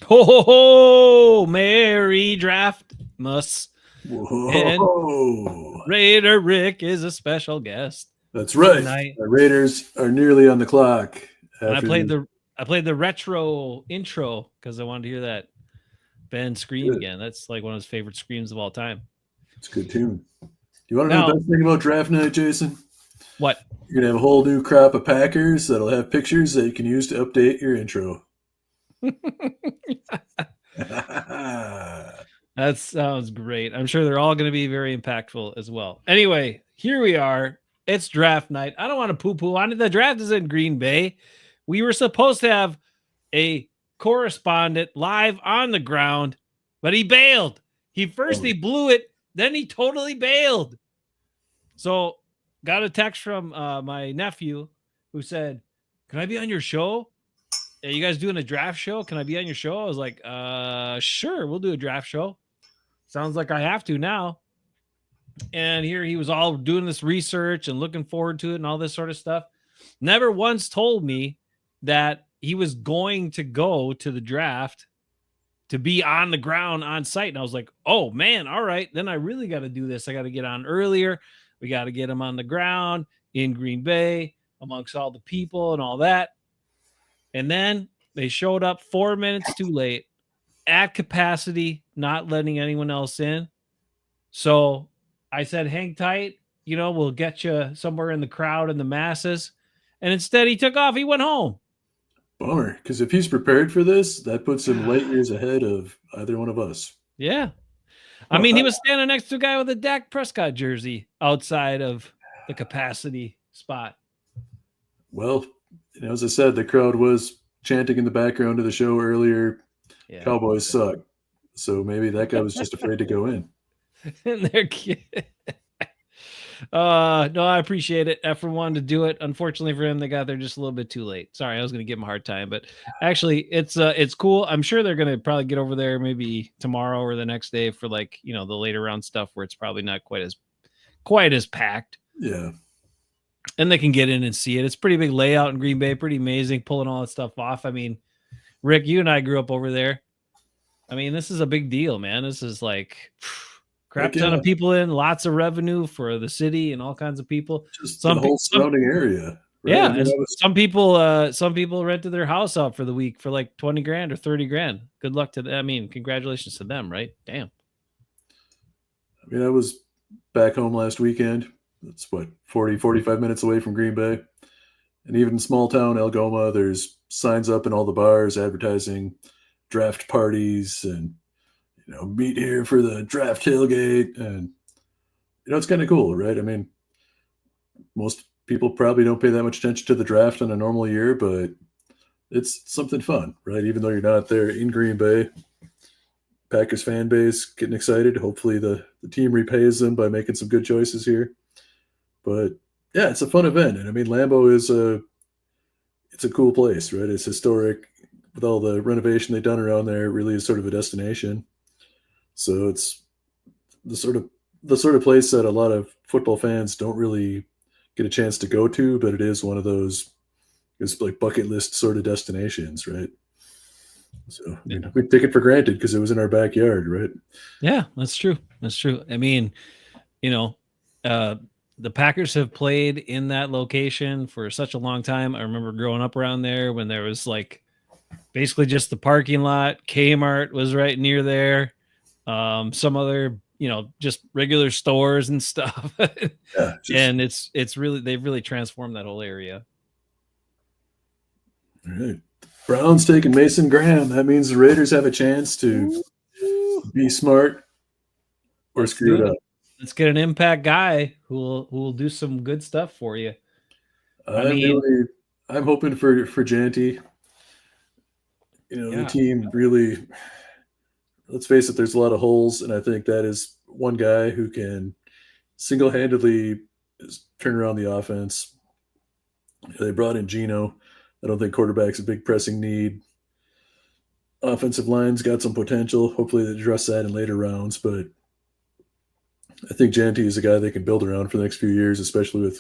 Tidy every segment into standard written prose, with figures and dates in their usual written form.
Ho, ho, ho! Merry Draftmas. Whoa. And Raider Rick is a special guest. That's right. Tonight. The Raiders are nearly on the clock. And I played the retro intro because I wanted to hear that Ben scream again. That's like one of his favorite screams of all time. It's a good tune. You want to know the best thing about draft night, Jason? What? You're going to have a whole new crop of Packers that'll have pictures that you can use to update your intro. That sounds great. I'm sure they're all going to be very impactful as well. Anyway, here we are. It's draft night. I don't want to poo-poo on it. The draft is in Green Bay. We were supposed to have a correspondent live on the ground, but he bailed. He blew it, then he totally bailed. So got a text from my nephew who said, "Can I be on your show? Are you guys doing a draft show? Can I be on your show?" I was like, sure, we'll do a draft show. Sounds like I have to now. And here he was all doing this research and looking forward to it and all this sort of stuff. Never once told me that he was going to go to the draft to be on the ground on site. And I was like, oh man, all right. Then I really got to do this. I got to get on earlier. We got to get him on the ground in Green Bay amongst all the people and all that. And then they showed up 4 minutes too late at capacity, not letting anyone else in. So I said, hang tight. We'll get you somewhere in the crowd and the masses. And instead he took off. He went home. Bummer. Because if he's prepared for this, that puts him light years ahead of either one of us. Yeah. I mean, he was standing next to a guy with a Dak Prescott jersey outside of the capacity spot. Well, as I said, the crowd was chanting in the background of the show earlier. Yeah. Cowboys suck. So maybe that guy was just afraid to go in. And they're no, I appreciate it. Efren wanted to do it. Unfortunately for him, they got there just a little bit too late. Sorry, I was going to give him a hard time, but actually it's cool. I'm sure they're going to probably get over there maybe tomorrow or the next day for the later round stuff where it's probably not quite as packed. Yeah. And they can get in and see it. It's pretty big layout in Green Bay, pretty amazing, pulling all that stuff off. I mean, Rick, you and I grew up over there. I mean, this is a big deal, man. This is like crap ton of people in, lots of revenue for the city and all kinds of people. Just the whole surrounding area. Right? Yeah. And some people rented their house out for the week for like 20 grand or 30 grand. Good luck to them. I mean, congratulations to them, right? Damn. I mean, I was back home last weekend. It's 45 minutes away from Green Bay. And even in small town Algoma, there's signs up in all the bars advertising draft parties and, meet here for the draft tailgate. And, it's kind of cool, right? I mean, most people probably don't pay that much attention to the draft in a normal year, but it's something fun, right? Even though you're not there in Green Bay, Packers fan base getting excited. Hopefully the team repays them by making some good choices here. But yeah, it's a fun event. And I mean, Lambeau it's a cool place, right? It's historic with all the renovation they've done around there. It really is sort of a destination. So it's the sort of place that a lot of football fans don't really get a chance to go to, but it is one of those, it's like bucket list sort of destinations, right? So we take it for granted because it was in our backyard, right? Yeah, that's true. That's true. I mean, the Packers have played in that location for such a long time. I remember growing up around there when there was like basically just the parking lot. Kmart was right near there. Some other, just regular stores and stuff. Yeah, just And it's really, they've really transformed that whole area. all right. Browns taking Mason Graham. That means the Raiders have a chance to Ooh, be smart or let's screw do it it. up. Let's get an impact guy who will do some good stuff for you. I I'm mean, really, I'm hoping for Janty. You know, the yeah, team really. Let's face it, there's a lot of holes, and I think that is one guy who can single-handedly turn around the offense. They brought in Gino. I don't think quarterback's a big pressing need. Offensive line's got some potential. Hopefully, they address that in later rounds. But I think Janty is a guy they can build around for the next few years, especially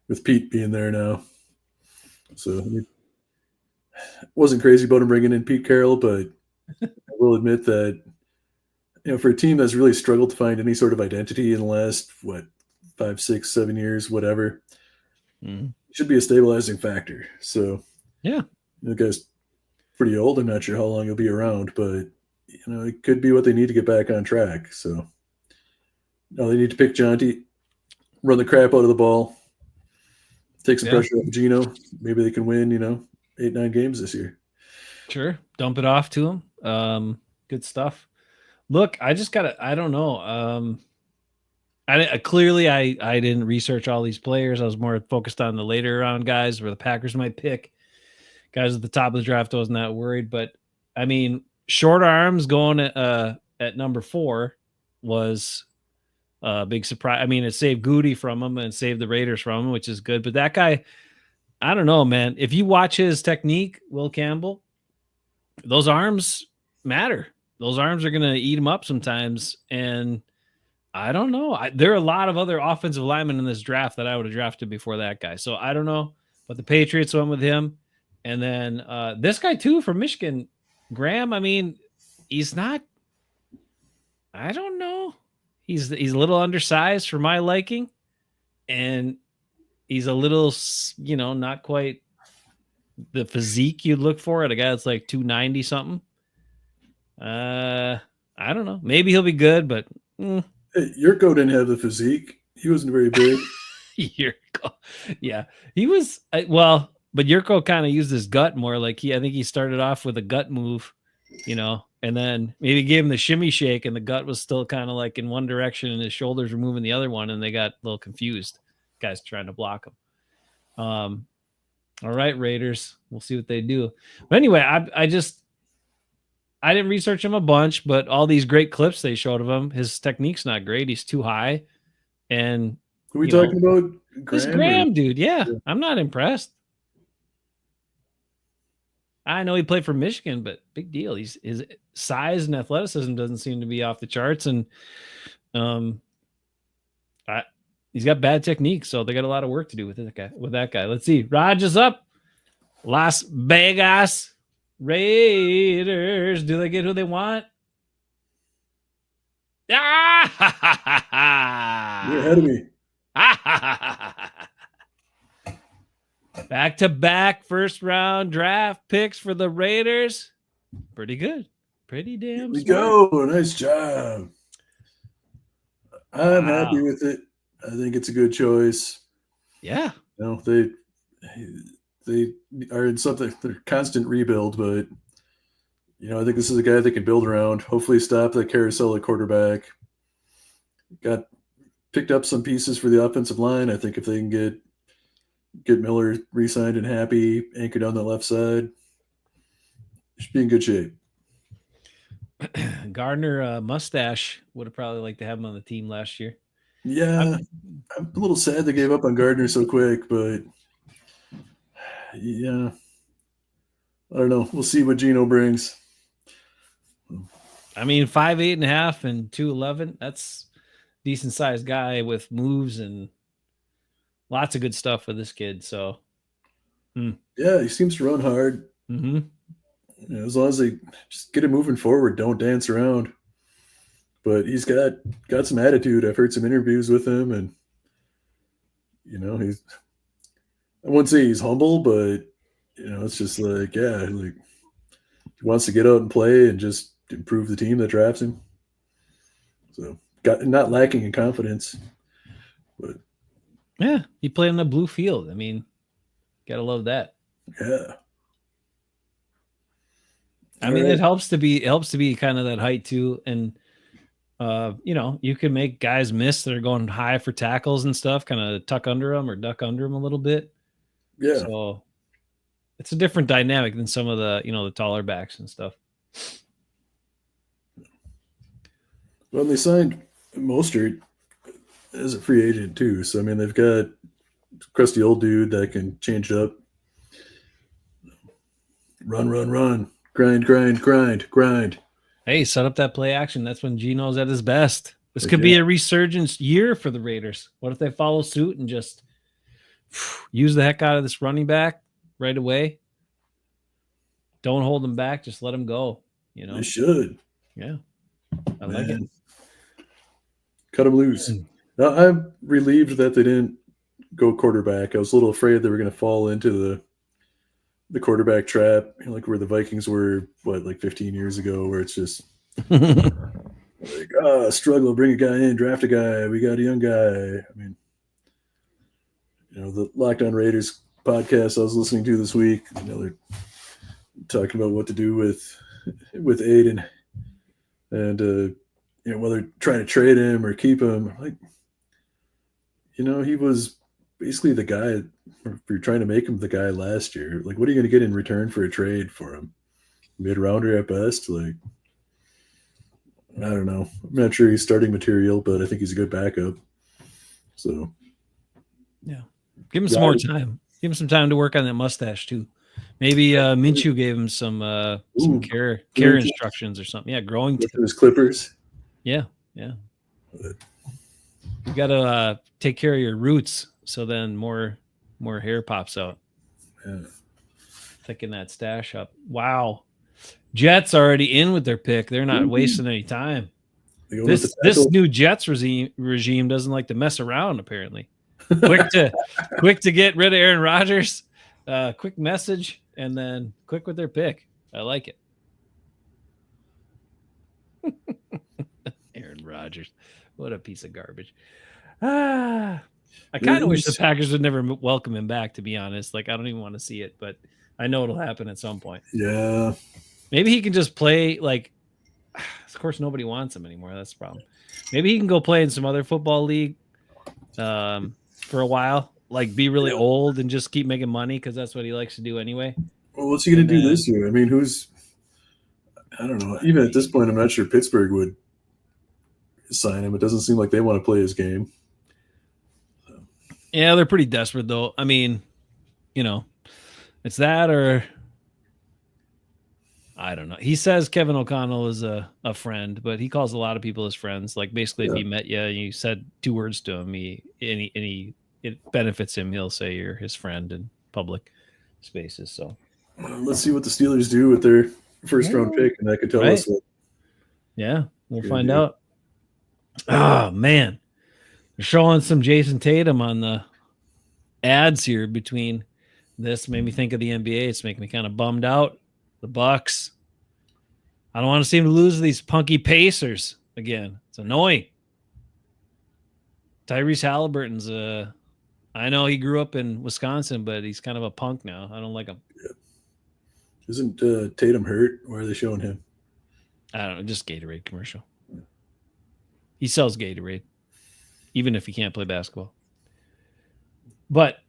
with Pete being there now. So I mean, wasn't crazy about him bringing in Pete Carroll, but I will admit that for a team that's really struggled to find any sort of identity in the last 5, 6, 7 years, whatever, Mhm. it should be a stabilizing factor. So Yeah, the guy's pretty old. I'm not sure how long he'll be around, but it could be what they need to get back on track. So no, they need to pick Jonty, run the crap out of the ball, take some yeah, pressure off Gino. Maybe they can win, 8, 9 games this year. sure. Dump it off to him. Good stuff. Look, I just gotta. I don't know. Clearly I didn't research all these players. I was more focused on the later round guys where the Packers might pick. Guys at the top of the draft, I wasn't that worried. But I mean, short arms going at number 4 was a big surprise. I mean, it saved Goody from him and saved the Raiders from him, which is good. But that guy, I don't know, man. If you watch his technique, Will Campbell, those arms matter. Those arms are going to eat him up sometimes. And I don't know. There are a lot of other offensive linemen in this draft that I would have drafted before that guy. So I don't know. But the Patriots went with him. And then this guy, too, from Michigan, Graham, I mean, he's not, I don't know. He's a little undersized for my liking. And he's a little, not quite the physique you'd look for at a guy that's like 290 something. I don't know. Maybe he'll be good, but Hey, Yurko didn't have the physique. He wasn't very big. Yurko, yeah, he was but Yurko kind of used his gut more. Like I think he started off with a gut move, and then maybe gave him the shimmy shake, and the gut was still kind of like in one direction, and his shoulders were moving the other one, and they got a little confused. Guys trying to block him. All right, Raiders. We'll see what they do. But anyway, I didn't research him a bunch, but all these great clips they showed of him, his technique's not great. He's too high. And Are we talking about this Graham? Graham dude, yeah, I'm not impressed. I know he played for Michigan, but big deal. His size and athleticism doesn't seem to be off the charts, and he's got bad technique, so they got a lot of work to do with that guy. Let's see. Raj is up. Las Vegas Raiders. Do they get who they want? Ah! You're ahead of me. Back-to-back first-round draft picks for the Raiders. Pretty good. Pretty damn We smart. go. Nice job. I'm happy with it. I think it's a good choice. Yeah. They are in something. They're constant rebuild, but I think this is a guy they can build around. Hopefully, stop the carousel at quarterback. Got picked up some pieces for the offensive line. I think if they can get Miller re-signed and happy, anchored on the left side, should be in good shape. Gardner Mustache would have probably liked to have him on the team last year. Yeah, I'm a little sad they gave up on Gardner so quick, but yeah, I don't know. We'll see what Gino brings. I mean, 5'8.5" and 211. That's decent sized guy with moves and lots of good stuff for this kid. So, yeah, he seems to run hard. Mm-hmm. As long as they just get him moving forward, don't dance around. But he's got some attitude. I've heard some interviews with him, and he's. I wouldn't say he's humble, but it's just like wants to get out and play and just improve the team that drafts him. So not lacking in confidence, but Yeah, he played on the blue field. I mean, gotta love that. yeah. I mean, it helps to be kind of that height too, and you can make guys miss that are going high for tackles and stuff, kind of tuck under them or duck under them a little bit. Yeah. So it's a different dynamic than some of the the taller backs and stuff. Well, they signed Mostert as a free agent too, so I mean they've got crusty old dude that can change it up. Run, grind. Hey, set up that play action. That's when Gino's at his best. This could be a resurgence year for the Raiders. What if they follow suit and just use the heck out of this running back right away? Don't hold him back. Just let him go. They should. Yeah. I like it. Cut him loose. Now, I'm relieved that they didn't go quarterback. I was a little afraid they were going to fall into the quarterback trap, like where the Vikings were, like 15 years ago, where it's just like, struggle, bring a guy in, draft a guy. We got a young guy. I mean, the Locked On Raiders podcast I was listening to this week, they're talking about what to do with Aiden and, whether trying to trade him or keep him. Like, he was basically the guy. If you're trying to make him the guy last year, like, what are you going to get in return for a trade for him? Mid-rounder at best? Like, I don't know. I'm not sure he's starting material, but I think he's a good backup. So, yeah. Give him some more time. Give him some time to work on that mustache, too. Maybe Minshew gave him some care instructions or something. Yeah, growing his clippers. Yeah. You got to take care of your roots, so then more hair pops out. Yeah. Thicken that stash up. Wow. Jets already in with their pick. They're not wasting any time. This new Jets regime doesn't like to mess around, apparently. Quick to get rid of Aaron Rodgers. Quick message, and then quick with their pick. I like it. Aaron Rodgers. What a piece of garbage. I kind of wish the Packers would never welcome him back, to be honest. Like, I don't even want to see it, but I know it'll happen at some point. Yeah. Maybe he can just play, like, of course, nobody wants him anymore. That's the problem. Maybe he can go play in some other football league for a while, like be really old and just keep making money because that's what he likes to do anyway. Well, what's he going to do this year? I mean, I don't know. Even at this point, I'm not sure Pittsburgh would sign him. It doesn't seem like they want to play his game. Yeah, they're pretty desperate, though. I mean, it's that or I don't know. He says Kevin O'Connell is a friend, but he calls a lot of people his friends. Like, basically, if he met you and you said 2 words to him, it benefits him. He'll say you're his friend in public spaces. So let's see what the Steelers do with their first-round pick, and that could tell us what. Yeah, we'll find out. Oh, man. They're showing some Jason Tatum on the ads here between this. Made me think of the NBA. It's making me kind of bummed out. The Bucks. I don't want to see him lose these punky Pacers again. It's annoying. Tyrese Halliburton's I know he grew up in Wisconsin, but he's kind of a punk now. I don't like him. Yeah. Isn't Tatum hurt? Why are they showing him? I don't know. Just Gatorade commercial. Yeah. He sells Gatorade, even if he can't play basketball. But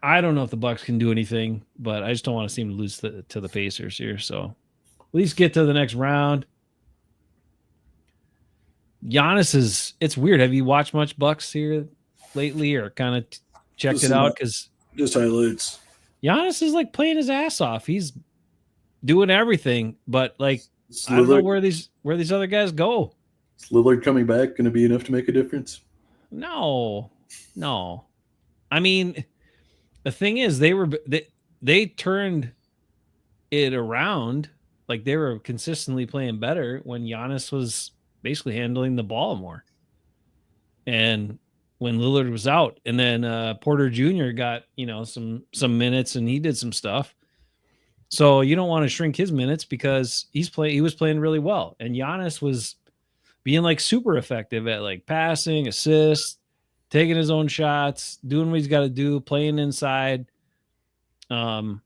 I don't know if the Bucks can do anything, but I just don't want to see him lose to the Pacers here. So at least get to the next round. Giannis it's weird. Have you watched much Bucks here lately or kind of checked it out? Because just highlights. Giannis is like playing his ass off. He's doing everything, but like I don't know where these other guys go. Is Lillard coming back going to be enough to make a difference? No. I mean, the thing is, they turned it around. Like, they were consistently playing better when Giannis was basically handling the ball more. And when Lillard was out, and then Porter Jr. got some minutes and he did some stuff. So you don't want to shrink his minutes because he was playing really well. And Giannis was being like super effective at like passing, assists, taking his own shots, doing what he's got to do, playing inside. And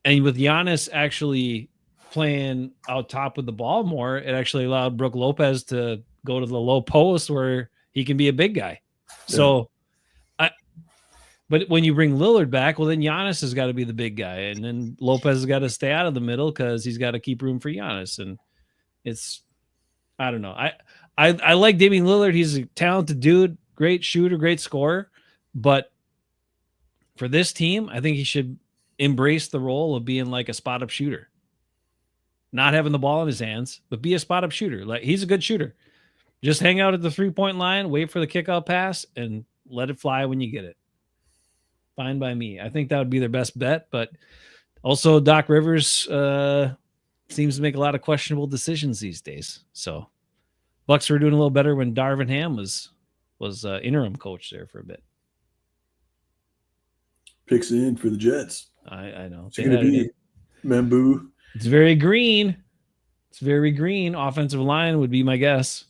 with Giannis actually playing out top with the ball more, it actually allowed Brook Lopez to go to the low post where he can be a big guy. Yeah. So, but when you bring Lillard back, well, then Giannis has got to be the big guy, and then Lopez has got to stay out of the middle because he's got to keep room for Giannis. And I don't know. I like Damian Lillard. He's a talented dude, great shooter, great scorer. But for this team, I think he should embrace the role of being like a spot up shooter, not having the ball in his hands, but be a spot up shooter. Like he's a good shooter. Just hang out at the 3-point line, wait for the kickout pass, and let it fly when you get it. Fine by me. I think that would be their best bet. But also, Doc Rivers seems to make a lot of questionable decisions these days. So Bucks were doing a little better when Darvin Ham was interim coach there for a bit. Picks in for the Jets. I know. It's going to be Membu. It's very green. It's very green. Offensive line would be my guess.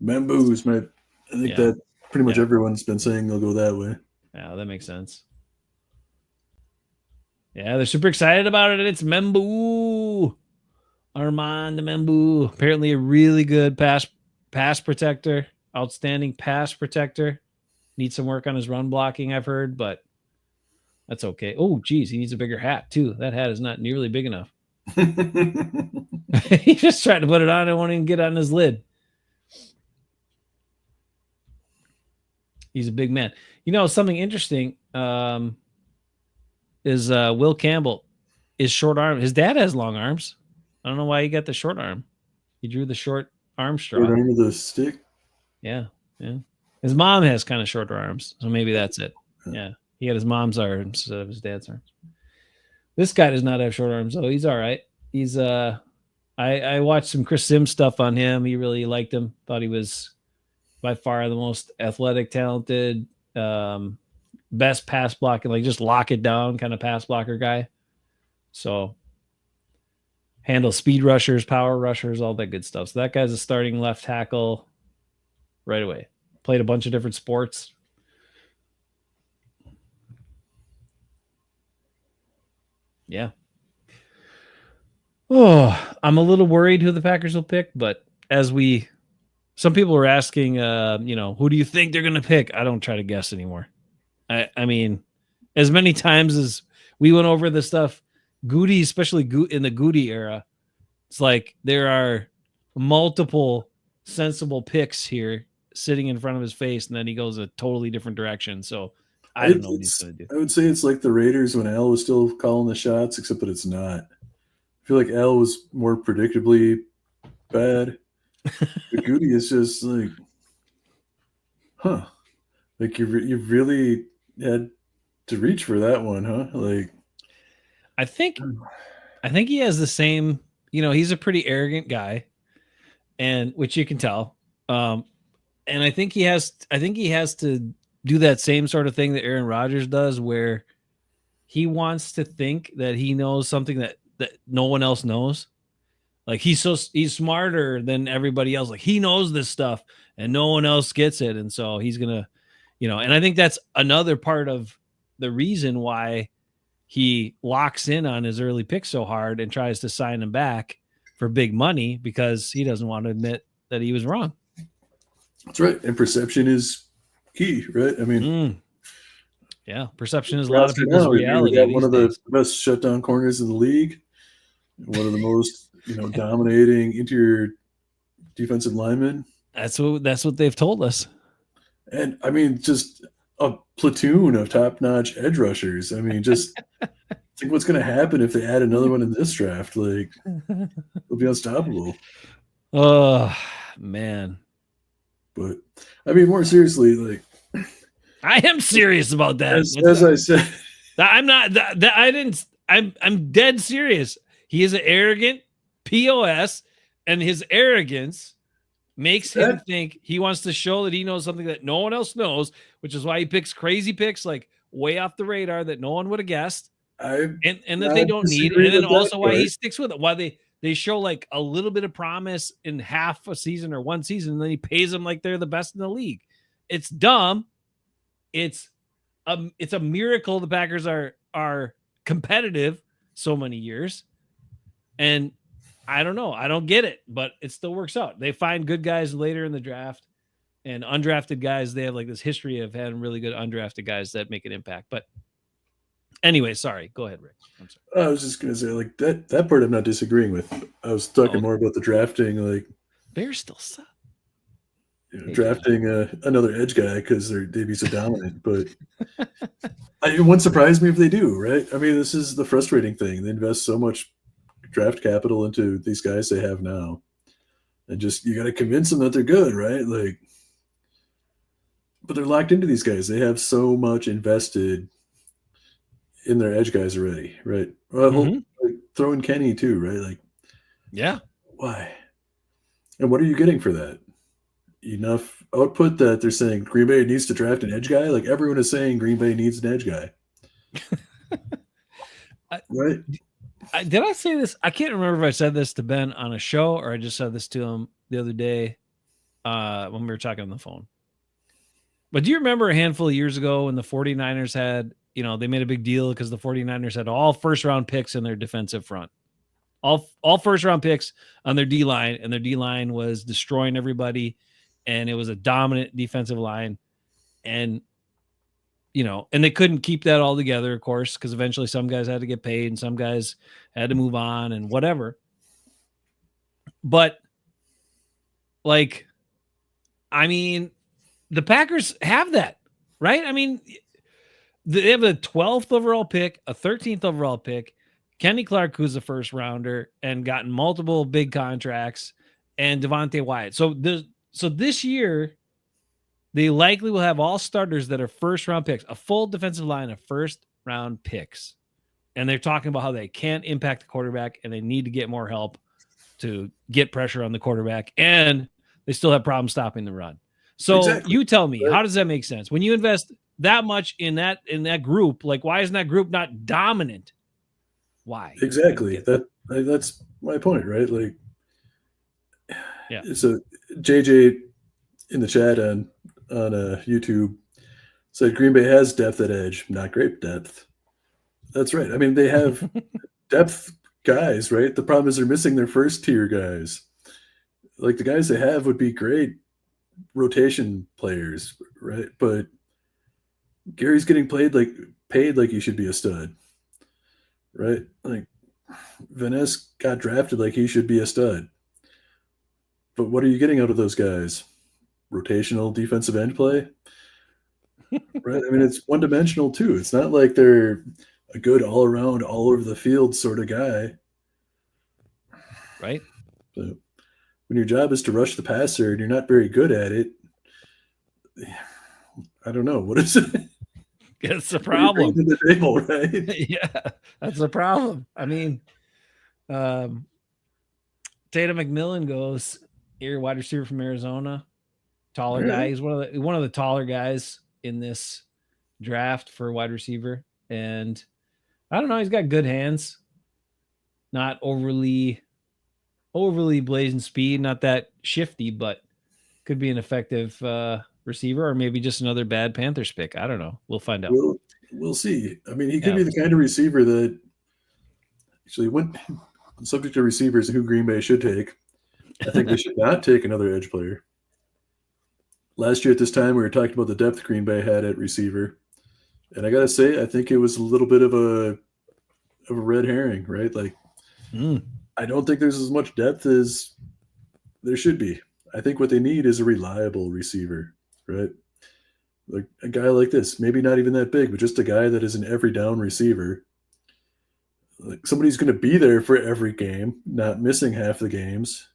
Membu is I think that pretty much everyone's been saying they'll go that way. Yeah, that makes sense. Yeah, they're super excited about it. It's Membu. Armand Membu. Apparently a really good pass protector. Outstanding pass protector. Needs some work on his run blocking, I've heard, but that's okay. Oh, geez, he needs a bigger hat, too. That hat is not nearly big enough. He just tried to put it on and won't even get on his lid. He's a big man. You know, something interesting is Will Campbell is short arm. His dad has long arms. I don't know why he got the short arm. He drew the short arm straw. Short arm with a stick? Yeah. His mom has kind of shorter arms, so maybe that's it. Yeah. He had his mom's arms instead of his dad's arms. This guy does not have short arms, though. He's all right. He's I watched some Chris Sims stuff on him. He really liked him. Thought he was by far the most athletic, talented, best pass blocking, like just lock it down kind of pass blocker guy. So handle speed rushers, power rushers, all that good stuff. So that guy's a starting left tackle right away. Played a bunch of different sports. Yeah. Oh, I'm a little worried who the Packers will pick, but some people were asking, who do you think they're going to pick? I don't try to guess anymore. I mean, as many times as we went over this stuff, Goody, especially in the Goody era, it's like there are multiple sensible picks here sitting in front of his face, and then he goes a totally different direction. So I don't know what he's going to do. I would say it's like the Raiders when Al was still calling the shots, except that it's not. I feel like Al was more predictably bad. But Goody is just like, like you really had to reach for that one, huh? Like, I think he has the same. He's a pretty arrogant guy, and which you can tell. And I think he has to do that same sort of thing that Aaron Rodgers does, where he wants to think that he knows something that no one else knows. Like he's smarter than everybody else. Like he knows this stuff and no one else gets it. And so he's going to, and I think that's another part of the reason why he locks in on his early pick so hard and tries to sign him back for big money because he doesn't want to admit that he was wrong. That's right. And perception is key, right? I mean, yeah, perception is a lot of people's reality. Got one of the best shutdown corners in the league, one of the most dominating interior defensive linemen. That's what they've told us. And I mean, just a platoon of top-notch edge rushers. I mean, just think what's going to happen if they add another one in this draft. Like, they'll be unstoppable. Oh man! But I mean, more seriously, like, I am serious about that. As I said, I'm not. I didn't. I'm dead serious. He is an arrogant POS, and his arrogance makes him think he wants to show that he knows something that no one else knows, which is why he picks crazy picks like way off the radar that no one would have guessed. and that they not don't need, disagreeing and then with that also why part. he sticks with it. Why they show like a little bit of promise in half a season or one season, and then he pays them like they're the best in the league. It's dumb. It's a miracle the Packers are competitive so many years. And I don't know. I don't get it, but it still works out. They find good guys later in the draft and undrafted guys. They have like this history of having really good undrafted guys that make an impact. But anyway, sorry. Go ahead, Rick. I'm sorry. I was just gonna say like that part I'm not disagreeing with. I was talking Oh, more about the drafting, like Bears still suck. Hey, drafting another edge guy because they'd be so dominant. But it wouldn't surprise me if they do, right? I mean, this is the frustrating thing. They invest so much draft capital into these guys they have now, and just you got to convince them that they're good, right? Like, but they're locked into these guys. They have so much invested in their edge guys already, right? Well, like, throw in Kenny too, right? Like, Yeah. why? And what are you getting for that? Enough output that they're saying Green Bay needs to draft an edge guy? Like everyone is saying Green Bay needs an edge guy. Right? Did I say this? I can't remember if I said this to Ben on a show or I just said this to him the other day when we were talking on the phone. But do you remember a handful of years ago when the 49ers had, they made a big deal because the 49ers had all first round picks in their defensive front, all first round picks on their D line, and their D line was destroying everybody. And it was a dominant defensive line. And, and they couldn't keep that all together, of course, because eventually some guys had to get paid and some guys had to move on and whatever. But like, I mean, the Packers have that, right? I mean, they have a 12th overall pick, a 13th overall pick, Kenny Clark, who's a first rounder and gotten multiple big contracts, and Devontae Wyatt. So this year, they likely will have all starters that are first round picks, a full defensive line of first round picks. And they're talking about how they can't impact the quarterback and they need to get more help to get pressure on the quarterback. And they still have problems stopping the run. So Exactly. you tell me, how does that make sense? When you invest that much in that group, like why isn't that group not dominant? Why? Exactly. That's my point, right? Like, yeah. So JJ in the chat on YouTube said Green Bay has depth at edge, not great depth. That's right. I mean, they have depth guys, right? The problem is they're missing their first tier guys. Like the guys they have would be great rotation players, right? But Gary's getting paid like he should be a stud, right? Like Van Ness got drafted like he should be a stud. But what are you getting out of those guys? Rotational defensive end play? Right? I mean, it's one-dimensional too. It's not like they're a good all-around, all-over-the-field sort of guy. Right? So when your job is to rush the passer and you're not very good at it, I don't know. What is it? It's the problem. To the table, right? Yeah, that's the problem. I mean, Tatum McMillan goes here, wide receiver from Arizona, taller guy. He's one of the taller guys in this draft for wide receiver, and I don't know. He's got good hands, not overly blazing speed, not that shifty, but could be an effective receiver, or maybe just another bad Panthers pick. I don't know. We'll find out. We'll see. I mean, he could be the kind of receiver that actually went subject to receivers who Green Bay should take. I think they should not take another edge player. Last year at this time, we were talking about the depth Green Bay had at receiver. And I got to say, I think it was a little bit of a red herring, right? Like, I don't think there's as much depth as there should be. I think what they need is a reliable receiver, right? Like a guy like this, maybe not even that big, but just a guy that is an every down receiver. Like somebody's going to be there for every game, not missing half the games.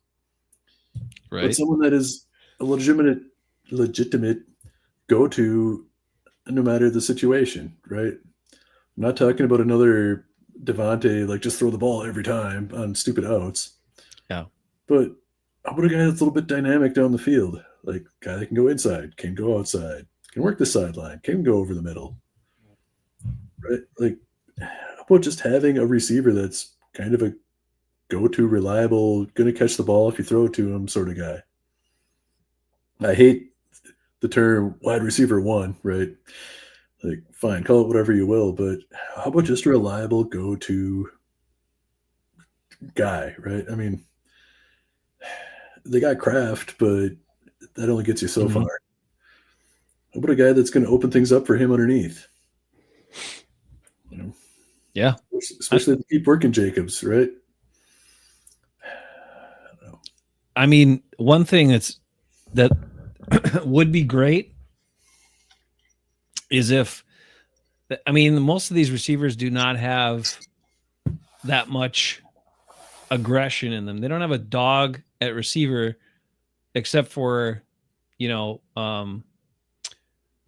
Right. But someone that is a legitimate go-to no matter the situation, right? I'm not talking about another Devontae, like just throw the ball every time on stupid outs. Yeah. But how about a guy that's a little bit dynamic down the field? Like a guy that can go inside, can go outside, can work the sideline, can go over the middle. Right? Like about just having a receiver that's kind of a go-to, reliable, going to catch the ball if you throw it to him sort of guy? I hate the term wide receiver one, right? Like, fine, call it whatever you will, but how about just a reliable go-to guy, right? I mean, they got Kraft, but that only gets you so far. How about a guy that's going to open things up for him underneath? You know, Yeah. especially if you keep working Jacobs, right? I mean, one thing that would be great is if, I mean, most of these receivers do not have that much aggression in them. They don't have a dog at receiver, except for, you know,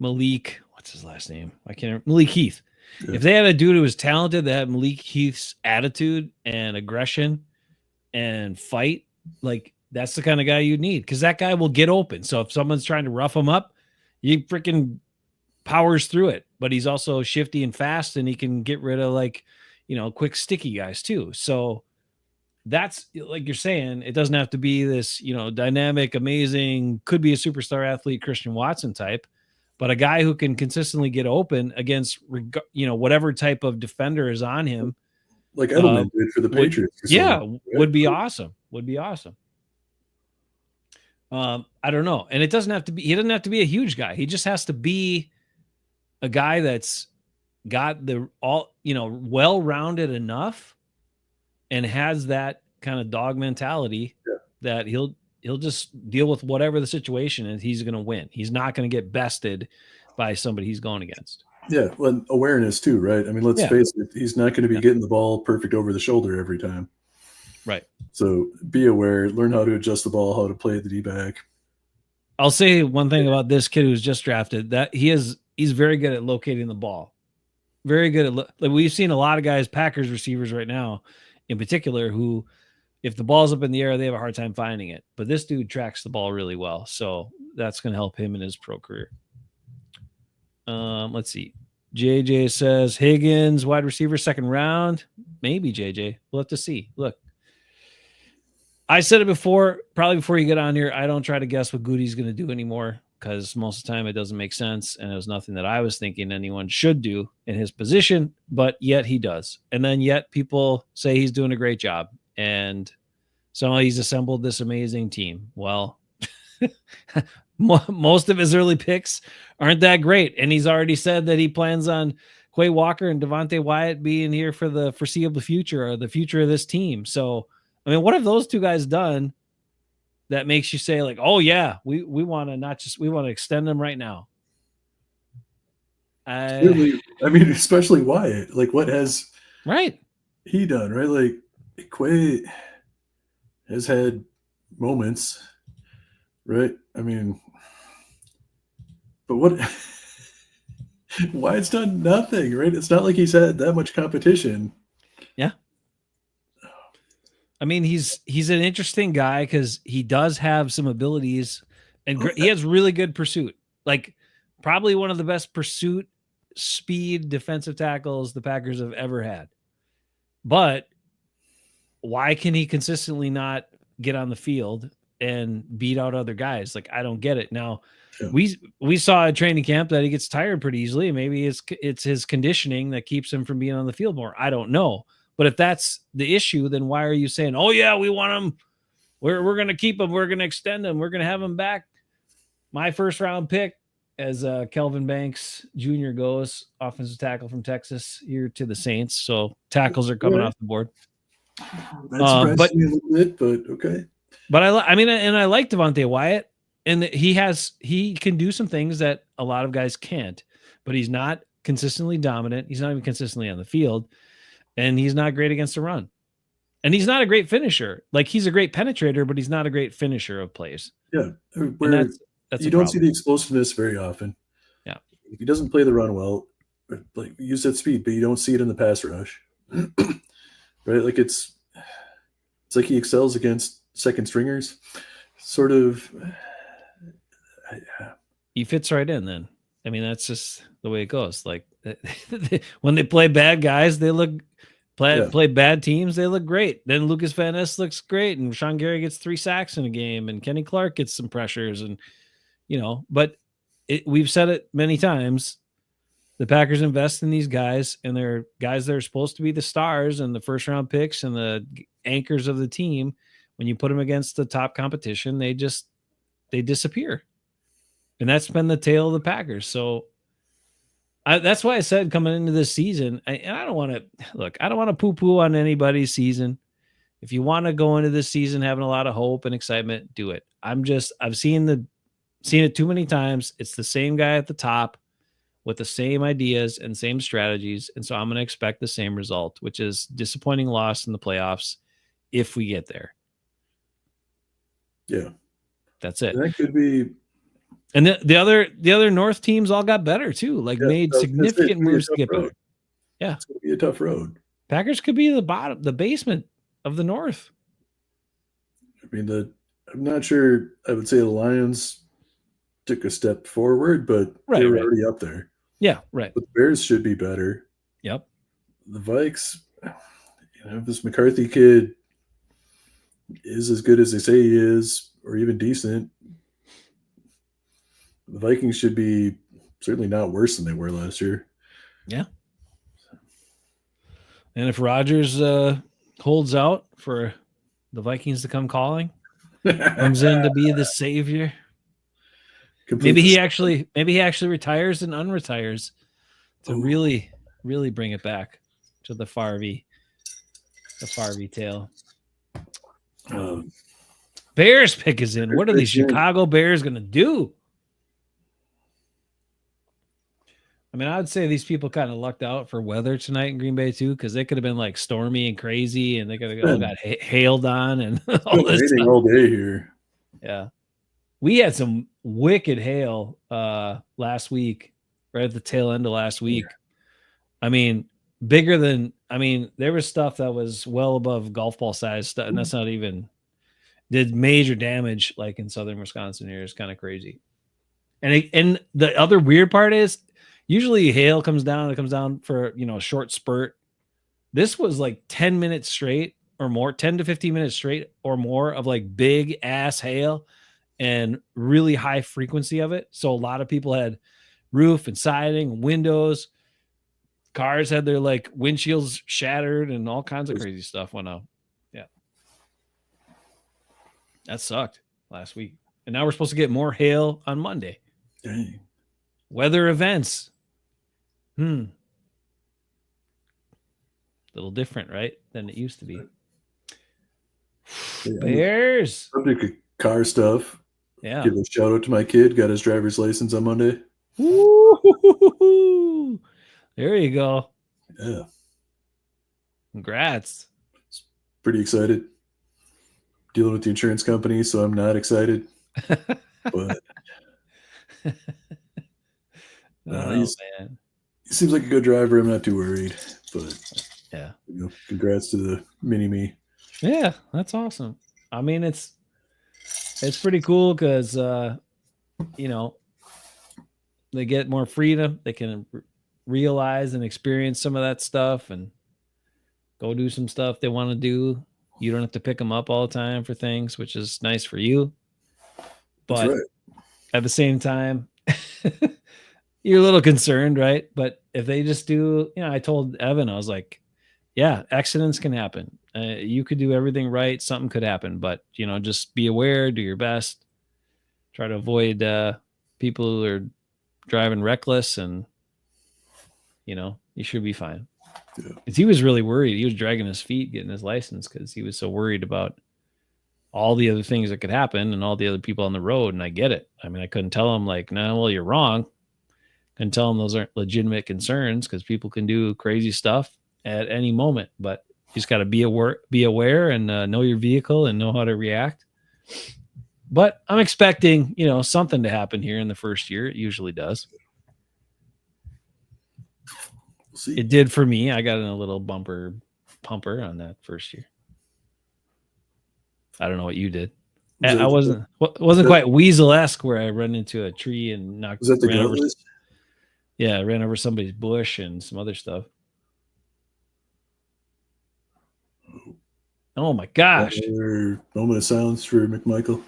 Malik. What's his last name? I can't remember. Malik Heath. Yeah. If they had a dude who was talented that had Malik Heath's attitude and aggression and fight, like that's the kind of guy you need, because that guy will get open. So if someone's trying to rough him up, he freaking powers through it. But he's also shifty and fast, and he can get rid of, like, you know, quick sticky guys too. So that's, like you're saying, it doesn't have to be this, you know, dynamic, amazing, could be a superstar athlete Christian Watson type, but a guy who can consistently get open against, you know, whatever type of defender is on him. Like Edelman did for the Patriots. Would be awesome. Would be awesome. I don't know. And it doesn't have to be, he doesn't have to be a huge guy. He just has to be a guy that's got the all, you know, well-rounded enough and has that kind of dog mentality that he'll just deal with whatever the situation is. He's going to win. He's not going to get bested by somebody he's going against. Yeah. Well, awareness too, right? I mean, let's face it. He's not going to be getting the ball perfect over the shoulder every time. Right. So be aware, learn how to adjust the ball, how to play the D-back. I'll say one thing about this kid who's just drafted, that he's very good at locating the ball. Very good at, like, we've seen a lot of guys, Packers receivers right now in particular, who, if the ball's up in the air, they have a hard time finding it. But this dude tracks the ball really well. So that's going to help him in his pro career. Let's see. JJ says Higgins, wide receiver, second round. Maybe, JJ. We'll have to see. Look, I said it before, probably before you get on here, I don't try to guess what Goody's going to do anymore, because most of the time it doesn't make sense. And it was nothing that I was thinking anyone should do in his position, but yet he does. And then yet people say he's doing a great job. And somehow he's assembled this amazing team. Well, most of his early picks aren't that great. And he's already said that he plans on Quay Walker and Devontae Wyatt being here for the foreseeable future, or the future of this team. So, I mean, what have those two guys done that makes you say, like, oh yeah, we want to not just, we want to extend them right now? I mean, especially Wyatt. Like, what has he done, right? Like, Quay has had moments, right? I mean, but what Wyatt's done nothing, right? It's not like he's had that much competition. Yeah. I mean, he's an interesting guy because he does have some abilities, and he has really good pursuit. Like, probably one of the best pursuit speed defensive tackles the Packers have ever had. But why can he consistently not get on the field and beat out other guys? Like, I don't get it. Now, we saw at training camp that he gets tired pretty easily. Maybe it's his conditioning that keeps him from being on the field more. I don't know. But if that's the issue, then why are you saying, oh yeah, we want him, we're going to keep him, we're going to extend him, we're going to have him back? My first round pick, as Kelvin Banks Jr. goes, offensive tackle from Texas, here to the Saints. So tackles are coming off the board. That surprised me a little bit, but okay. But I mean, and I like Devontae Wyatt, and he can do some things that a lot of guys can't, but he's not consistently dominant. He's not even consistently on the field. And he's not great against the run. And he's not a great finisher. Like, he's a great penetrator, but he's not a great finisher of plays. Yeah. Where that's you don't see the explosiveness very often. Yeah. He doesn't play the run well. Like, use that speed, but you don't see it in the pass rush. Right? Like, it's like he excels against second stringers. Sort of. He fits right in then. I mean, that's just the way it goes. Like, When they play bad guys, they look Yeah. play bad teams, they look great. Then Lucas Van Ness looks great, and Sean Gary gets 3 sacks in a game, and Kenny Clark gets some pressures, and but we've said it many times. The Packers invest in these guys, and they're guys that are supposed to be the stars and the first round picks and the anchors of the team. When you put them against the top competition, they disappear. And that's been the tale of the Packers. So that's why I said coming into this season, and I don't want to poo-poo on anybody's season. If you want to go into this season having a lot of hope and excitement, do it. I've seen it too many times. It's the same guy at the top with the same ideas and same strategies. And so I'm going to expect the same result, which is disappointing loss in the playoffs if we get there. Yeah. That's it. That could be. And the other North teams all got better too, made significant moves to get better. Yeah. It's going to be a tough road. Packers could be the basement of the North. I mean, I'm not sure I would say the Lions took a step forward, but they were already up there. Yeah, right. But the Bears should be better. Yep. The Vikes, this McCarthy kid is as good as they say he is, or even decent. The Vikings should be certainly not worse than they were last year. Yeah. And if Rodgers holds out for the Vikings to come calling, comes in to be the savior. Maybe he actually retires and unretires to really bring it back to the Favre tale. Bears pick is in. What are these Chicago Bears going to do? I mean, I would say these people kind of lucked out for weather tonight in Green Bay too, because they could have been like stormy and crazy, and they could have all got hailed on and all this stuff. All day here. Yeah, we had some wicked hail last week, right at the tail end of last week. Yeah. I mean, bigger than there was stuff that was well above golf ball size stuff, and that's not even did major damage like in southern Wisconsin here. It's kind of crazy. And the other weird part is usually hail comes down. It comes down for a short spurt. This was like 10 minutes straight or more, 10 to 15 minutes straight or more of like big ass hail and really high frequency of it. So a lot of people had roof and siding, windows. Cars had their like windshields shattered and all kinds of crazy stuff went out. Yeah. That sucked last week. And now we're supposed to get more hail on Monday. Dang. Weather events. Little different, right? Than it used to be. Yeah, Bears. Subject of car stuff. Yeah. Give a shout out to my kid. Got his driver's license on Monday. Woo-hoo-hoo-hoo. There you go. Yeah. Congrats. Pretty excited. Dealing with the insurance company, so I'm not excited. But man. He seems like a good driver. I'm not too worried. But yeah. Congrats to the mini me. Yeah, that's awesome. I mean, it's pretty cool because they get more freedom. They can realize and experience some of that stuff and go do some stuff they want to do. You don't have to pick them up all the time for things, which is nice for you. But right. At the same time, you're a little concerned, right? But if they just do, I told Evan, I was like, yeah, accidents can happen. You could do everything right. Something could happen, but just be aware, do your best, try to avoid people who are driving reckless, and you should be fine. Yeah. Because he was really worried. He was dragging his feet getting his license because he was so worried about all the other things that could happen and all the other people on the road. And I get it. I mean, I couldn't tell him like, no, well, you're wrong. Couldn't tell him those aren't legitimate concerns because people can do crazy stuff at any moment. But you just got to be aware and know your vehicle and know how to react. But I'm expecting, something to happen here in the first year. It usually does. See. It did for me. I got in a little pumper on that first year. I don't know what you did. I wasn't quite Weasel-esque where I run into a tree and knocked. Was that the gutless? Yeah, ran over somebody's bush and some other stuff. Oh my gosh. Moment of silence for McMichael.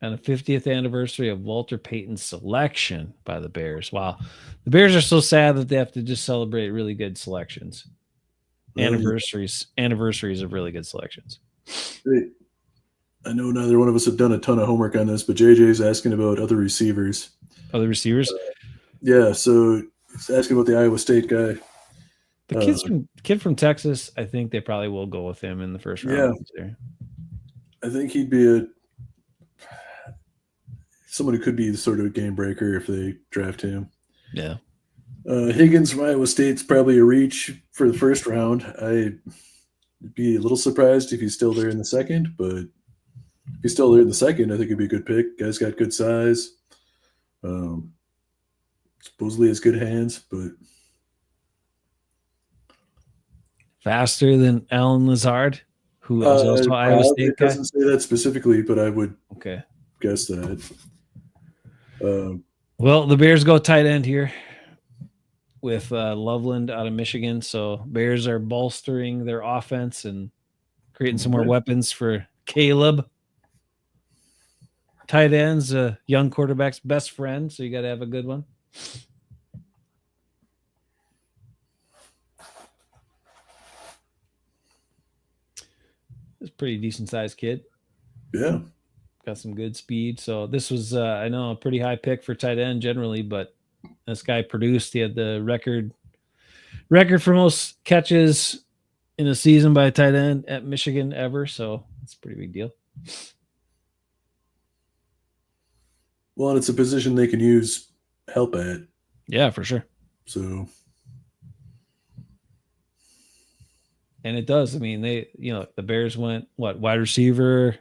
On the 50th anniversary of Walter Payton's selection by the Bears. Wow. The Bears are so sad that they have to just celebrate really good selections. Anniversaries of really good selections. Hey, I know neither one of us have done a ton of homework on this, but JJ's asking about other receivers. Other receivers? Yeah, so he's asking about the Iowa State guy. The kid from Texas, I think they probably will go with him in the first round. Yeah. I think he'd be someone who could be sort of a game breaker if they draft him. Yeah. Higgins from Iowa State's probably a reach for the first round. I'd be a little surprised if he's still there in the second, but if he's still there in the second, I think it'd be a good pick. Guy's got good size. Supposedly has good hands, but faster than Alan Lazard, who is also Iowa State guy. It doesn't say that specifically, but I would guess that. Well, the Bears go tight end here with Loveland out of Michigan. So Bears are bolstering their offense and creating some more weapons for Caleb. Tight ends, a young quarterback's best friend, so you got to have a good one. This pretty decent sized kid. Yeah. Got some good speed. So this was, I know, a pretty high pick for tight end generally, but this guy produced. He had the record for most catches in a season by a tight end at Michigan ever. So it's a pretty big deal. Well, and it's a position they can use help at. Yeah, for sure. So. And it does. I mean, the Bears went wide receiver,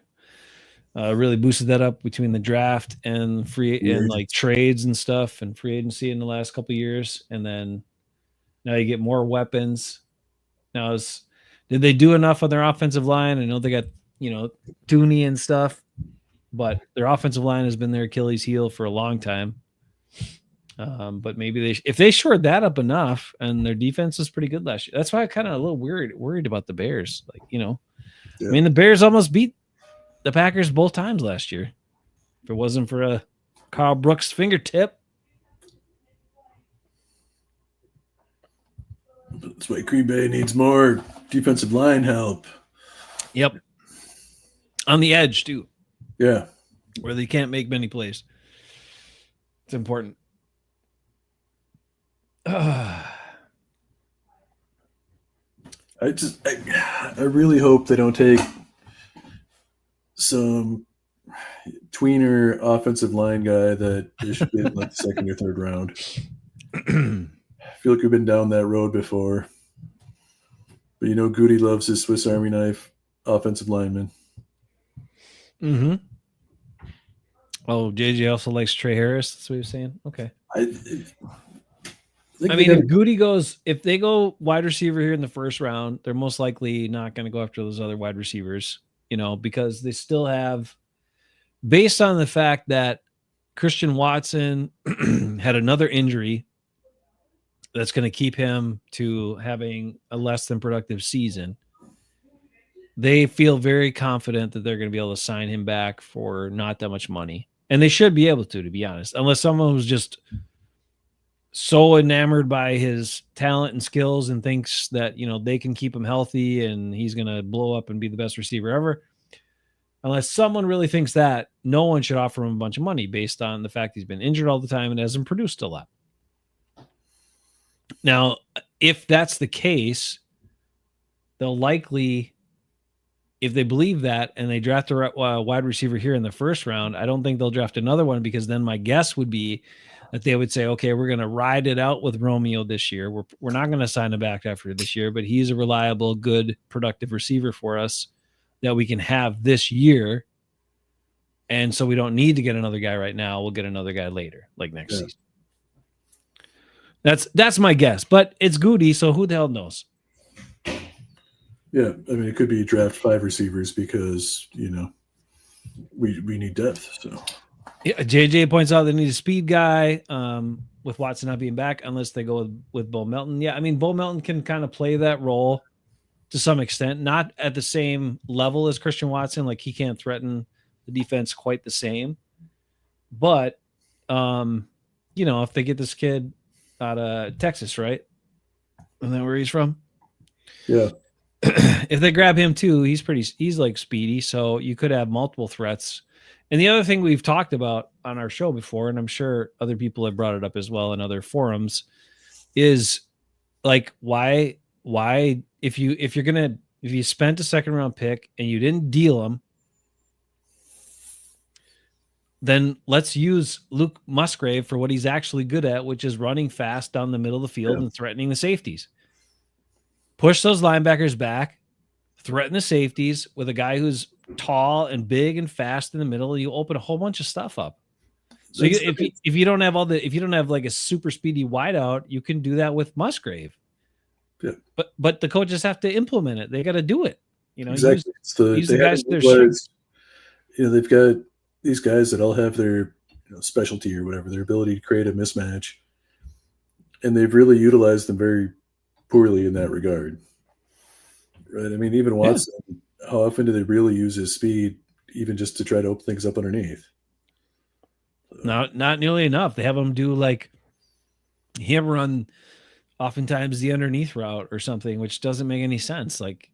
really boosted that up between the draft and and like trades and stuff and free agency in the last couple of years. And then now you get more weapons. Now, did they do enough on their offensive line? I know they got, Tooney and stuff, but their offensive line has been their Achilles heel for a long time. But maybe if they shored that up enough, and their defense was pretty good last year. That's why I'm kind of a little worried about the Bears. Like, I mean, the Bears almost beat the Packers both times last year. If it wasn't for a Carl Brooks fingertip. That's why Green Bay needs more defensive line help. Yep. On the edge, too. Yeah. Where they can't make many plays. It's important. I really hope they don't take some tweener offensive line guy that they should be in like the second or third round. I feel like we've been down that road before. But Goody loves his Swiss Army knife offensive lineman. Mm-hmm. Oh, JJ also likes Trey Harris. That's what you're saying? Okay. I mean, if they go wide receiver here in the first round, they're most likely not going to go after those other wide receivers, because they still have, based on the fact that Christian Watson had another injury that's going to keep him to having a less than productive season. They feel very confident that they're going to be able to sign him back for not that much money. And they should be able to be honest, unless someone was just so enamored by his talent and skills and thinks that, they can keep him healthy and he's going to blow up and be the best receiver ever. Unless someone really thinks that, no one should offer him a bunch of money based on the fact he's been injured all the time and hasn't produced a lot. Now, if that's the case, they'll likely, if they believe that and they draft a wide receiver here in the first round, I don't think they'll draft another one, because then my guess would be that they would say, okay, we're going to ride it out with Romeo this year. We're not going to sign him back after this year, but he's a reliable, good, productive receiver for us that we can have this year. And so we don't need to get another guy right now. We'll get another guy later, like next season. That's my guess, but it's Goody, so who the hell knows? Yeah, I mean, it could be draft 5 receivers because, we need depth. So yeah, JJ points out they need a speed guy. with Watson not being back, unless they go with Bo Melton. Yeah, I mean, Bo Melton can kind of play that role to some extent, not at the same level as Christian Watson. Like, he can't threaten the defense quite the same. But, if they get this kid out of Texas, right? Isn't that where he's from? Yeah. If they grab him too, he's like speedy. So you could have multiple threats. And the other thing we've talked about on our show before, and I'm sure other people have brought it up as well in other forums, is like, why if you spent a second round pick and you didn't deal him, then let's use Luke Musgrave for what he's actually good at, which is running fast down the middle of the field and threatening the safeties. Push those linebackers back, threaten the safeties with a guy who's tall and big and fast in the middle. You open a whole bunch of stuff up. So if you don't have like a super speedy wideout, you can do that with Musgrave. Yeah. But the coaches have to implement it. They got to do it. Exactly. Use the guys to their they've got these guys that all have their specialty or whatever, their ability to create a mismatch, and they've really utilized them very poorly in that regard. Right? I mean, even Watson, how often do they really use his speed, even just to try to open things up underneath? Not nearly enough. They have him do like him run oftentimes the underneath route or something, which doesn't make any sense. Like,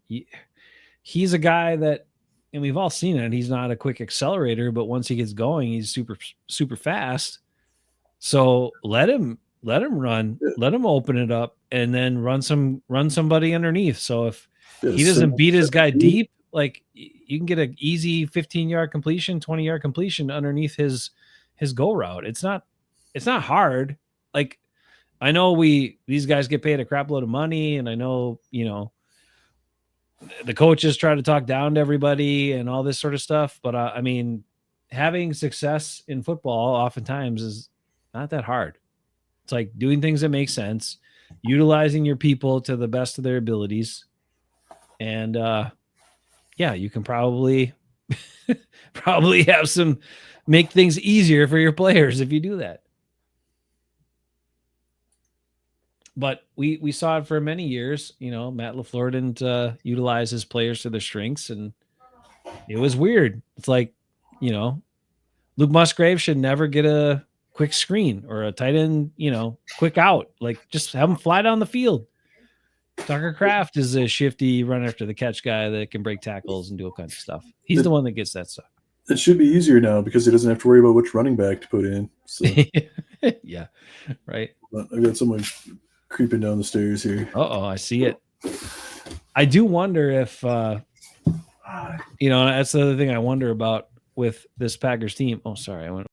he's a guy that, and we've all seen it, he's not a quick accelerator, but once he gets going, he's super, super fast. So let him run, let him open it up, and then run somebody underneeth. So if he doesn't beat his guy deep, like, you can get an easy 15-yard completion, 20-yard completion underneath his go route. It's not hard. Like, I know these guys get paid a crap load of money, and I know, the coaches try to talk down to everybody and all this sort of stuff. But I mean, having success in football oftentimes is not that hard. It's like doing things that make sense, utilizing your people to the best of their abilities. And you can probably have make things easier for your players if you do that. But we saw it for many years. Matt LaFleur didn't utilize his players to their strengths, and it was weird. It's like, Luke Musgrave should never get a quick screen or a tight end, quick out. Like, just have him fly down the field. Tucker Kraft is a shifty run after the catch guy that can break tackles and do all kinds of stuff. He's the one that gets that stuff. It should be easier now because he doesn't have to worry about which running back to put in. So. Yeah, right. I got someone creeping down the stairs here. I see it. I do wonder if that's the other thing I wonder about with this Packers team. Oh, sorry,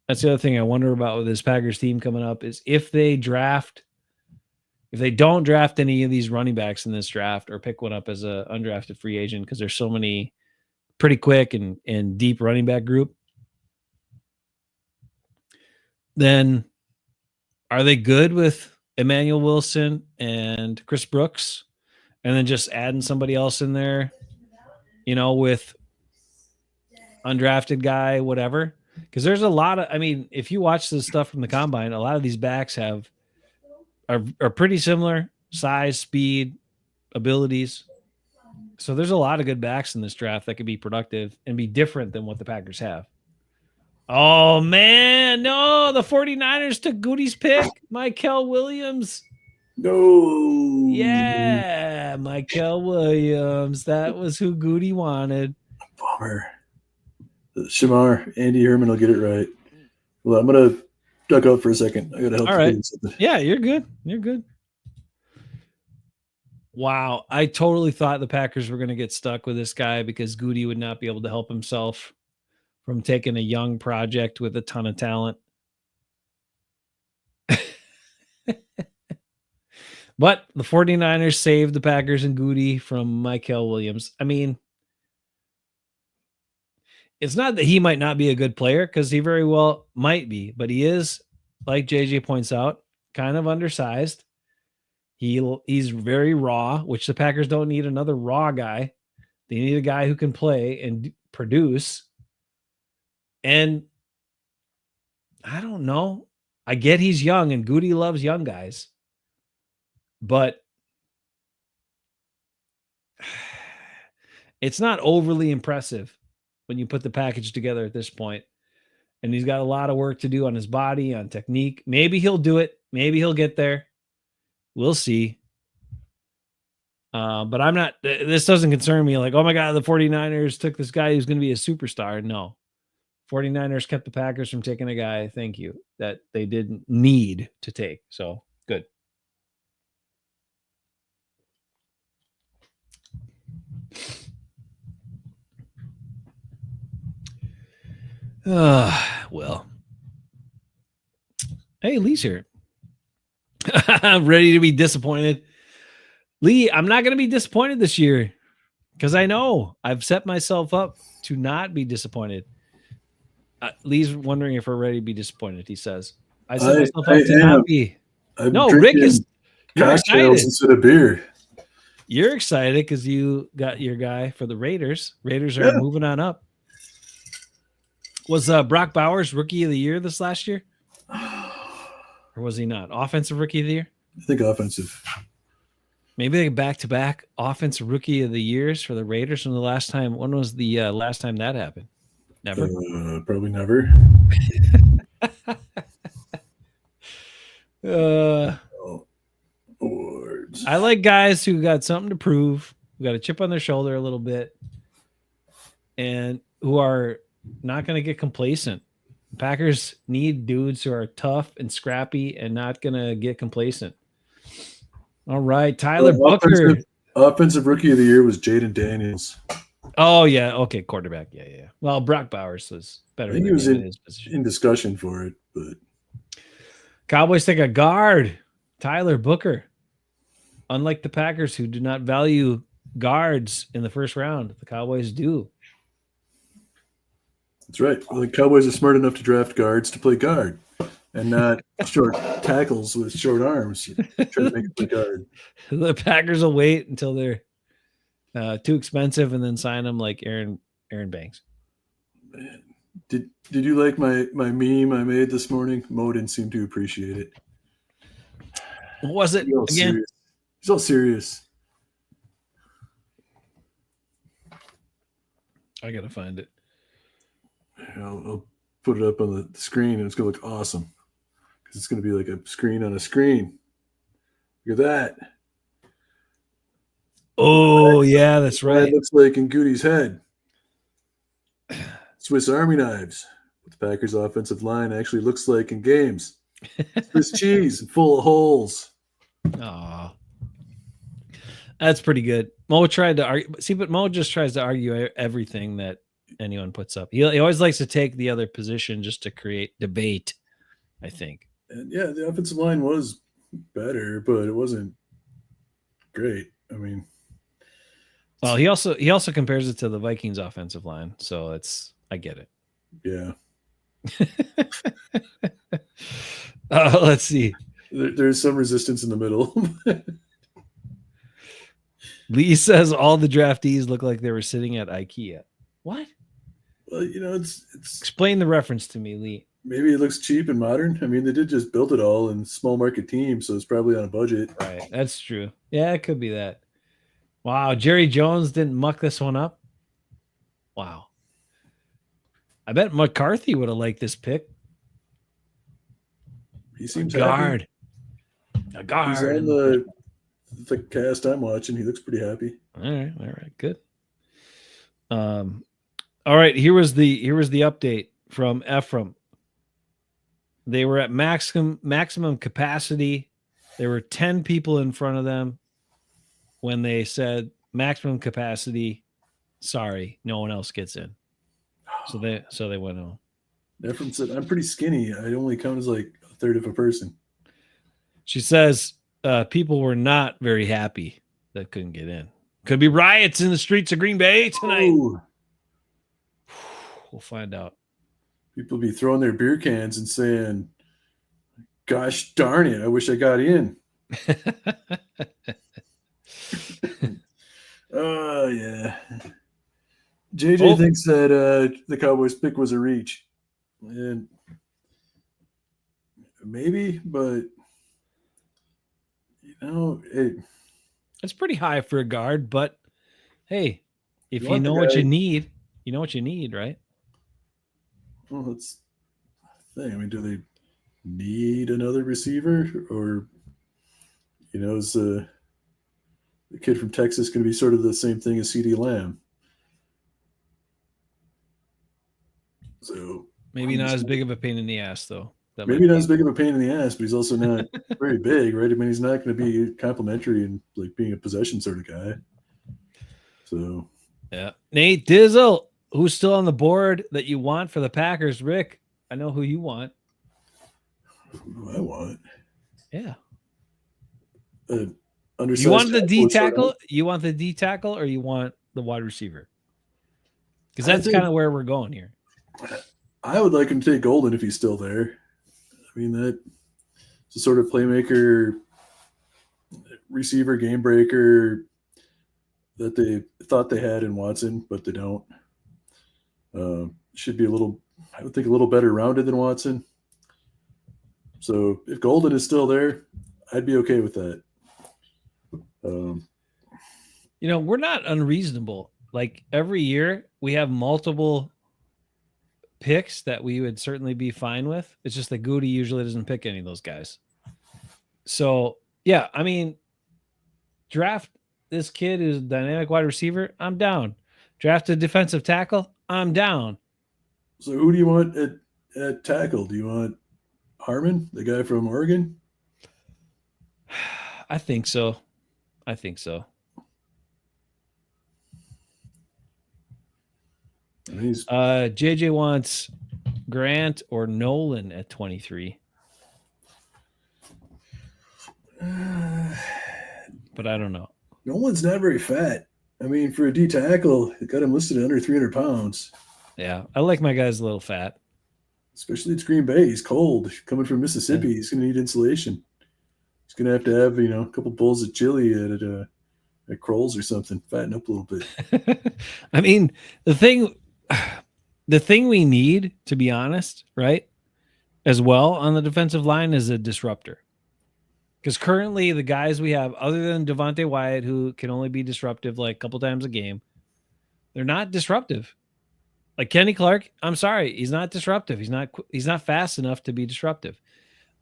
that's the other thing I wonder about with this Packers team coming up is if they don't draft any of these running backs in this draft or pick one up as a undrafted free agent, because there's so many pretty quick and deep running back group, then are they good with Emmanuel Wilson and Chris Brooks, and then just adding somebody else in there, with undrafted guy, whatever? Because there's a lot of, if you watch the stuff from the combine, a lot of these backs are pretty similar size, speed, abilities. So there's a lot of good backs in this draft that could be productive and be different than what the Packers have. Oh, man. No, the 49ers took Goody's pick. Michael Williams. No. Yeah, Michael Williams. That was who Goody wanted. Bummer. Shamar, Andy Herman will get it right. Well, I'm going to duck out for a second. I got to help. All right. Yeah, you're good. You're good. Wow. I totally thought the Packers were going to get stuck with this guy because Goody would not be able to help himself from taking a young project with a ton of talent. But the 49ers saved the Packers and Goody from Michael Williams. It's not that he might not be a good player, because he very well might be, but he is, like JJ points out, kind of undersized. He's very raw, which the Packers don't need another raw guy. They need a guy who can play and produce. And I don't know. I get he's young and Goody loves young guys, but it's not overly impressive when you put the package together at this point. And he's got a lot of work to do on his body, on technique. Maybe he'll do it. Maybe he'll get there. We'll see. But I'm not, this doesn't concern me. Like, oh my God, the 49ers took this guy who's going to be a superstar. No. 49ers kept the Packers from taking a guy, thank you, that they didn't need to take. So good. Well. Hey, Lee's here. I'm ready to be disappointed. Lee, I'm not going to be disappointed this year because I know I've set myself up to not be disappointed. Lee's wondering if we're ready to be disappointed, he says. I set myself up to not be. I'm no, Rick is you're excited. Instead of beer. You're excited because you got your guy for the Raiders. Raiders are moving on up. Was Brock Bowers Rookie of the Year this last year? Or was he not? Offensive Rookie of the Year? I think offensive. Maybe like back-to-back Offensive Rookie of the Years for the Raiders from the last time. When was the last time that happened? Never? Probably never. Awards. I like guys who got something to prove, who got a chip on their shoulder a little bit, and who are not going to get complacent. Packers need dudes who are tough and scrappy and not going to get complacent. All right, Tyler Booker. Offensive Rookie of the Year was Jaden Daniels. Oh, yeah. Okay, quarterback. Yeah. Well, Brock Bowers was better. I think he was in discussion for it, but Cowboys take a guard, Tyler Booker. Unlike the Packers, who do not value guards in the first round, the Cowboys do. That's right. Well, the Cowboys are smart enough to draft guards to play guard and not short tackles with short arms. Try to make it play guard. The Packers will wait until they're too expensive and then sign them like Aaron Banks. Man. Did you like my meme I made this morning? Mo didn't seem to appreciate it. What was it again? Serious. He's all serious. I gotta find it. I'll put it up on the screen and it's gonna look awesome because it's gonna be like a screen on a screen. Look at that. Oh yeah, that's right. It looks like in Goody's head. Swiss Army knives. What the Packers' offensive line actually looks like in games. Swiss cheese and full of holes. Aw. That's pretty good. Mo tried to argue. See, but Mo just tries to argue everything that anyone puts up. He always likes to take the other position just to create debate, I think. And yeah, the offensive line was better, but it wasn't great. I mean, well, he also compares it to the Vikings offensive line, so I get it. Yeah. Let's see. There's some resistance in the middle. Lee says all the draftees look like they were sitting at IKEA. What? Well, it's explain the reference to me, Lee. Maybe it looks cheap and modern. I mean, they did just build it all in small market teams, so it's probably on a budget. Right. That's true. Yeah, it could be that. Wow. Jerry Jones didn't muck this one up. Wow. I bet McCarthy would have liked this pick. He seems guard. Happy. A guard. He's on the cast I'm watching. He looks pretty happy. All right, good. All right, here was the update from Ephraim. They were at maximum capacity. There were 10 people in front of them when they said maximum capacity. Sorry, no one else gets in. So they went home. Ephraim said, "I'm pretty skinny. I only count as like a third of a person." She says people were not very happy that couldn't get in. Could be riots in the streets of Green Bay tonight. Ooh. We'll find out. People be throwing their beer cans and saying, "Gosh darn it, I wish I got in." Oh, yeah. JJ thinks that the Cowboys pick was a reach. And maybe, but it, It's pretty high for a guard, but hey, if you you want the know what you guy. need, you know what you need, right? Well, that's the thing. I mean, do they need another receiver, or is the kid from Texas going to be sort of the same thing as CD Lamb? So Maybe not as big of a pain in the ass, though. That maybe might not be. as big of a pain in the ass, but he's also not very big, right? I mean, he's not going to be complimentary and like being a possession sort of guy. So Yeah. Nate Dizzle, who's still on the board that you want for the Packers? Rick, I know who you want. who do I want? Yeah. You Undersized want the tackle D with short arms. tackle? You want the D tackle or you want the wide receiver? Because I that's kind think of where we're going here. I would like him to take Golden if he's still there. I mean, that's a sort of playmaker, receiver, game breaker that they thought they had in Watson, but they don't. Should be I would think, a little better rounded than Watson. So if Golden is still there, I'd be okay with that. We're not unreasonable. Like every year, we have multiple picks that we would certainly be fine with. It's just that Goody usually doesn't pick any of those guys. So, yeah, I mean, draft this kid who's a dynamic wide receiver. I'm down. Draft a defensive tackle. I'm down. So who do you want at tackle? Do you want Harmon, the guy from Oregon? I think so. I think so. I mean, JJ wants Grant or Nolan at 23. But I don't know. Nolan's not very fat. I mean, for a D tackle, it got him listed at under 300 pounds. Yeah, I like my guys a little fat. Especially it's Green Bay. He's cold. Coming from Mississippi, He's going to need insulation. He's going to have a couple bowls of chili at Kroll's or something. Fatten up a little bit. I mean, the thing we need, to be honest, right, as well on the defensive line is a disruptor. Because currently the guys we have, other than Devontae Wyatt, who can only be disruptive like a couple times a game, they're not disruptive. Like Kenny Clark, I'm sorry, he's not disruptive. He's not fast enough to be disruptive.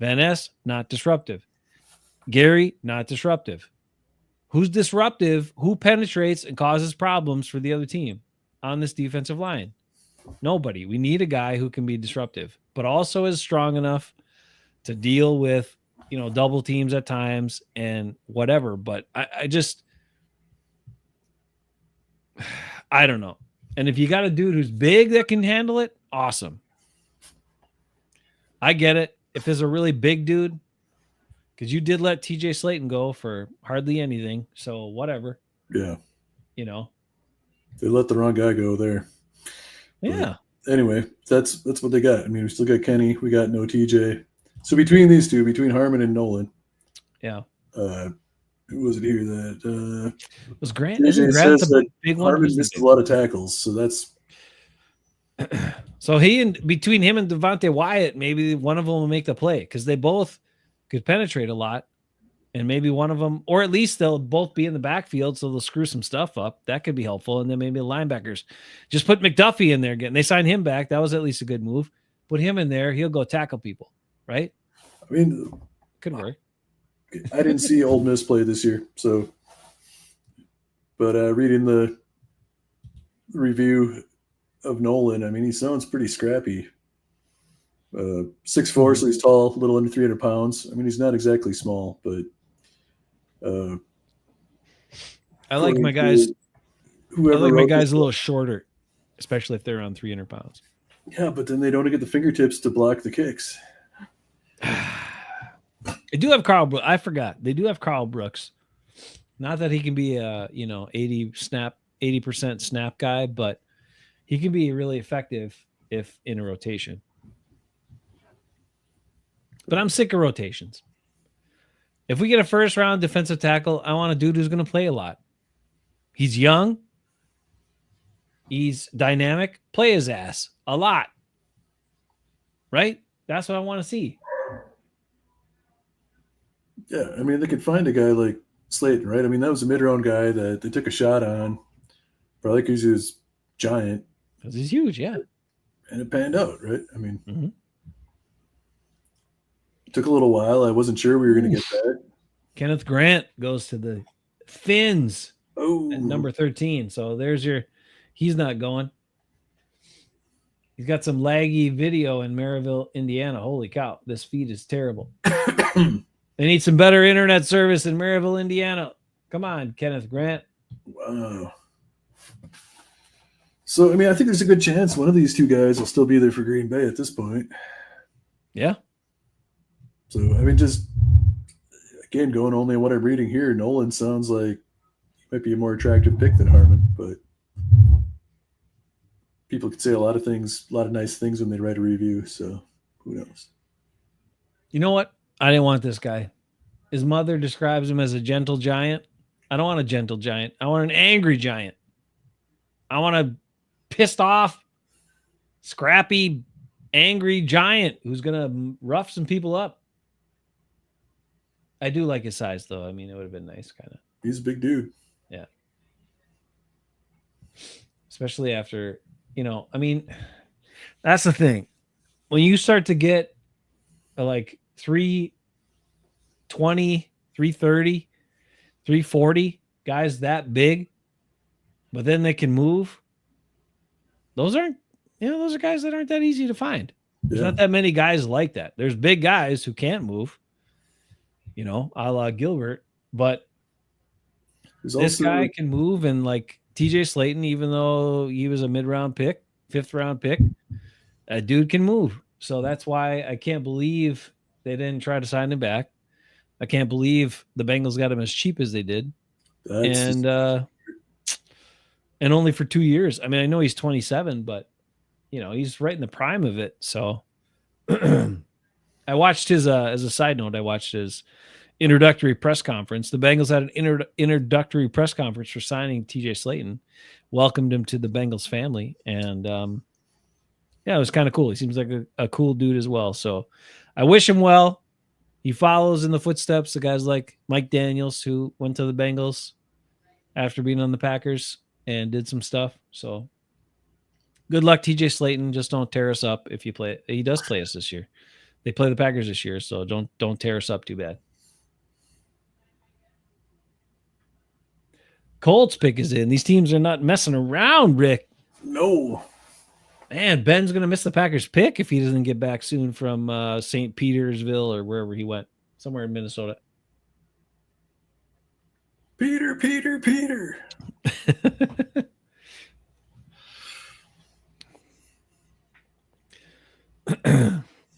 Van Ness, not disruptive. Gary, not disruptive. Who's disruptive? Who penetrates and causes problems for the other team on this defensive line? Nobody. We need a guy who can be disruptive, but also is strong enough to deal with, double teams at times and whatever. But I don't know. And if you got a dude who's big that can handle it, awesome. I get it. If there's a really big dude, because you did let TJ Slayton go for hardly anything. So whatever. Yeah. They let the wrong guy go there. Yeah. But anyway, that's what they got. I mean, we still got Kenny. We got no TJ. So between these two, between Harmon and Nolan. Yeah. Who was it here that was Grant? TJ says that big Harmon one? missed a lot of tackles. So that's so between him and Devontae Wyatt, maybe one of them will make the play because they both could penetrate a lot, and maybe one of them, or at least they'll both be in the backfield, so they'll screw some stuff up. That could be helpful. And then maybe the linebackers just put McDuffie in there again. They signed him back. That was at least a good move. Put him in there. He'll go tackle people, right? I mean, could work. I didn't see Ole Miss play this year, but reading the review of Nolan, I mean, he sounds pretty scrappy. 6'4", so he's tall, a little under 300 pounds. I mean, he's not exactly small, but I like my guys. I like my guys a little shorter, especially if they're around 300 pounds. Yeah, but then they don't get the fingertips to block the kicks. They do have Carl Brooks. I forgot. They do have Carl Brooks. Not that he can be a 80% snap guy, but he can be really effective if in a rotation. But I'm sick of rotations. If we get a first round defensive tackle, I want a dude who's going to play a lot. He's young. He's dynamic. Play his ass a lot. Right? That's what I want to see. Yeah, I mean, they could find a guy like Slayton, right? I mean, that was a mid-round guy that they took a shot on, probably because he was giant, Because he's huge, yeah. and it panned out, right? I mean, Mm-hmm. it took a little while. I wasn't sure we were going to get Oof. that. Kenneth Grant goes to the Finns at Oh, number 13. So there's your, he's not going. He's got some laggy video in Maryville, Indiana. Holy cow, this feed is terrible. They need some better internet service in Maryville, Indiana. Come on, Kenneth Grant. wow. So, I mean, I think there's a good chance one of these two guys will still be there for Green Bay at this point. Yeah. So, I mean, just again, going only on what I'm reading here, Nolan sounds like he might be a more attractive pick than Harmon, but people could say a lot of things, a lot of nice things when they write a review. So, who knows? You know what? I didn't want this guy. His mother describes him as a gentle giant. I don't want a gentle giant. I want an angry giant. I want a pissed off, scrappy, angry giant who's going to rough some people up. I do like his size, though. I mean, it would have been nice, kind of. He's a big dude. Yeah. Especially after, I mean, that's the thing. When you start to get like 320, 330, 340 guys that big, but then they can move. Those are guys that aren't that easy to find. There's not that many guys like that. There's big guys who can't move, a la Gilbert, but this guy can move. And like TJ Slayton, even though he was a mid-round pick, 5th round pick, a dude can move. So that's why I can't believe they didn't try to sign him back. I can't believe the Bengals got him as cheap as they did. And only for 2 years. I mean, I know he's 27, but he's right in the prime of it. So I watched his, as a side note, I watched his introductory press conference. The Bengals had an introductory press conference for signing TJ Slayton, welcomed him to the Bengals family. And it was kind of cool. He seems like a cool dude as well. So I wish him well. He follows in the footsteps of guys like Mike Daniels, who went to the Bengals after being on the Packers and did some stuff. So good luck, TJ Slayton. Just don't tear us up if you play. He does play us this year. They play the Packers this year, so don't tear us up too bad. Colts pick is in. These teams are not messing around, Rick. No. Man, Ben's going to miss the Packers pick if he doesn't get back soon from St. Petersville or wherever he went, somewhere in Minnesota. Peter.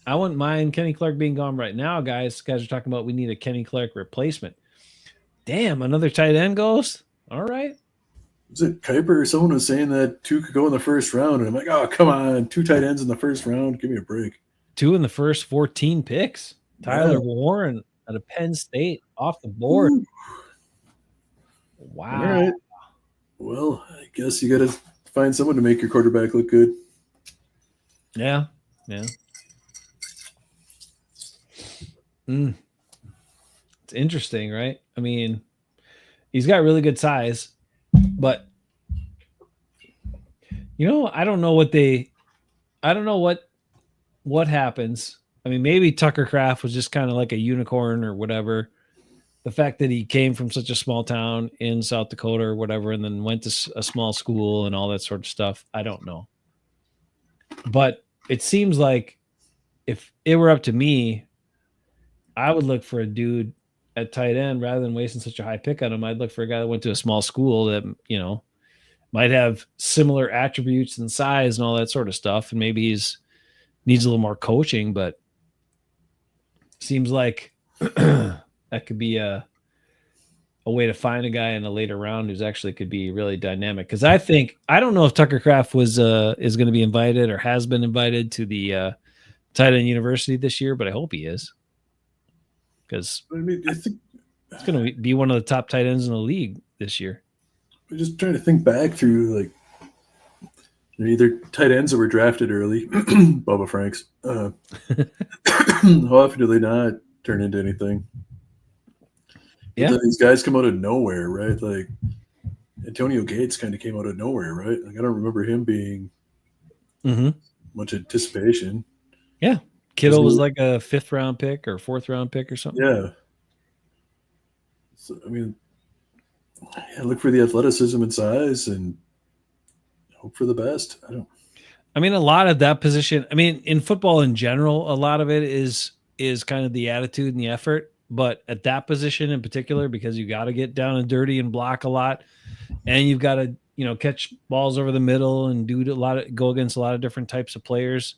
I wouldn't mind Kenny Clark being gone right now, guys. Guys are talking about we need a Kenny Clark replacement. Damn, another tight end goes? All right. Was it Kuiper or someone was saying that 2 could go in the first round? And I'm like, oh, come on. 2 tight ends in the first round. Give me a break. 2 in the first 14 picks. Tyler Warren out of Penn State off the board. Ooh. Wow. All right. Well, I guess you got to find someone to make your quarterback look good. Yeah. It's interesting, right? I mean, he's got really good size, but I don't know what happens. I mean, maybe Tucker Kraft was just kind of like a unicorn or whatever. The fact that he came from such a small town in South Dakota or whatever, and then went to a small school and all that sort of stuff. I don't know. But it seems like if it were up to me, I would look for a dude at tight end rather than wasting such a high pick on him. I'd look for a guy that went to a small school that, might have similar attributes and size and all that sort of stuff. And maybe needs a little more coaching, but seems like that could be a way to find a guy in a later round who's actually could be really dynamic. Because I don't know if Tucker Kraft is going to be invited or has been invited to the tight end university this year, but I hope he is. Because I think it's going to be one of the top tight ends in the league this year. I'm just trying to think back through, like, either tight ends that were drafted early, Bubba Franks. How often do they not turn into anything? But Yeah. then these guys come out of nowhere, right? Like Antonio Gates kind of came out of nowhere, right? Like I don't remember him being Mm-hmm. much anticipation. Yeah. Kittle Wasn't was he? like a 5th-round pick or 4th-round pick or something. Yeah. So, I mean, yeah, look for the athleticism and size and hope for the best. I don't. I mean, a lot of that position. I mean, in football in general, a lot of it is kind of the attitude and the effort. But at that position in particular, because you got to get down and dirty and block a lot, and you've got to catch balls over the middle and go against a lot of different types of players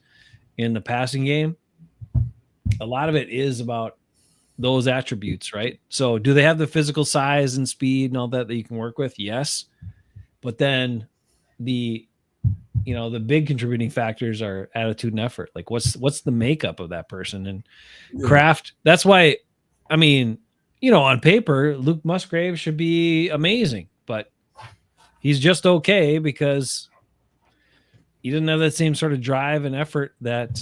in the passing game. A lot of it is about those attributes, right? So, do they have the physical size and speed and all that you can work with? Yes, but then the the big contributing factors are attitude and effort. Like what's the makeup of that person and Yeah. craft. That's why, I mean, on paper, Luke Musgrave should be amazing, but he's just okay because he didn't have that same sort of drive and effort that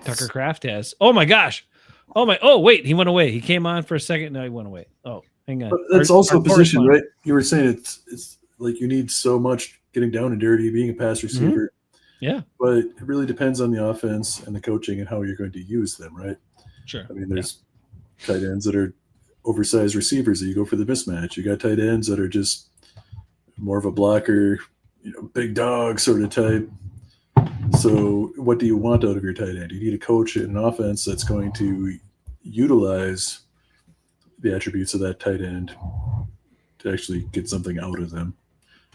Tucker Kraft has. Oh my gosh. Oh wait, he went away. He came on for a second. Now he went away. Oh, hang on. But that's also Our a position, correspondent. right? You were saying it's like you need so much getting down and dirty, being a pass receiver. Yeah, But it really depends on the offense and the coaching and how you're going to use them, right? sure. I mean, there's tight ends that are oversized receivers that you go for the mismatch. You got tight ends that are just more of a blocker, big dog sort of type. So, what do you want out of your tight end? You need a coach and an offense that's going to utilize the attributes of that tight end to actually get something out of them.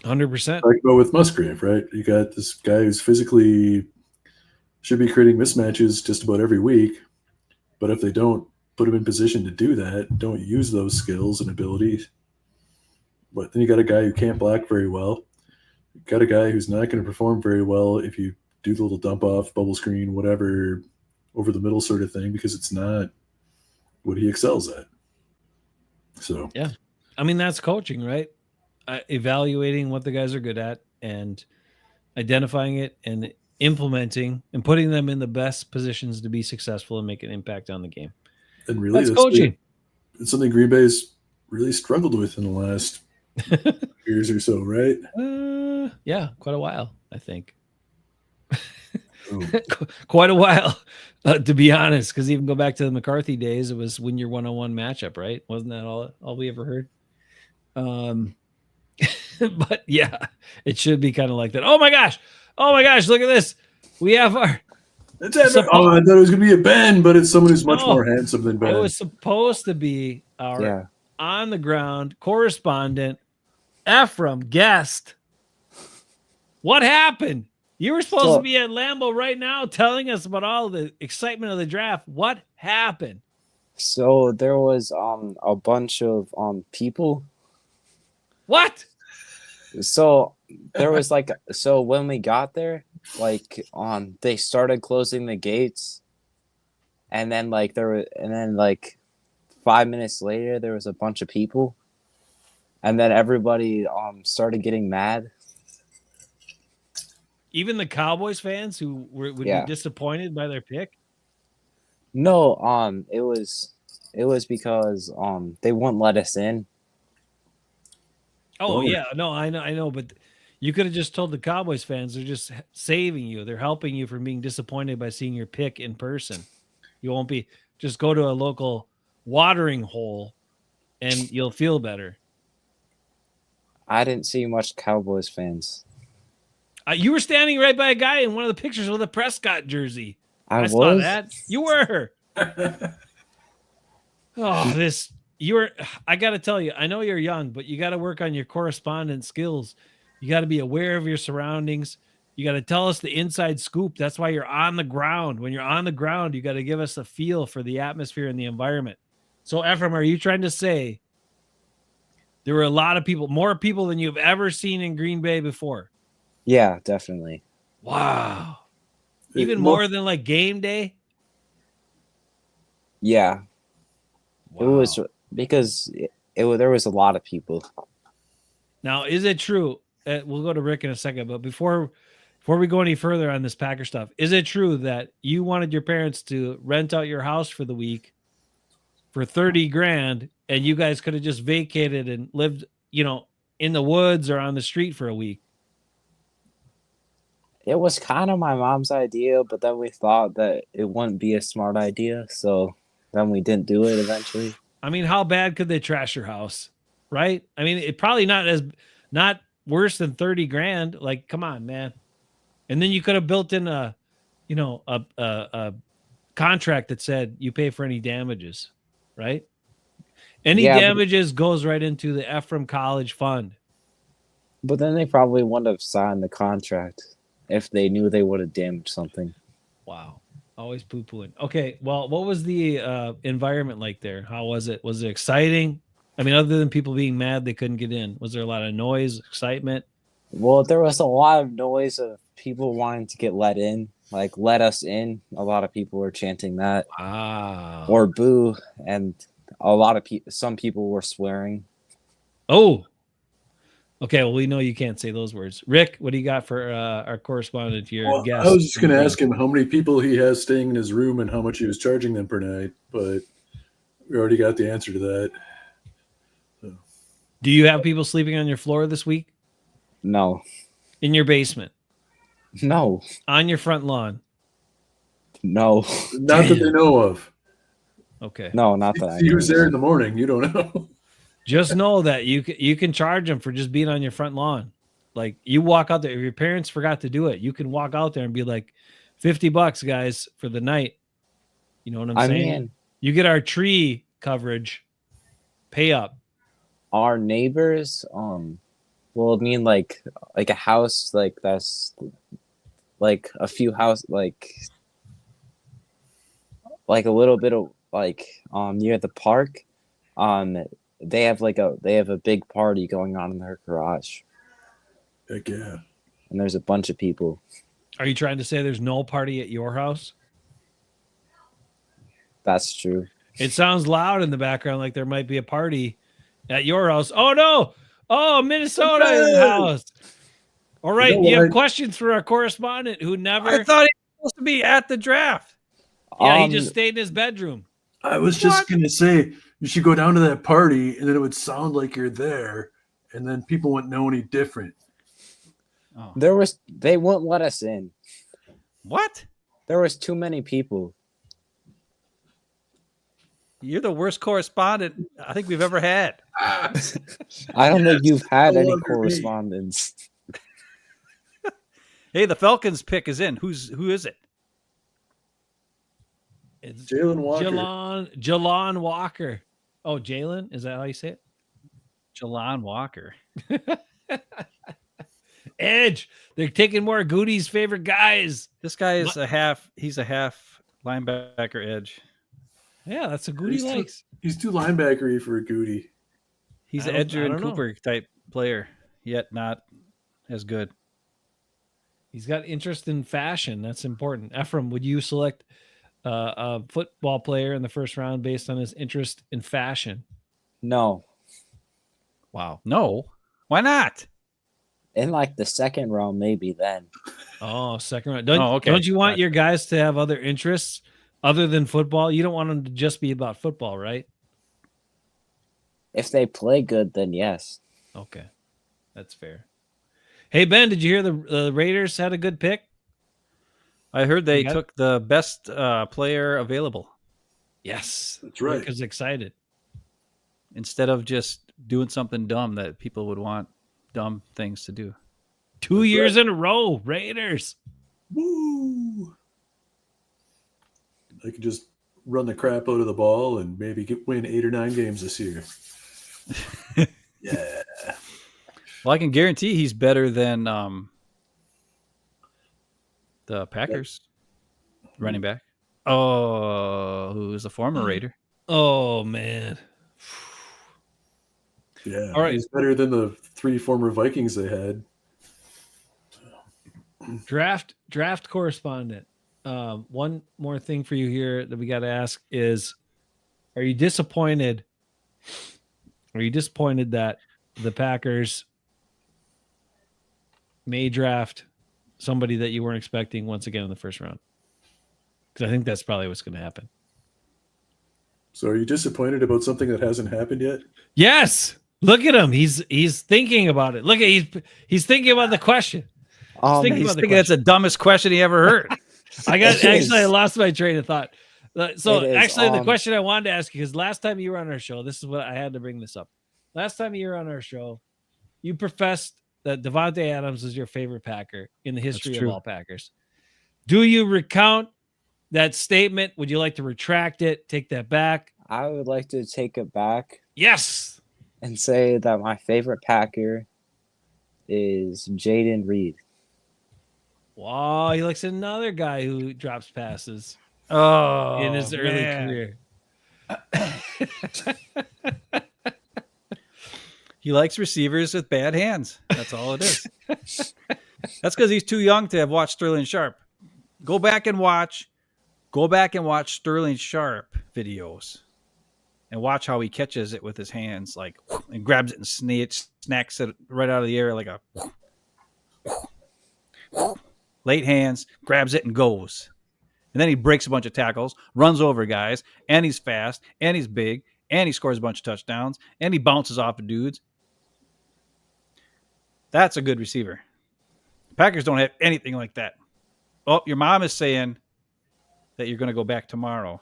100%. Like go with Musgrave, right? You got this guy who's physically should be creating mismatches just about every week, but if they don't put him in position to do that, don't use those skills and abilities. But then you got a guy who can't block very well. You got a guy who's not going to perform very well if you do the little dump off, bubble screen, whatever, over the middle sort of thing, because it's not what he excels at. So Yeah. I mean, that's coaching, right? Evaluating what the guys are good at and identifying it and implementing and putting them in the best positions to be successful and make an impact on the game. and really That's coaching. it's something Green Bay's really struggled with in the last years or so, right? Yeah, quite a while, I think. Oh, Quite a while, to be honest, because even go back to the McCarthy days, it was win your one-on-one matchup, right? Wasn't that all we ever heard? But yeah, it should be kind of like that. Oh my gosh, look at this. We have our I thought it was going to be a Ben, but it's someone who's much No. more handsome than Ben. It was supposed to be our on the ground correspondent, Ephraim Guest. What happened? You were supposed to be at Lambeau right now telling us about all the excitement of the draft. What happened? So there was a bunch of people. What? So there was so when we got there, they started closing the gates, and then 5 minutes later there was a bunch of people, and then everybody started getting mad. Even the Cowboys fans who would be disappointed by their pick? No, it was because they wouldn't let us in. Oh yeah, no, I know, but you could have just told the Cowboys fans they're just saving you. They're helping you from being disappointed by seeing your pick in person. You won't be just go to a local watering hole and you'll feel better. I didn't see much Cowboys fans. You were standing right by a guy in one of the pictures with a Prescott jersey. I saw that. You were. I got to tell you, I know you're young, but you got to work on your correspondent skills. You got to be aware of your surroundings. You got to tell us the inside scoop. That's why you're on the ground. When you're on the ground, you got to give us a feel for the atmosphere and the environment. So, Ephraim, are you trying to say there were a lot of people, more people than you've ever seen in Green Bay before? Yeah, definitely. Wow. Even more than like game day? Yeah. Wow. It was because there was a lot of people. Now, is it true? We'll go to Rick in a second, but before we go any further on this Packer stuff, is it true that you wanted your parents to rent out your house for the week for 30 grand, and you guys could have just vacated and lived, in the woods or on the street for a week. It was kind of my mom's idea, but then we thought that it wouldn't be a smart idea, so then we didn't do it eventually. I mean, how bad could they trash your house? Right? I mean, it probably not worse than 30 grand. Like, come on, man. And then you could have built in a contract that said you pay for any damages, right? Any damages goes right into the Ephraim College Fund. But then they probably wouldn't have signed the contract if they knew they would have damaged something. Wow. Always poo-pooing. Okay, well, what was the environment like there? How was it? Was it exciting? I mean, other than people being mad they couldn't get in, was there a lot of noise, excitement? Well, there was a lot of noise of people wanting to get let in, like let us in. A lot of people were chanting that. Wow. Or boo, and a lot of some people were swearing. Oh. Okay, well, we know you can't say those words. Rick, what do you got for our correspondent here? Well, guest? I was just going to ask him how many people he has staying in his room and how much he was charging them per night, but we already got the answer to that. So. Do you have people sleeping on your floor this week? No. In your basement? No. On your front lawn? No. Not that they know of. Okay. No, not that I know. He was there in the morning. You don't know. Just know that you can charge them for just being on your front lawn. Like, you walk out there, if your parents forgot to do it, you can walk out there and be like, $50, guys, for the night. You know what I'm saying? mean, you get our tree coverage. Pay up. Our neighbors, well, I mean, like a house, like that's like a few house, like a little bit of near the park. They have a big party going on in their garage. Heck yeah. And there's a bunch of people. Are you trying to say there's no party at your house? That's true. It sounds loud in the background, like there might be a party at your house. Oh no! Oh, Minnesota in the house. All right, you have questions for our correspondent who never. I thought he was supposed to be at the draft. Yeah, he just stayed in his bedroom. I was just going to say, you should go down to that party and then it would sound like you're there and then people wouldn't know any different. Oh. They wouldn't let us in. What? There was too many people. You're the worst correspondent I think we've ever had. I don't think you've had any correspondence. Hey, the Falcons pick is in. Who is it? It's Jalen Walker. Jalon Walker. Oh, Jalen? Is that how you say it? Jalon Walker. Edge. They're taking more of Goody's favorite guys. This guy is he's a half linebacker edge. Yeah, that's a Goody likes. He's too linebackery for a Goody. He's an Edgerrin Cooper type player, yet not as good. He's got interest in fashion. That's important. Ephraim, would you select a football player in the first round based on his interest in fashion? No. Wow. No. Why not? In like the second round, maybe then. Oh, second round. Okay. Don't you want your guys to have other interests other than football? You don't want them to just be about football, right? If they play good, then yes. Okay. That's fair. Hey, Ben, did you hear the Raiders had a good pick? I heard they took the best player available. Yes. That's right. Rick is excited. Instead of just doing something dumb that people would want dumb things to do. 2 years in a row, Raiders. Woo! They could just run the crap out of the ball and maybe win 8 or 9 games this year. Yeah. Well, I can guarantee he's better than the Packers running back. Oh, who's a former Raider. Oh, man. Yeah. All right. He's better than the 3 former Vikings they had. Draft correspondent. One more thing for you here that we got to ask is, are you disappointed? Are you disappointed that the Packers may draft somebody that you weren't expecting once again in the first round? Because I think that's probably what's going to happen. So are you disappointed about something that hasn't happened yet? Yes. Look at him. He's thinking about it. Look at he's thinking about the question. Um, thinking He's about the thinking it's the dumbest question he ever heard. I got It actually I is. lost my train of thought. So It is, actually the question I wanted to ask you, because last time you were on our show, this is what I had to bring this up. Last time you were on our show, you professed that Devontae Adams is your favorite Packer in the history of true. all Packers. Do you recount that statement? Would you like to retract it? Take that back? I would like to take it back Yes. and say that my favorite Packer is Jaden Reed. Wow, he looks another guy who drops passes Oh, in his early man. career. He likes receivers with bad hands. That's all it is. That's because he's too young to have watched Sterling Sharp. Go back and watch Sterling Sharp videos and watch how he catches it with his hands, like, and grabs it and snacks it right out of the air like a late hands, grabs it and goes. And then he breaks a bunch of tackles, runs over guys, and he's fast, and he's big, and he scores a bunch of touchdowns, and he bounces off of dudes. That's a good receiver. Packers don't have anything like that. Oh, your mom is saying that you're going to go back tomorrow.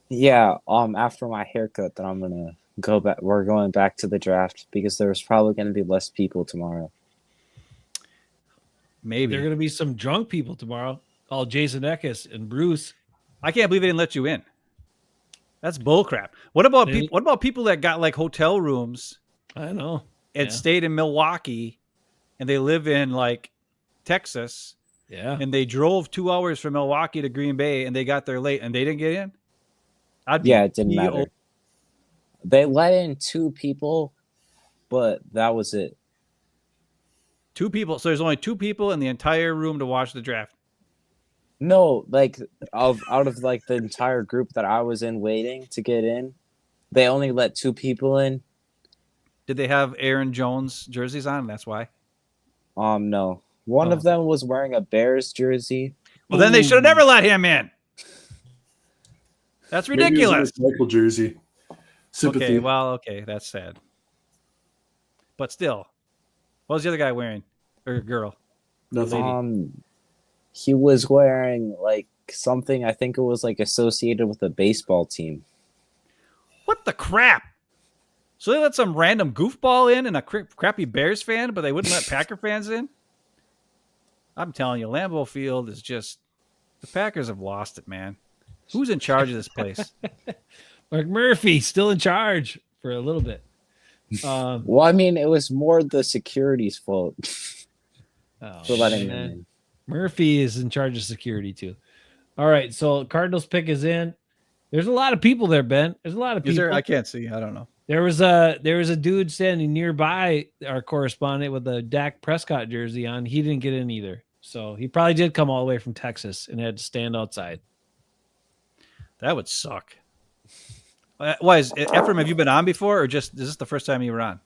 Yeah, after my haircut, then I'm gonna go back. We're going back to the draft because there's probably gonna be less people tomorrow. Maybe. There are going to be some drunk people tomorrow. All Jason Eckes and Bruce. I can't believe they didn't let you in. That's bullcrap. What about Really? people? What about people that got like hotel rooms I know. and Yeah. stayed in Milwaukee, and they live in like Texas, Yeah. and they drove 2 hours from Milwaukee to Green Bay, and they got there late, and they didn't get in? I'd be Yeah, it didn't PO. matter. They let in 2 people, but that was it. 2 people. So there's only 2 people in the entire room to watch the draft. No, like out of like the entire group that I was in waiting to get in, they only let 2 people in. Did they have Aaron Jones jerseys on? That's why. No. One Oh. of them was wearing a Bears jersey. Well, then they should have never let him in. That's Maybe it was in ridiculous. his Michael jersey. Sympathy. Okay, well, okay, that's sad. But still, what was the other guy wearing? Or girl? Nothing. He was wearing like something, I think it was like associated with a baseball team. What the crap? So they let some random goofball in and a crappy Bears fan, but they wouldn't let Packer fans in? I'm telling you, Lambeau Field is just... The Packers have lost it, man. Who's in charge of this place? Mark Murphy still in charge for a little bit. Well, I mean, it was more the security's fault for letting them man. in. Murphy is in charge of security too. All right, so Cardinals pick is in. There's a lot of people there, Ben. There's a lot of Is people. there? I can't see. I don't know. There was a dude standing nearby our correspondent with a Dak Prescott jersey on. He didn't get in either. So he probably did come all the way from Texas and had to stand outside. That would suck. Why is Ephraim? Have you been on before, or just is this the first time you were on?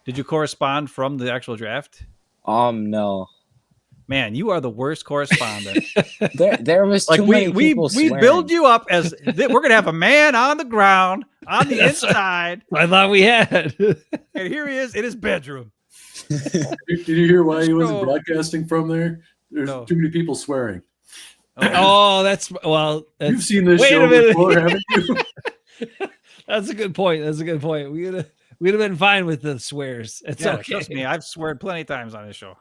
Did you correspond from the actual draft? No. Man, you are the worst correspondent. There was Like too many people we swearing. build you up as we're gonna have a man on the ground on the inside, I thought we had. and here he is in his bedroom. Did you hear why he wasn't No. broadcasting from there? There's No. too many people swearing. Oh, that's You've seen this wait a show minute. before, haven't you? That's a good point. That's a good point. We'd have been fine with the swears. It's Yeah, okay. trust me, I've sweared plenty of times on this show.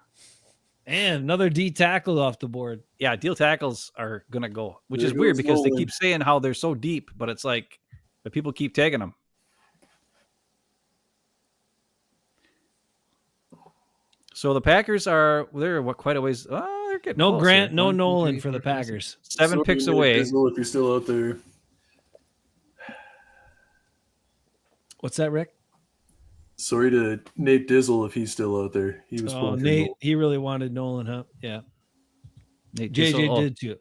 And another D tackle off the board. Yeah, deal tackles are gonna go, which There is weird goes because they Nolan. keep saying how they're so deep, but it's like, but people keep taking them. So the Packers they're quite a ways. Oh, they're getting No close Grant, here. no 1, 2, Nolan 3, for the 4, 5, Packers. 7 Sorry, picks Nate away. Dizzle, if you're still out there. What's that, Rick? Sorry to Nate Dizzle if he's still out there. He was Oh, pulling for Nate, Nolan. he really wanted Nolan, huh? Yeah. Nate JJ Dissel- oh, did too.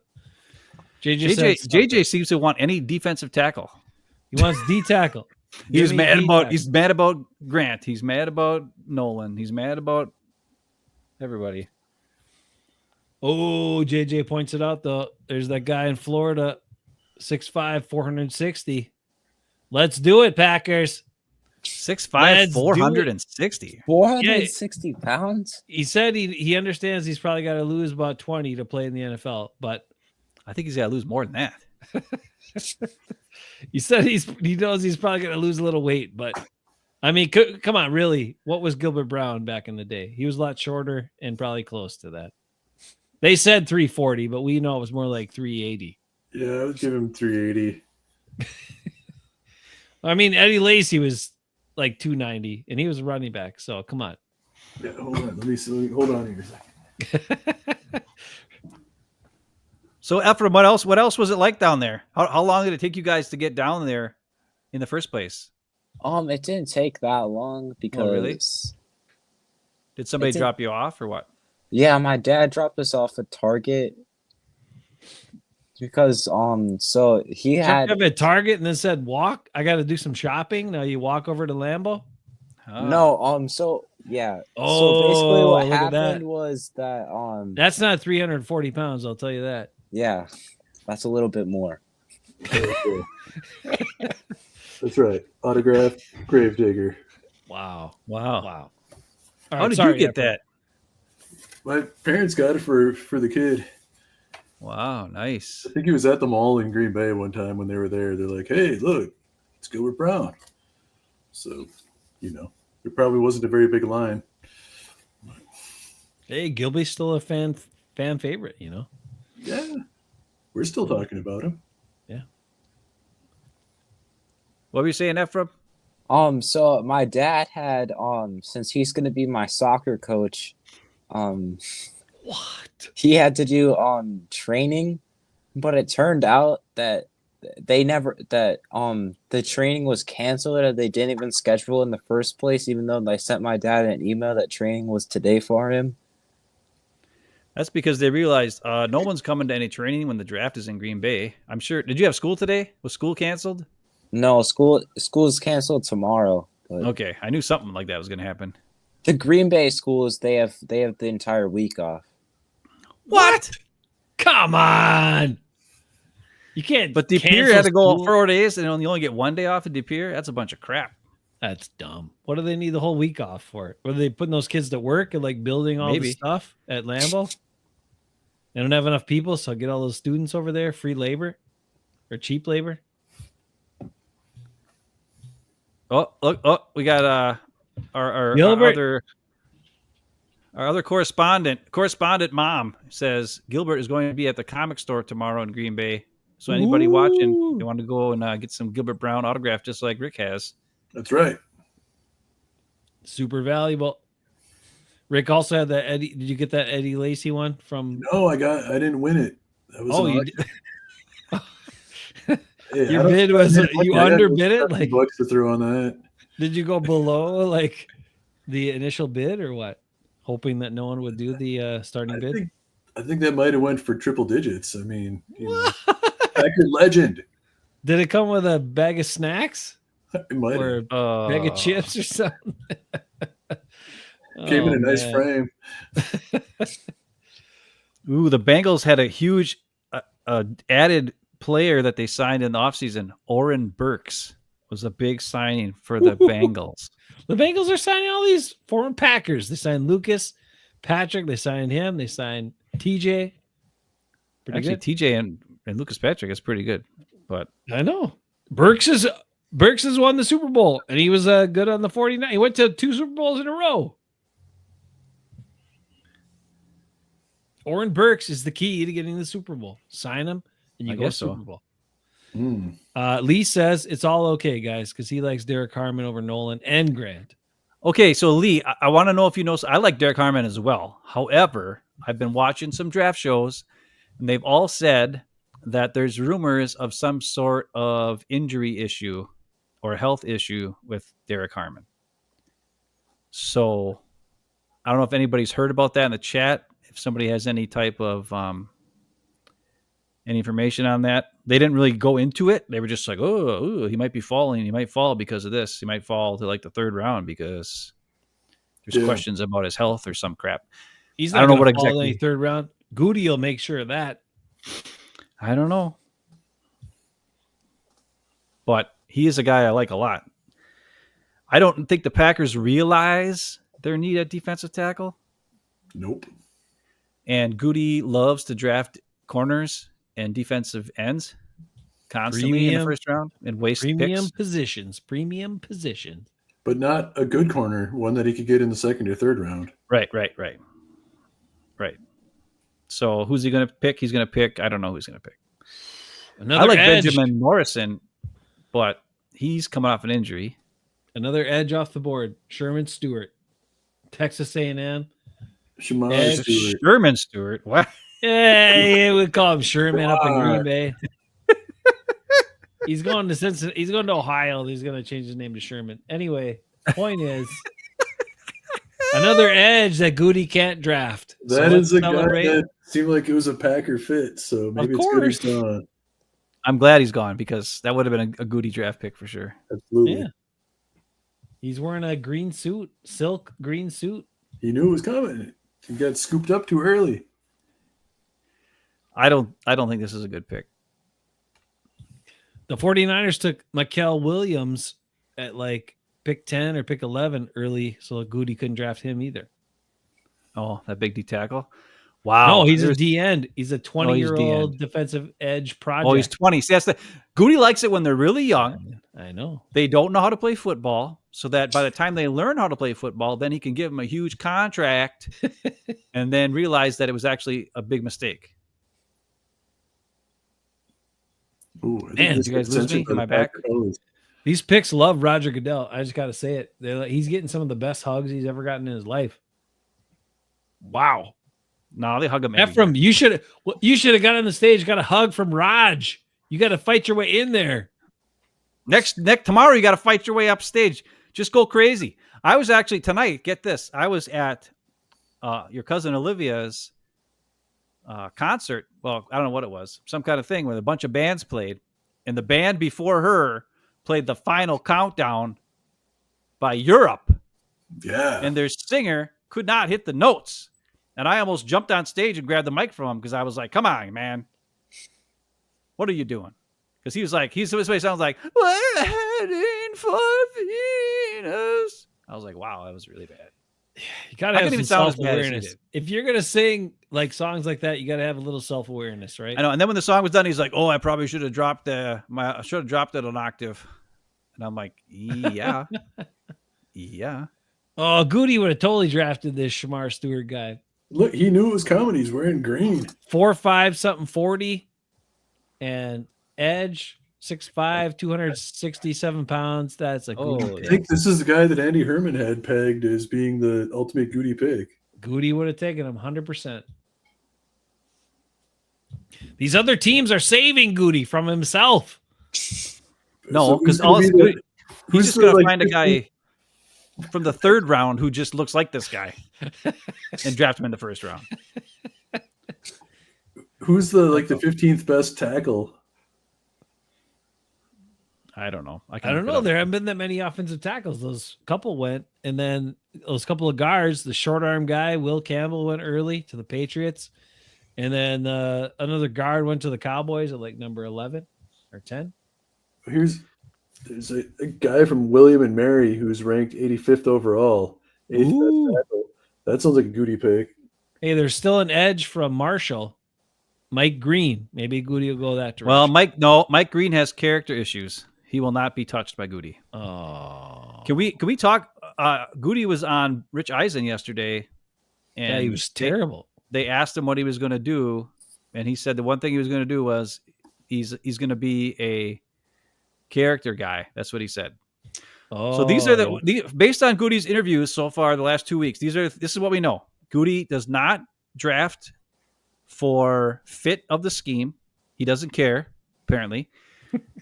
JJ said JJ seems to want any defensive tackle. he wants D tackle. He's Give me mad D about tackle. he's mad about Grant. He's mad about Nolan. He's mad about everybody. Oh, JJ points it out though. There's that guy in Florida 6'5", 460. Let's do it, Packers. 6'5", Let's do it. 460. 460 pounds? He said he understands he's probably got to lose about 20 to play in the NFL, but I think he's got to lose more than that. he said he knows he's probably going to lose a little weight, but I mean, come on, really? What was Gilbert Brown back in the day? He was a lot shorter and probably close to that. They said 340, but we know it was more like 380. Yeah, I would give him 380. I mean, Eddie Lacy was like 290, and he was a running back. So come on. Yeah, hold on. Let me see. Hold on here a second. So, Ephraim, what else was it like down there? How long did it take you guys to get down there in the first place? It didn't take that long because really? Did somebody drop you off or what? Yeah, my dad dropped us off at Target because so he had up at Target and then said walk. I got to do some shopping. Now you walk over to Lambeau. No, so yeah. Oh, so basically what look at happened that. was that That's not 340 pounds, I'll tell you that. yeah, that's a little bit more. That's right. Autographed Gravedigger. Wow. Wow. All How right, did sorry, you get Ephraim. that? My parents got it for the kid. Wow, nice. I think he was at the mall in Green Bay one time when they were there. They're like, "Hey, look, it's Gilbert Brown." So, there probably wasn't a very big line. Hey, Gilby's still a fan favorite, Yeah, we're still talking about him. Yeah. What were you saying, Ephraim? So my dad had since he's gonna be my soccer coach, What? he had to do training, but it turned out that the training was canceled and they didn't even schedule in the first place, even though they sent my dad an email that training was today for him. That's because they realized no one's coming to any training when the draft is in Green Bay. I'm sure. Did you have school today? Was school canceled? No, school's canceled tomorrow. But Okay, I knew something like that was going to happen. the Green Bay schools, they have the entire week off. What? Come on. You can't. But De Pere cancel had to go school. 4 days and you only get 1 day off at De Pere? That's a bunch of crap. That's dumb. What do they need the whole week off for? Were they putting those kids to work and like building all the Maybe. stuff at Lambeau? They don't have enough people, so get all those students over there, free labor or cheap labor. Oh, look! Oh, we got our Gilbert. other correspondent mom says Gilbert is going to be at the comic store tomorrow in Green Bay. So anybody watching, you want to go and get some Gilbert Brown autograph, just like Rick has. That's right. Super valuable. Rick also had that Eddie. Did you get that Eddie Lacy one from? No, I didn't win it. That was Oh, an you auction. did. Yeah, Your I don't- bid was I you had underbid it. 70 Like, bucks to throw on that. did you go below like the initial bid or what? Hoping that no one would do the starting bid. I think that might have went for triple digits. I mean, Packer legend. Did it come with a bag of snacks It might have. or a bag of chips or something? Came in Oh, a nice man. frame. Ooh, the Bengals had a huge added player that they signed in the offseason. Oren Burks was a big signing for the Bengals. The Bengals are signing all these former Packers. They signed Lucas, Patrick. They signed him. They signed TJ. Pretty Actually, good. TJ and Lucas Patrick is pretty good. But I know. Burks has won the Super Bowl, and he was good on the 49. He went to 2 Super Bowls in a row. Oren Burks is the key to getting the Super Bowl. Sign him, and you I go guess so. Super Bowl. Mm. Lee says it's all okay, guys, because he likes Derek Harmon over Nolan and Grant. okay, so Lee, I want to know if you know. I like Derek Harmon as well. However, I've been watching some draft shows, and they've all said that there's rumors of some sort of injury issue or health issue with Derek Harmon. So I don't know if anybody's heard about that in the chat. If somebody has any type of any information on that, they didn't really go into it. They were just like, "Oh, he might be falling. He might fall because of this. He might fall to like the 3rd round because there's questions about his health or some crap." He's I not don't know going what to fall in exactly. any 3rd round. Goody will make sure of that. I don't know. but he is a guy I like a lot. I don't think the Packers realize their need at defensive tackle. Nope. And Goody loves to draft corners and defensive ends constantly in the first round and waste premium picks. Premium position. But not a good corner, one that he could get in the second or third round. Right. So who's he going to pick? He's going to pick. I don't know who he's going to pick. I like Benjamin Morrison, but he's coming off an injury. Another edge off the board. Sherman Stewart, Texas A&M. Sherman Stewart. What? Yeah, we call him Sherman up in Green Bay. He's going to Cincinnati. He's going to Ohio. He's going to change his name to Sherman. Anyway, point is another edge that Goody can't draft. That is a guy that seemed like it was a Packer fit. So maybe it's good he's gone. I'm glad he's gone because that would have been a Goody draft pick for sure. Absolutely. Yeah. He's wearing a green suit, silk green suit. He knew it was coming. He got scooped up too early. I don't think this is a good pick. The 49ers took Mikael Williams at like pick 10 or pick 11 early, so Goody couldn't draft him either. Oh, that big D tackle. Wow. No, he's a D end. He's a 20-year-old defensive edge project. Oh, he's 20. See, that's Goody likes it when they're really young. I know. They don't know how to play football, so that by the time they learn how to play football, then he can give them a huge contract and then realize that it was actually a big mistake. Ooh, man, did you guys lose me? Am I back? These picks love Roger Goodell. I just got to say it. He's getting some of the best hugs he's ever gotten in his life. Wow. No, they hug him. Ephraim, you should have got on the stage, got a hug from Raj. You got to fight your way in there. Next tomorrow, you got to fight your way up stage. Just go crazy. I was actually tonight. Get this. I was at your cousin Olivia's concert. Well, I don't know what it was. Some kind of thing where a bunch of bands played, and the band before her played the final countdown by Europe. Yeah. And their singer could not hit the notes. And I almost jumped on stage and grabbed the mic from him because I was like, come on, man. What are you doing? Because he was like, his way sounds like, we're heading for Venus. I was like, wow, that was really bad. You got to have some self-awareness. If you're going to sing like songs like that, you got to have a little self-awareness, right? I know. And then when the song was done, he's like, oh, I probably should have dropped it an octave. And I'm like, yeah. Yeah. Oh, Goody would have totally drafted this Shamar Stewart guy. Look, he knew it was coming. He's wearing green. 4'5", something 40. And edge, 6'5", 267 pounds. That's a Goody I think this is the guy that Andy Herman had pegged as being the ultimate Goody pick. Goody would have taken him 100%. These other teams are saving Goody from himself. No, because he's just going to find a guy from the third round who just looks like this guy and draft him in the first round. Who's the 15th best tackle? I don't know. I don't know. There haven't been that many offensive tackles. Those couple went, and then those couple of guards, the short arm guy, Will Campbell, went early to the Patriots. And then another guard went to the Cowboys at like number 11 or 10. There's a guy from William and Mary who's ranked 85th overall. 8th best tackle. That sounds like a Goody pick. Hey, there's still an edge from Marshall. Mike Green. Maybe Goody will go that direction. Well, Mike Green has character issues. He will not be touched by Goody. Oh. Can we talk? Goody was on Rich Eisen yesterday. And yeah, he was terrible. They asked him what he was going to do. And he said the one thing he was going to do was he's going to be a character guy. That's what he said. Oh, so these are based on Goody's interviews so far the last 2 weeks. This is what we know. Goody does not draft for fit of the scheme. He doesn't care, apparently.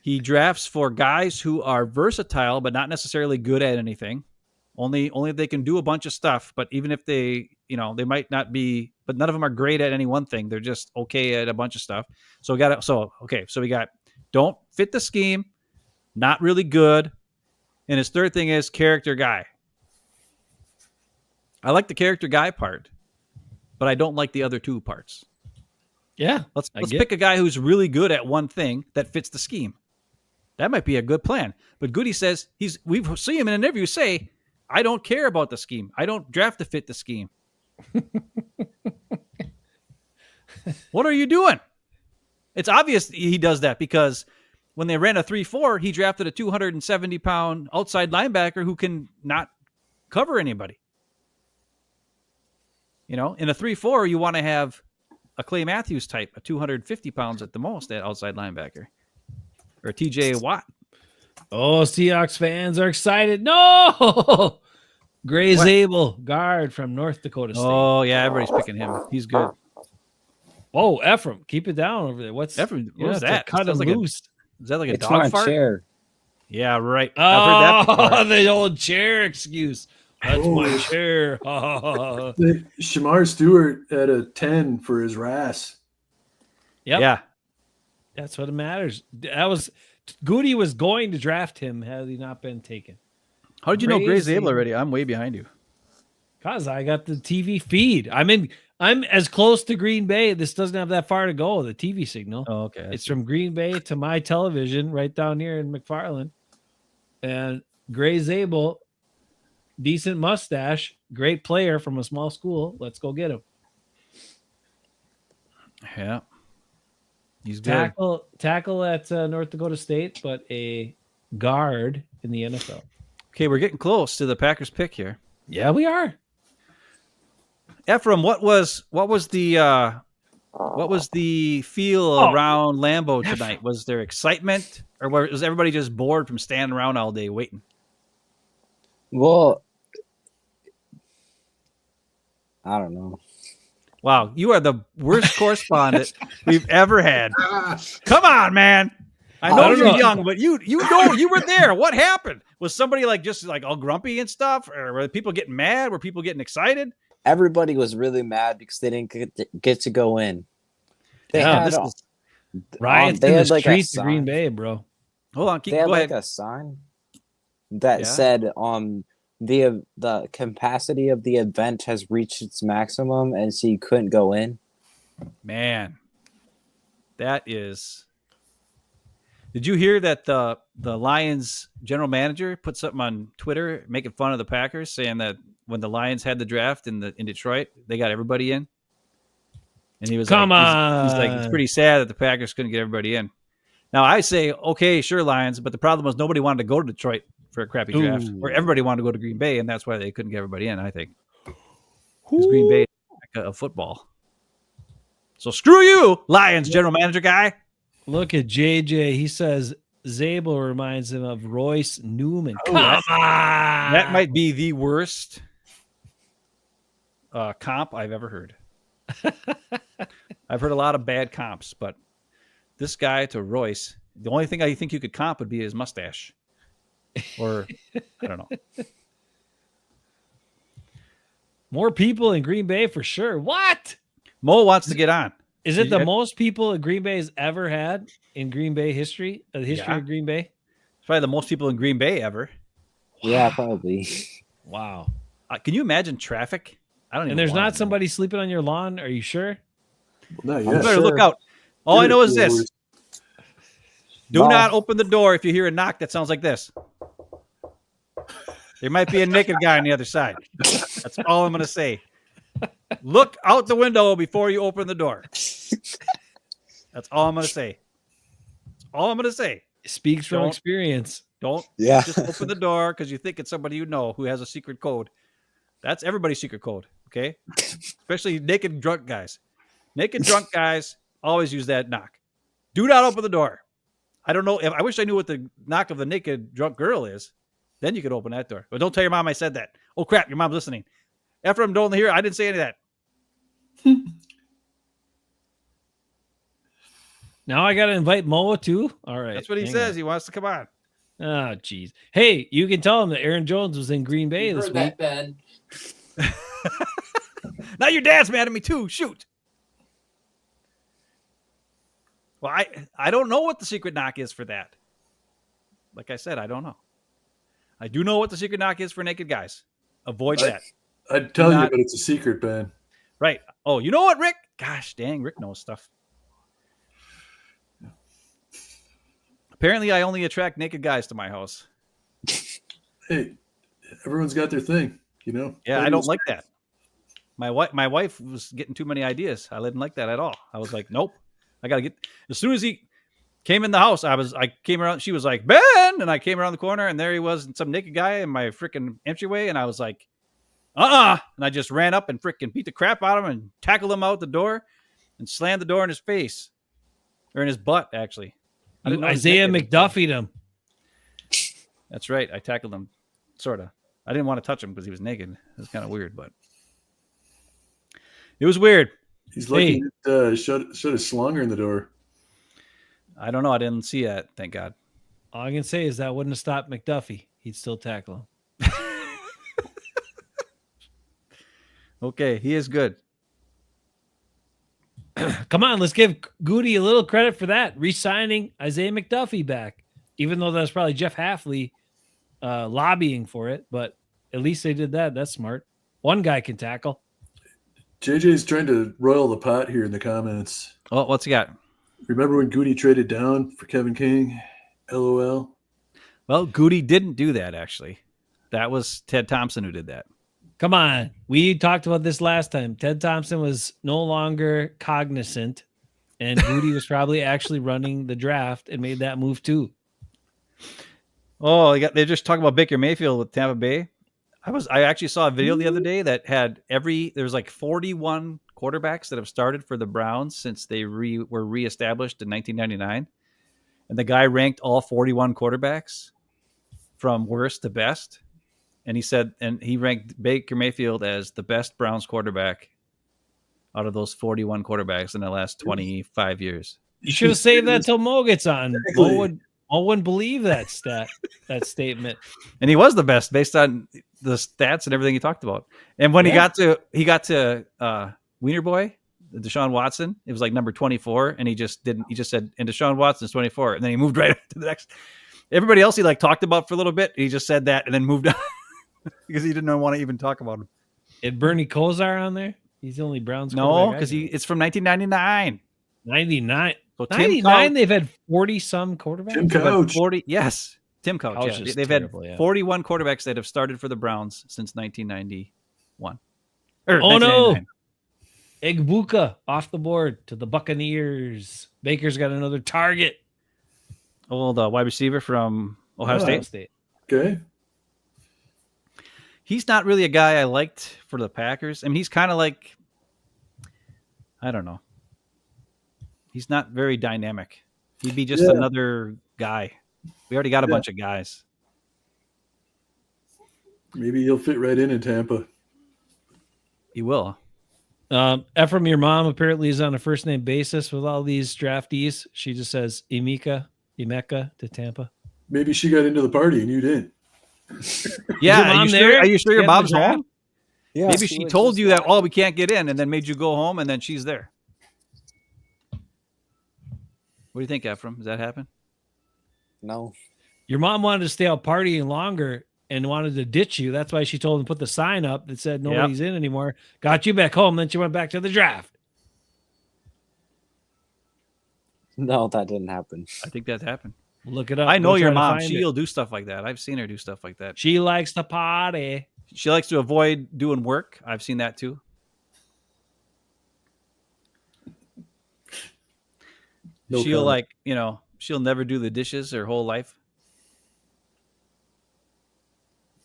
He drafts for guys who are versatile but not necessarily good at anything. Only they can do a bunch of stuff, but even if they might not be, but none of them are great at any one thing. They're just okay at a bunch of stuff. So we got don't fit the scheme, not really good. And his third thing is character guy. I like the character guy part, but I don't like the other two parts. Yeah. Let's pick a guy who's really good at one thing that fits the scheme. That might be a good plan. But Goody says we've seen him in an interview say, I don't care about the scheme. I don't draft to fit the scheme. What are you doing? It's obvious he does that because when they ran a 3-4, he drafted a 270-pound outside linebacker who can not cover anybody. In a 3-4, you want to have a Clay Matthews type, a 250 pounds at the most, that outside linebacker. Or TJ Watt. Oh, Seahawks fans are excited. No! Gray What? Zabel, guard from North Dakota State. Oh, yeah, everybody's picking him. He's good. Whoa, Ephraim, keep it down over there. What's Ephraim, you what's have to that? Cut him Sounds like loose. Is that like a It's dog my fart? chair. Yeah, right. I've heard that before. The old chair excuse. That's my Oh. chair. Shamar Stewart had a 10 for his RAS. Yep. Yeah. That's what matters. Goody was going to draft him had he not been taken. How did you know Gray Crazy. Zabel already? I'm way behind you. Cause I got the TV feed. I'm as close to Green Bay. This doesn't have that far to go. The TV signal. Oh, okay. It's from Green Bay to my television right down here in McFarland. And Gray Zabel, decent mustache, great player from a small school. Let's go get him. Yeah. He's good. Tackle at North Dakota State, but a guard in the NFL. Okay, we're getting close to the Packers pick here. Yeah, we are. Ephraim, what was the feel around Lambeau tonight? Was there excitement, or was everybody just bored from standing around all day waiting? Well, I don't know. Wow, you are the worst correspondent we've ever had. Come on, man. I know don't you're know. young, but you know you were there. What happened? Was somebody just all grumpy and stuff, or were people getting mad? Were people getting excited? Everybody was really mad because they didn't get to go in. They Yeah, had, Riots they in the had, like, a streets of Green sign. Bay, bro. Hold on, they had go like ahead. a sign that Yeah. said the capacity of the event has reached its maximum, and so you couldn't go in. Man, that is. Did you hear that the Lions general manager put something on Twitter making fun of the Packers, saying that when the Lions had the draft in Detroit, they got everybody in, and he was Come he's like, it's on. pretty sad that the Packers couldn't get everybody in. Now I say, okay, sure, Lions, but the problem was nobody wanted to go to Detroit for a crappy draft, Ooh. or everybody wanted to go to Green Bay, and that's why they couldn't get everybody in. I think because Green Bay is of football. So screw you, Lions general manager guy. Look at JJ. He says Zabel reminds him of Royce Newman. Oh, Come on. That might be the worst comp I've ever heard. I've heard a lot of bad comps, but this guy to Royce, the only thing I think you could comp would be his mustache. Or, I don't know. More people in Green Bay for sure. What? Mo wants to get on. Is it the Yeah. most people that Green Bay has ever had in Green Bay history? The history Yeah. of Green Bay? It's probably the most people in Green Bay ever. Yeah, probably. Wow. Can you imagine traffic? I don't even And there's wanna not know. somebody sleeping on your lawn? Are you sure? Not I'm You yet. better sure. look out. All I know is this. Do No. not open the door if you hear a knock that sounds like this. There might be a naked guy on the other side. That's all I'm going to say. Look out the window before you open the door. That's all I'm going to say. That's all I'm going to say. Speaks from Don't- experience. Don't Yeah. just open the door because you think it's somebody you know who has a secret code. That's everybody's secret code, okay? Especially naked drunk guys. Naked drunk guys always use that knock. Do not open the door. I don't know. I wish I knew what the knock of the naked drunk girl is. Then you could open that door. But don't tell your mom I said that. Oh, crap. Your mom's listening. Ephraim, don't hear. I didn't say any of that. Now I got to invite Moa too? All right. That's what he hang says. on. He wants to come on. Oh, geez. Hey, you can tell him that Aaron Jones was in Green Bay this week. Ben. Now your dad's mad at me too. Shoot. Well, I don't know what the secret knock is for that. Like I said, I don't know. I do know what the secret knock is for naked guys. Avoid that. I'd tell Not- you, but it's a secret, Ben. Right. Oh, you know what, Rick? Gosh dang, Rick knows stuff. Apparently, I only attract naked guys to my house. Hey, everyone's got their thing, you know. Yeah, Play I to don't your like that. My wife was getting too many ideas. I didn't like that at all. I was like, nope. I gotta get. As soon as he came in the house, I came around. She was like, Ben, and I came around the corner, and there he was, some naked guy in my freaking entryway, and I was like, and I just ran up and freaking beat the crap out of him and tackled him out the door, and slammed the door in his face, or in his butt, actually. I didn't know he was Isaiah naked. McDuffied him. That's right. I tackled him, sort of. I didn't want to touch him because he was naked. It was kind of weird, but it was weird. He's lucky it shut a slunger in the door. I don't know. I didn't see that. Thank God. All I can say is that wouldn't have stopped McDuffie. He'd still tackle him. Okay, he is good. Come on, let's give Goody a little credit for that. Re-signing Isaiah McDuffie back. Even though that's probably Jeff Halfley lobbying for it, but at least they did that. That's smart. One guy can tackle. JJ's trying to roil the pot here in the comments. Oh, what's he got? Remember when Goody traded down for Kevin King? LOL. Well, Goody didn't do that, actually. That was Ted Thompson who did that. Come on. We talked about this last time. Ted Thompson was no longer cognizant, and Goody was probably actually running the draft and made that move too. Oh, they're just talking about Baker Mayfield with Tampa Bay. I actually saw a video the other day that had there's like 41 quarterbacks that have started for the Browns since they were reestablished in 1999. And the guy ranked all 41 quarterbacks from worst to best. And he ranked Baker Mayfield as the best Browns quarterback out of those 41 quarterbacks in the last 25 years. You should have saved that till Mo gets on. Exactly. Mo wouldn't believe that statement. And he was the best based on the stats and everything he talked about. And when he got to Wiener Boy, Deshaun Watson, it was like number 24, and he just said, and Deshaun Watson's 24, and then he moved right to the next. Everybody else he like talked about for a little bit, he just said that and then moved on because he didn't want to even talk about him. Is Bernie Kosar on there? He's the only Browns. No, because it's from 1999. 99. So 99, they've had 40 some quarterbacks. Tim Couch. 40, yes. Tim Couch. Couch Yeah. is They've terrible, had yeah. 41 quarterbacks that have started for the Browns since 1991. Or Oh, no. 1999. Egbuka off the board to the Buccaneers. Baker's got another target. Oh, the wide receiver from Ohio State. Okay. He's not really a guy I liked for the Packers. I mean, he's kind of like, I don't know. He's not very dynamic. He'd be just another guy. We already got a bunch of guys. Maybe he'll fit right in Tampa. He will. Ephraim, your mom apparently is on a first name basis with all these draftees. She just says Emeka to Tampa. Maybe she got into the party and you didn't. Yeah. mom Are you there? sure? Are you sure your Yeah, mom's the draft? home? Yeah, Maybe she was told just you that, like- we can't get in, and then made you go home, and then she's there. What do you think, Ephraim? Does that happen? No. Your mom wanted to stay out partying longer and wanted to ditch you. That's why she told him to put the sign up that said nobody's in anymore. Got you back home. Then she went back to the draft. No, that didn't happen. I think that happened. Look it up. I know Go your try to mom. find She'll it. do stuff like that. I've seen her do stuff like that. She likes to party. She likes to avoid doing work. I've seen that too. No she'll comment. she'll never do the dishes her whole life.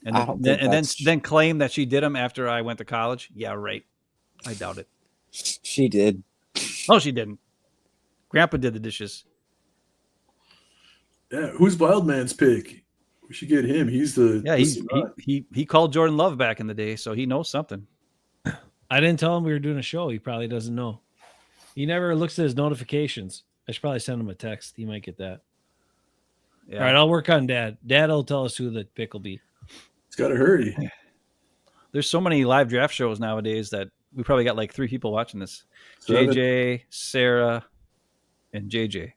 And I don't then, think and that's- then claim that she did them after I went to college. Yeah, right. I doubt it. She did. No, she didn't. Grandpa did the dishes. Yeah, who's Wildman's pick? We should get him. He's the He called Jordan Love back in the day, so he knows something. I didn't tell him we were doing a show. He probably doesn't know. He never looks at his notifications. I should probably send him a text. He might get that. Yeah. All right, I'll work on Dad. Dad will tell us who the pick will be. It's got to hurry. There's so many live draft shows nowadays that we probably got like 3 people watching this. Seven. JJ, Sarah, and JJ.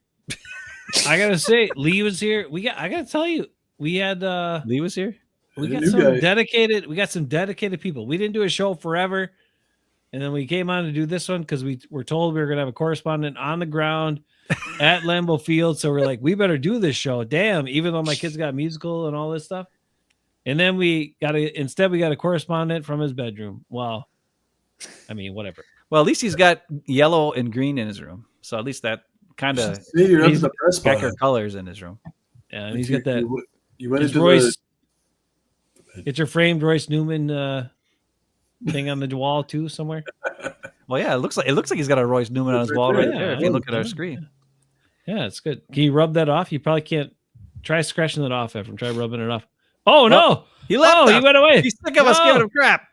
I gotta say, Lee was here. I gotta tell you, we had Lee was here? we The got new some guy. dedicated. We got some dedicated people. We didn't do a show forever, and then we came on to do this one because we were told we were gonna have a correspondent on the ground at Lambeau Field. So we're like, we better do this show. Damn, even though my kids got musical and all this stuff. And then we got a correspondent from his bedroom. Well, I mean, whatever. Well, at least he's got yellow and green in his room. So at least that kind of You're up to the press box. accurate colors in his room. Yeah, and he's got that. You went It's into Royce. It's your framed Royce Newman thing on the wall too somewhere. Well, yeah, it looks like he's got a Royce Newman on his wall right there. If you look at our screen. Yeah, it's good. Can you rub that off? You probably can't. Try scratching that off, Ephraim. Try rubbing it off. Oh no! He left. Oh, he went away. He's sick of us giving him crap.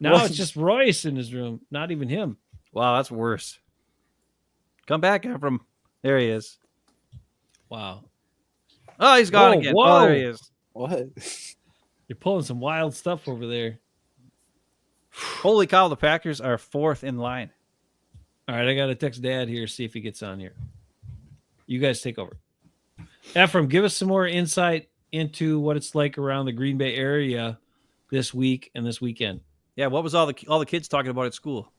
Now it's just Royce in his room, not even him. Wow, that's worse. Come back, Ephraim. There he is. Wow. Oh, he's gone again. Whoa. Oh, there he is. What? You're pulling some wild stuff over there. Holy cow, the Packers are 4th in line. All right, I got to text Dad here, see if he gets on here. You guys take over. Ephraim, give us some more insight into what it's like around the Green Bay area this week and this weekend. Yeah, what was all the kids talking about at school?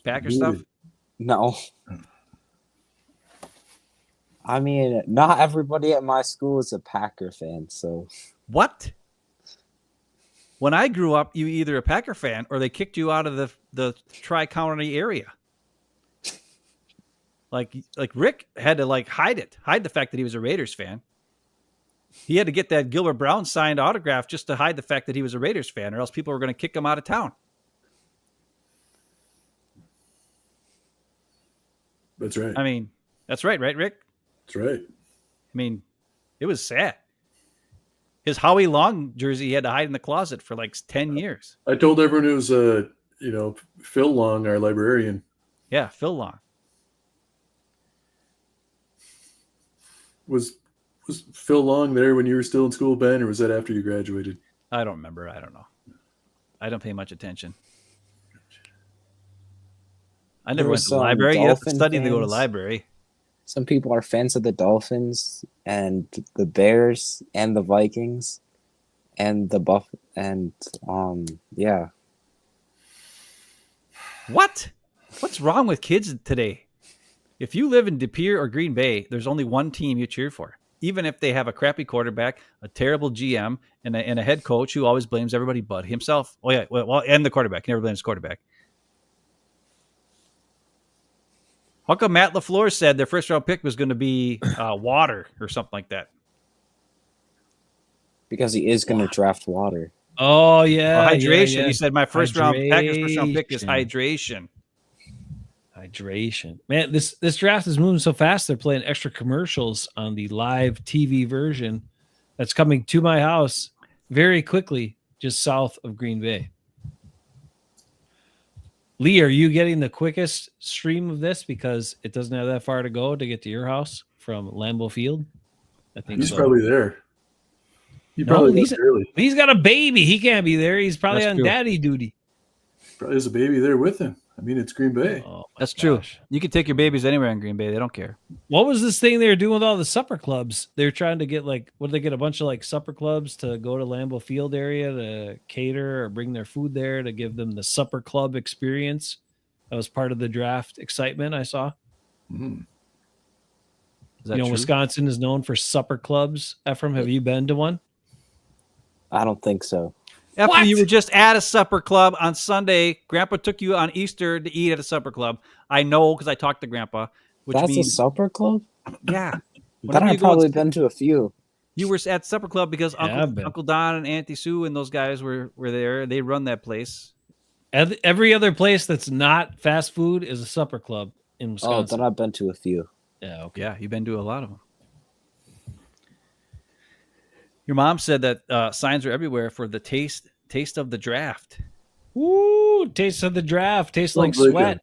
Packer stuff? No. I mean, not everybody at my school is a Packer fan, so. What? When I grew up, you were either a Packer fan or they kicked you out of the Tri-County area. Like Rick had to hide the fact that he was a Raiders fan. He had to get that Gilbert Brown signed autograph just to hide the fact that he was a Raiders fan, or else people were going to kick him out of town. That's right. I mean, that's right, Rick? That's right. I mean, it was sad. His Howie Long jersey he had to hide in the closet for like 10 years. I told everyone it was Phil Long, our librarian. Yeah, Phil Long. Was Phil Long there when you were still in school, Ben, or was that after you graduated? I don't remember. I don't know. I don't pay much attention. I never went to the library. You have to study to go to the library. Some people are fans of the Dolphins and the Bears and the Vikings and the yeah. What? What's wrong with kids today? If you live in De Pere or Green Bay, there's only one team you cheer for. Even if they have a crappy quarterback, a terrible GM, and a head coach who always blames everybody but himself. Oh, yeah. Well, and the quarterback. He never blames the quarterback. How come Matt LaFleur said their first-round pick was going to be water or something like that? Because he is going to draft water. Oh, yeah. Hydration. Yeah. He said my Packers first-round pick is hydration. Hydration. Man, this draft is moving so fast. They're playing extra commercials on the live TV version that's coming to my house very quickly, just south of Green Bay. Lee, are you getting the quickest stream of this because it doesn't have that far to go to get to your house from Lambeau Field? I think he's probably there. He's got a baby. He can't be there. He's probably on daddy duty. Probably has a baby there with him. I mean, it's Green Bay. Oh, that's true. You can take your babies anywhere in Green Bay. They don't care. What was this thing they were doing with all the supper clubs? They're trying to get a bunch of supper clubs to go to Lambeau Field area to cater or bring their food there to give them the supper club experience. That was part of the draft excitement I saw. Mm-hmm. Is that true? Wisconsin is known for supper clubs. Ephraim, have you been to one? I don't think so. After you were just at a supper club on Sunday, Grandpa took you on Easter to eat at a supper club. I know because I talked to Grandpa. That's a supper club? Yeah. Then I've probably been to a few. You were at supper club because Uncle Don and Auntie Sue and those guys were there. They run that place. Every other place that's not fast food is a supper club in Wisconsin. Oh, then I've been to a few. Yeah, okay. Yeah, you've been to a lot of them. Your mom said that signs are everywhere for the taste of the draft. Ooh, taste of the draft. Tastes like sweat.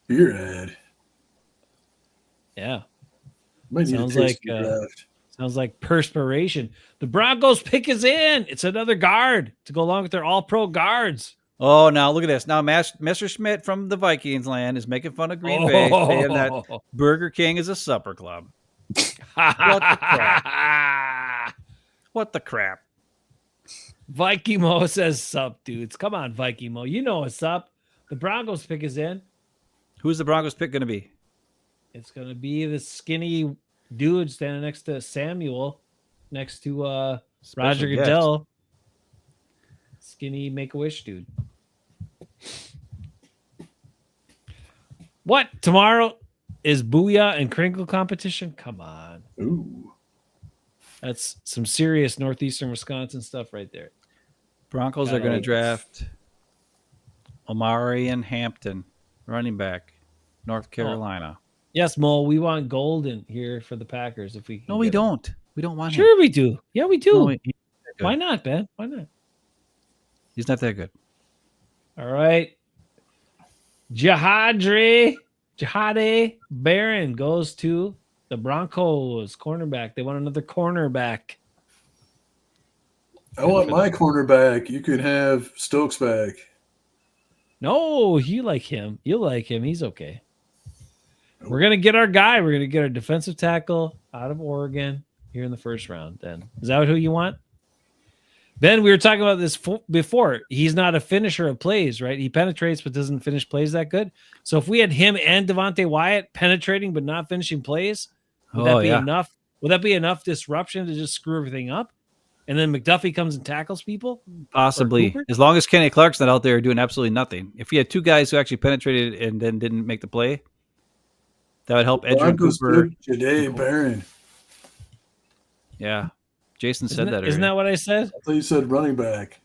Beer ad. Yeah. Sounds like perspiration. The Broncos pick is in. It's another guard to go along with their all-pro guards. Oh, now look at this. Now Messerschmitt from the Vikings land is making fun of Green Bay, saying that Burger King is a supper club. What the crap? What the crap? Vikimo says sup, dudes. Come on, Vikimo. You know what's up. The Broncos pick is in. Who's the Broncos pick going to be? It's gonna be the skinny dude standing next to Samuel, next to Roger Special guest. Goodell. Skinny Make-A-Wish dude. What? Tomorrow is Booyah and Crinkle competition? Come on. Ooh. That's some serious Northeastern Wisconsin stuff right there. Broncos are going to draft Omari and Hampton, running back, North Carolina. Yes, Mo, we want Golden here for the Packers if we can. No, we get him. don't. We don't want him. Sure we do. Yeah, we do. No, he's not that good. Why not, Ben? Why not? He's not that good. All right. Jahade Barron goes to the Broncos cornerback. They want another cornerback. I want my cornerback. You could have Stokes back. No, you like him. You like him. He's okay. We're going to get our guy. We're going to get our defensive tackle out of Oregon here in the first round then. Is that who you want? Ben, we were talking about this before. He's not a finisher of plays, right? He penetrates but doesn't finish plays that good. So if we had him and Devontae Wyatt penetrating but not finishing plays, would that be enough? Would that be enough disruption to just screw everything up? And then McDuffie comes and tackles people? Possibly. As long as Kenny Clark's not out there doing absolutely nothing. If we had two guys who actually penetrated and then didn't make the play, that would help Edgerrin Cooper. Jahade Barron. Yeah. Jason said that. Isn't that what I said? I thought you said running back.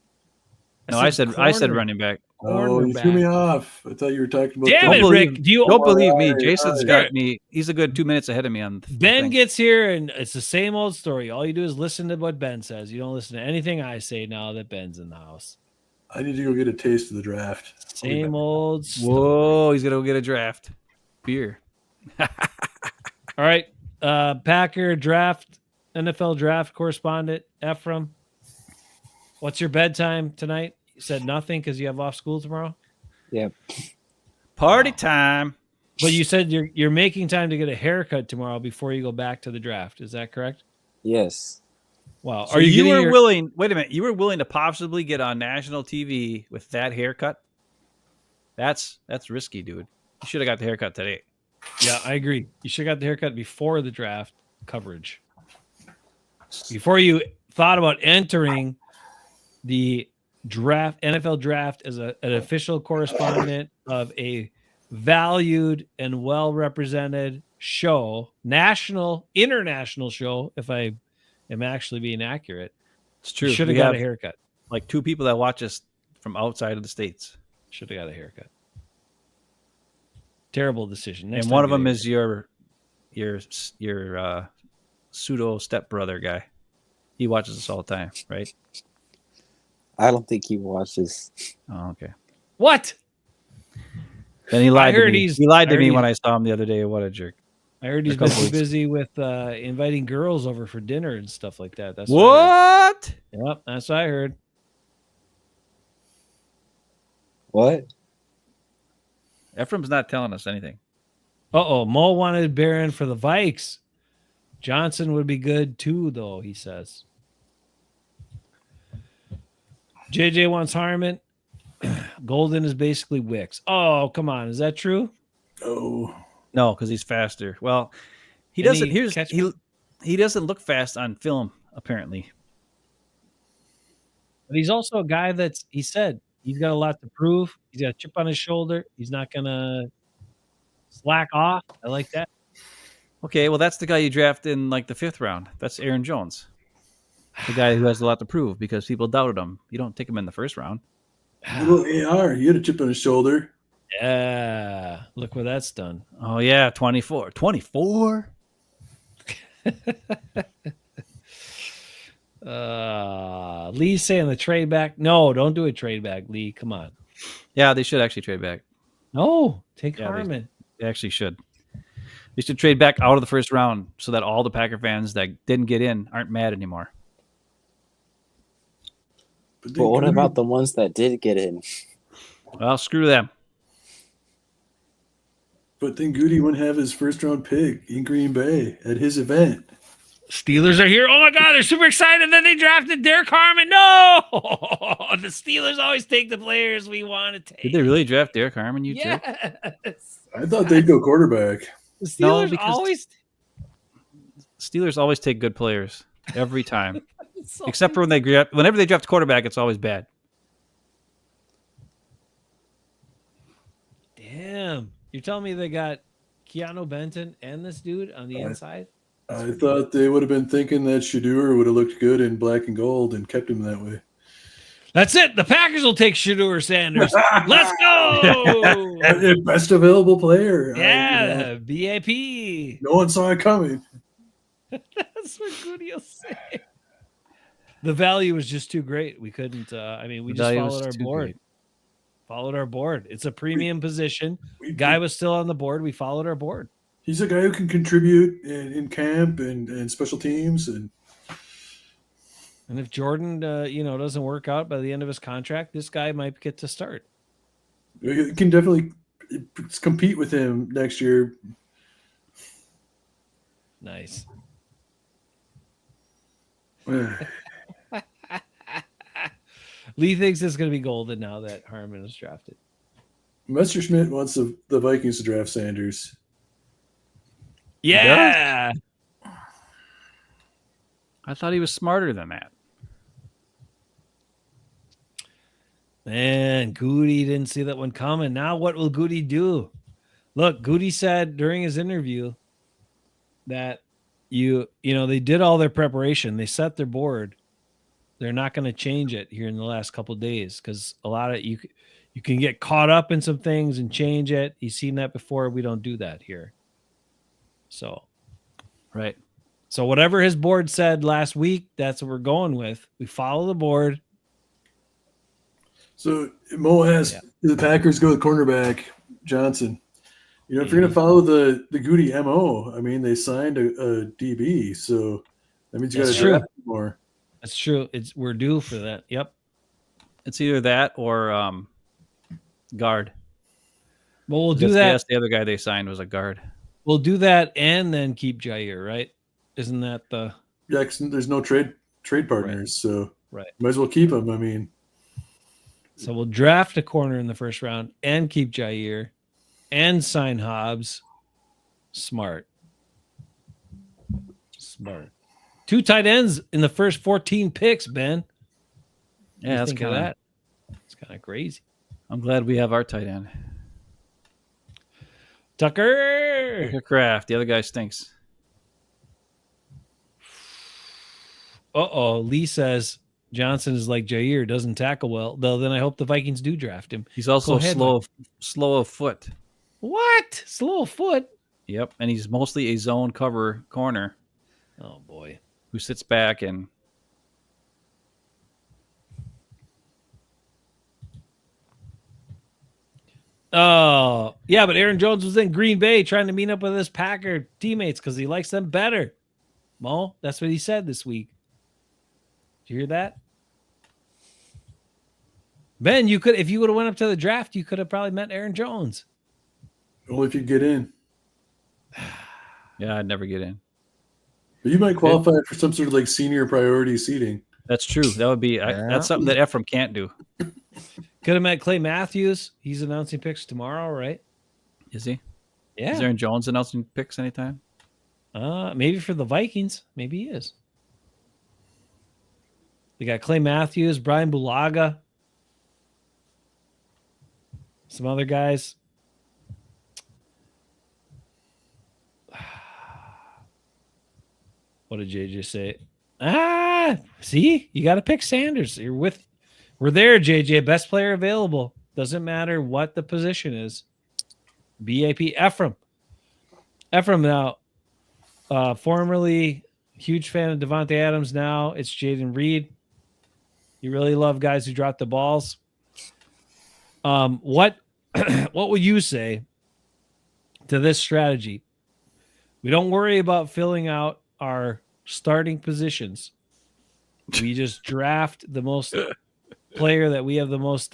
No, I said running back. Oh, you threw me off. I thought you were talking about. Damn it, Rick! Don't believe me. Jason's got me. He's a good 2 minutes ahead of me on. Ben gets here, and it's the same old story. All you do is listen to what Ben says. You don't listen to anything I say now that Ben's in the house. I need to go get a taste of the draft. Same old story. Whoa, he's gonna go get a draft beer. All right, Packer draft, NFL draft correspondent Ephraim. What's your bedtime tonight? You said nothing because you have off school tomorrow. Yep. Party time. But you said you're making time to get a haircut tomorrow before you go back to the draft. Is that correct? Yes. Wow. So you were willing? Wait a minute. You were willing to possibly get on national TV with that haircut? That's risky, dude. You should have got the haircut today. Yeah, I agree. You should have got the haircut before the draft coverage. Before you thought about entering the draft, NFL draft, as an official correspondent of a valued and well-represented show, international show, if I am actually being accurate. It's true. You should have got a haircut. Like 2 people that watch us from outside of the States. Should have got a haircut. Terrible decision. And one of them is your pseudo stepbrother guy. He watches us all the time, right? I don't think he watches. Oh, okay. What? Then he lied to me. He lied to me when I saw him the other day. What a jerk. I heard he's been busy with inviting girls over for dinner and stuff like that. That's what? Yep, that's what I heard. What? Ephraim's not telling us anything. Uh-oh. Mo wanted Barron for the Vikes. Johnson would be good too, though, he says. JJ wants Harmon. Golden is basically Wicks. Oh, come on. Is that true? Oh. No, because he's faster. Well, he doesn't. He doesn't look fast on film, apparently. But he's also a guy he said he's got a lot to prove. He's got a chip on his shoulder. He's not going to slack off. I like that. Okay, well, that's the guy you draft in like the 5th round. That's Aaron Jones, the guy who has a lot to prove because people doubted him. You don't take him in the 1st round. Little AR, he had a chip on his shoulder. Yeah, look what that's done. Oh yeah, 24. 24. Lee's saying the trade back. No, don't do a trade back, Lee. Come on. Yeah, they should actually trade back. No, take Harmon. They actually should. They should trade back out of the 1st round so that all the Packer fans that didn't get in aren't mad anymore. But what about the ones that did get in? Well, screw them. But then Goody wouldn't have his 1st round pick in Green Bay at his event. Steelers are here. Oh my God, they're super excited. Then they drafted Derek Harmon. No, the Steelers always take the players we want to take. Did they really draft Derek Harmon? You jerk. Yes. I thought they'd go quarterback. The Steelers No, because always. Steelers always take good players every time, So except for whenever they draft a quarterback, it's always bad. damn, you're telling me they got Keanu Benton and this dude on the inside? I thought they would have been thinking that Shadeur would have looked good in black and gold and kept him that way. That's it. The Packers will take Shadeur Sanders. Let's go. Best available player. Yeah, BAP. No one saw it coming. That's what Goody will say. The value was just too great. We couldn't. We just followed our board. Great. Followed our board. It's a premium position. Guy was still on the board. We followed our board. He's a guy who can contribute in camp and special teams. And if Jordan, doesn't work out by the end of his contract, this guy might get to start. you can definitely compete with him next year. Nice. Lee thinks it's going to be golden now that Harmon is drafted. Messerschmidt wants the Vikings to draft Sanders. Yeah. I thought he was smarter than that. Man, Goody didn't see that one coming. Now what will Goody do? Look, Goody said during his interview that they did all their preparation. They set their board. They're not going to change it here in the last couple of days because a lot of you can get caught up in some things and change it. He's seen that before. We don't do that here. So, Right. So whatever his board said last week, that's what we're going with. We follow the board. So Mo asked, the Packers go with cornerback Johnson. If you're going to follow the Goody MO, I mean, they signed a DB, so that means you got to draft more. That's true. We're due for that. Yep. It's either that or guard. Well, we'll do that. Yes, the other guy they signed was a guard. We'll do that and then keep Jair, right? Isn't that the... Yeah, 'cause there's no trade partners, so right. Might as well keep him. I mean... So we'll draft a corner in the first round and keep Jair and sign Hobbs. Smart. 2 tight ends in the first 14 picks, Ben. Yeah, that's kind of It's kind of crazy. I'm glad we have our tight end. Tucker Kraft. The other guy stinks. Lee says Johnson is like Jair, doesn't tackle well. Though then I hope the Vikings do draft him. He's also slow of foot. What? Slow of foot? Yep, and he's mostly a zone cover corner. Oh boy. Who sits back and Oh, yeah, but Aaron Jones was in Green Bay trying to meet up with his Packer teammates because he likes them better. Mo, that's what he said this week. Did you hear that? Ben, if you would have went up to the draft, you could have probably met Aaron Jones. Only if you get in. Yeah, I'd never get in. But you might qualify for some sort of like senior priority seating. That's true. That would be that's something that Ephraim can't do. Could have met Clay Matthews. He's announcing picks tomorrow, right? Is he? Yeah. Is Aaron Jones announcing picks anytime? Maybe for the Vikings. Maybe he is. They got Clay Matthews, Brian Bulaga, some other guys. What did JJ say? See, you got to pick Sanders. We're there, JJ. Best player available. Doesn't matter what the position is. BAP Ephraim. Ephraim now, formerly huge fan of Devontae Adams. Now it's Jaden Reed. You really love guys who drop the balls. What would you say to this strategy? We don't worry about filling out our starting positions. We just draft the most player that we have the most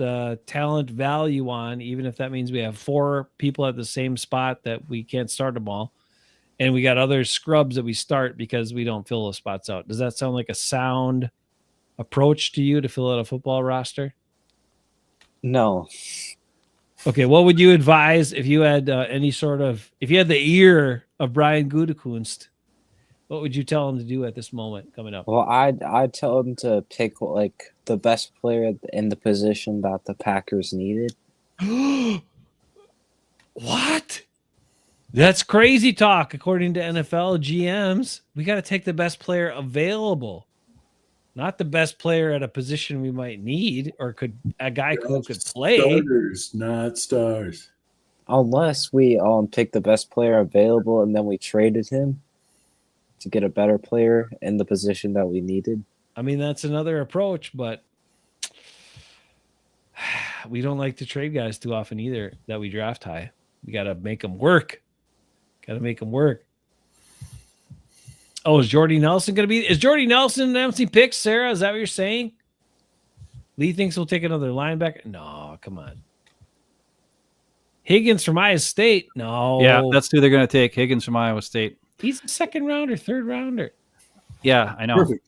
talent value on, even if that means we have 4 people at the same spot that we can't start them all. and we got other scrubs that we start because we don't fill those spots out. Does that sound like a sound approach to you to fill out a football roster? No. Okay, what would you advise if you had if you had the ear of Brian Gutekunst? What would you tell him to do at this moment coming up? Well, I'd tell him to pick like the best player in the position that the Packers needed. What? That's crazy talk. According to NFL GMs, we got to take the best player available, not the best player at a position we might need or a guy who could play. Starters, not stars. Unless we pick the best player available and then we traded him to get a better player in the position that we needed. I mean, that's another approach, but we don't like to trade guys too often either that we draft high. We got to make them work. Oh, is Jordy Nelson going to be? Is Jordy Nelson announcing picks, Sarah? Is that what you're saying? Lee thinks we'll take another linebacker. No, come on. Higgins from Iowa State. No. Yeah, that's who they're going to take. Higgins from Iowa State. He's a second rounder, third rounder. Yeah, I know. Perfect.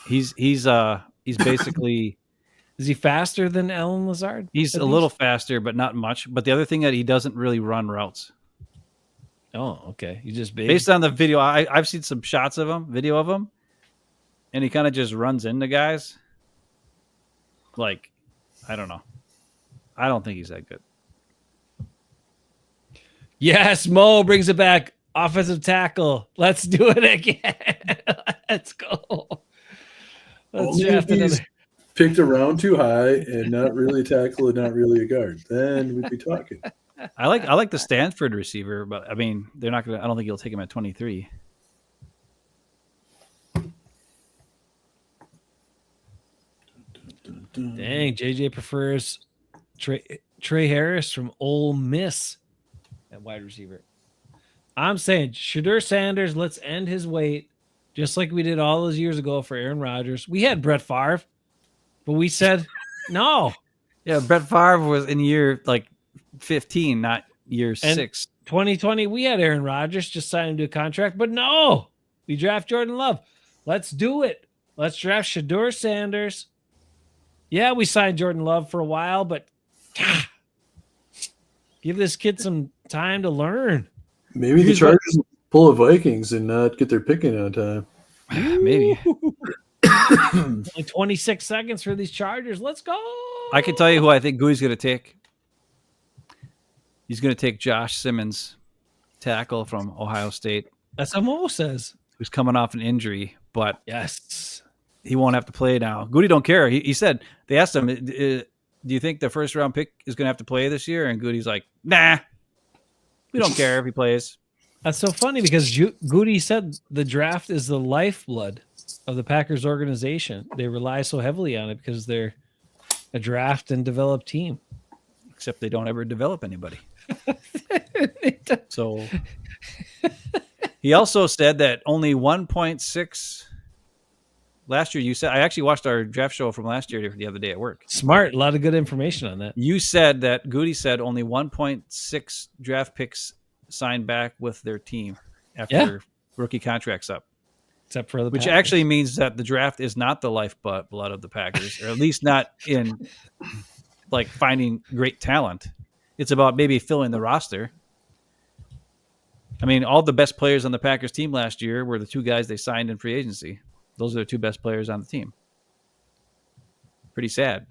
He's basically. Is he faster than Alan Lazard? He's a little faster, but not much. But the other thing that he doesn't really run routes. Oh, okay. He's just big. Based on the video, I've seen some shots of him, video of him, and he kind of just runs into guys. Like, I don't know. I don't think he's that good. Yes, Mo brings it back. Offensive tackle. Let's do it again. Let's go. Let's Only draft if he's another. picked a round too high and not really a tackle and not really a guard. Then we'd be talking. I like the Stanford receiver, but I mean, they're not gonna. I don't think you'll take him at 23. Dang, JJ prefers Trey Harris from Ole Miss at wide receiver. I'm saying Shadur Sanders, let's end his wait, just like we did all those years ago for Aaron Rodgers. We had Brett Favre, but we said no. Yeah, Brett Favre was in year like 15, not year And 6. 2020, we had Aaron Rodgers, just signed him to a contract, but no, we draft Jordan Love. Let's do it. Let's draft Shadur Sanders. Yeah, we signed Jordan Love for a while, but give this kid some time to learn. Maybe the Chargers will pull a Vikings and not get their picking on time. Maybe. Only 26 seconds for these Chargers. Let's go. I can tell you who I think Gooey's going to take. He's going to take Josh Simmons, tackle from Ohio State. That's what Mo says. Who's coming off an injury, but Yes. he won't have to play now. Goody don't care. He said, they asked him, do you think the first round pick is going to have to play this year? And Goody's like, nah, we don't care if he plays. That's so funny because Goody said the draft is the lifeblood of the Packers organization. They rely so heavily on it because they're a draft and develop team. Except they don't ever develop anybody. So he also said that only 1.6 last year. You said, I actually watched our draft show from last year the other day at work. Smart. A lot of good information on that. You said that Goody said only 1.6 draft picks signed back with their team after rookie contracts up. Except for the Which Packers. actually means that the draft is not the lifeblood of the Packers, or at least not in like finding great talent. It's about maybe filling the roster. I mean, all the best players on the Packers team last year were the two guys they signed in free agency. Those are the two best players on the team. Pretty sad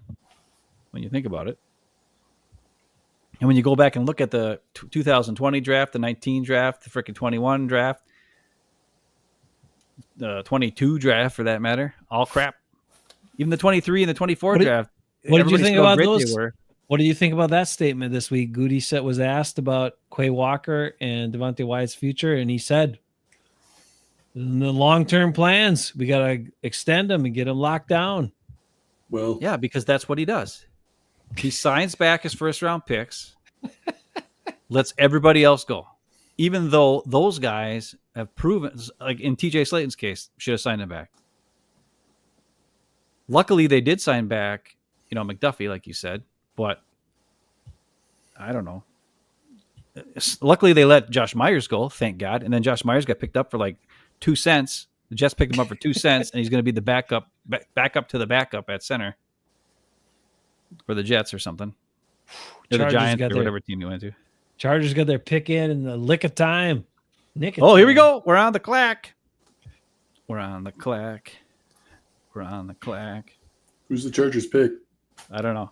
when you think about it. And when you go back and look at the 2020 draft, the 19 draft, the freaking 21 draft, the 22 draft for that matter, all crap. Even the 23 and the 24 draft. What did you everybody think saw how about great those? they were. What do you think about that statement this week? Goody was asked about Quay Walker and Devontae Wyatt's future, and he said, in the long-term plans, we got to extend them and get them locked down. Well, Yeah, because that's what he does. He signs back his first-round picks, lets everybody else go. Even though those guys have proven, like in TJ Slayton's case, should have signed him back. Luckily, they did sign back, McDuffie, like you said. But I don't know. luckily they let Josh Myers go, thank God. And then Josh Myers got picked up for like 2 cents. The Jets picked him up for 2 cents, and he's going to be the backup to the backup at center for the Jets or something. Or the Giants or whatever team you went to. Chargers got their pick in the lick of time. Here we go. We're on the clack. We're on the clack. We're on the clack. Who's the Chargers pick? I don't know.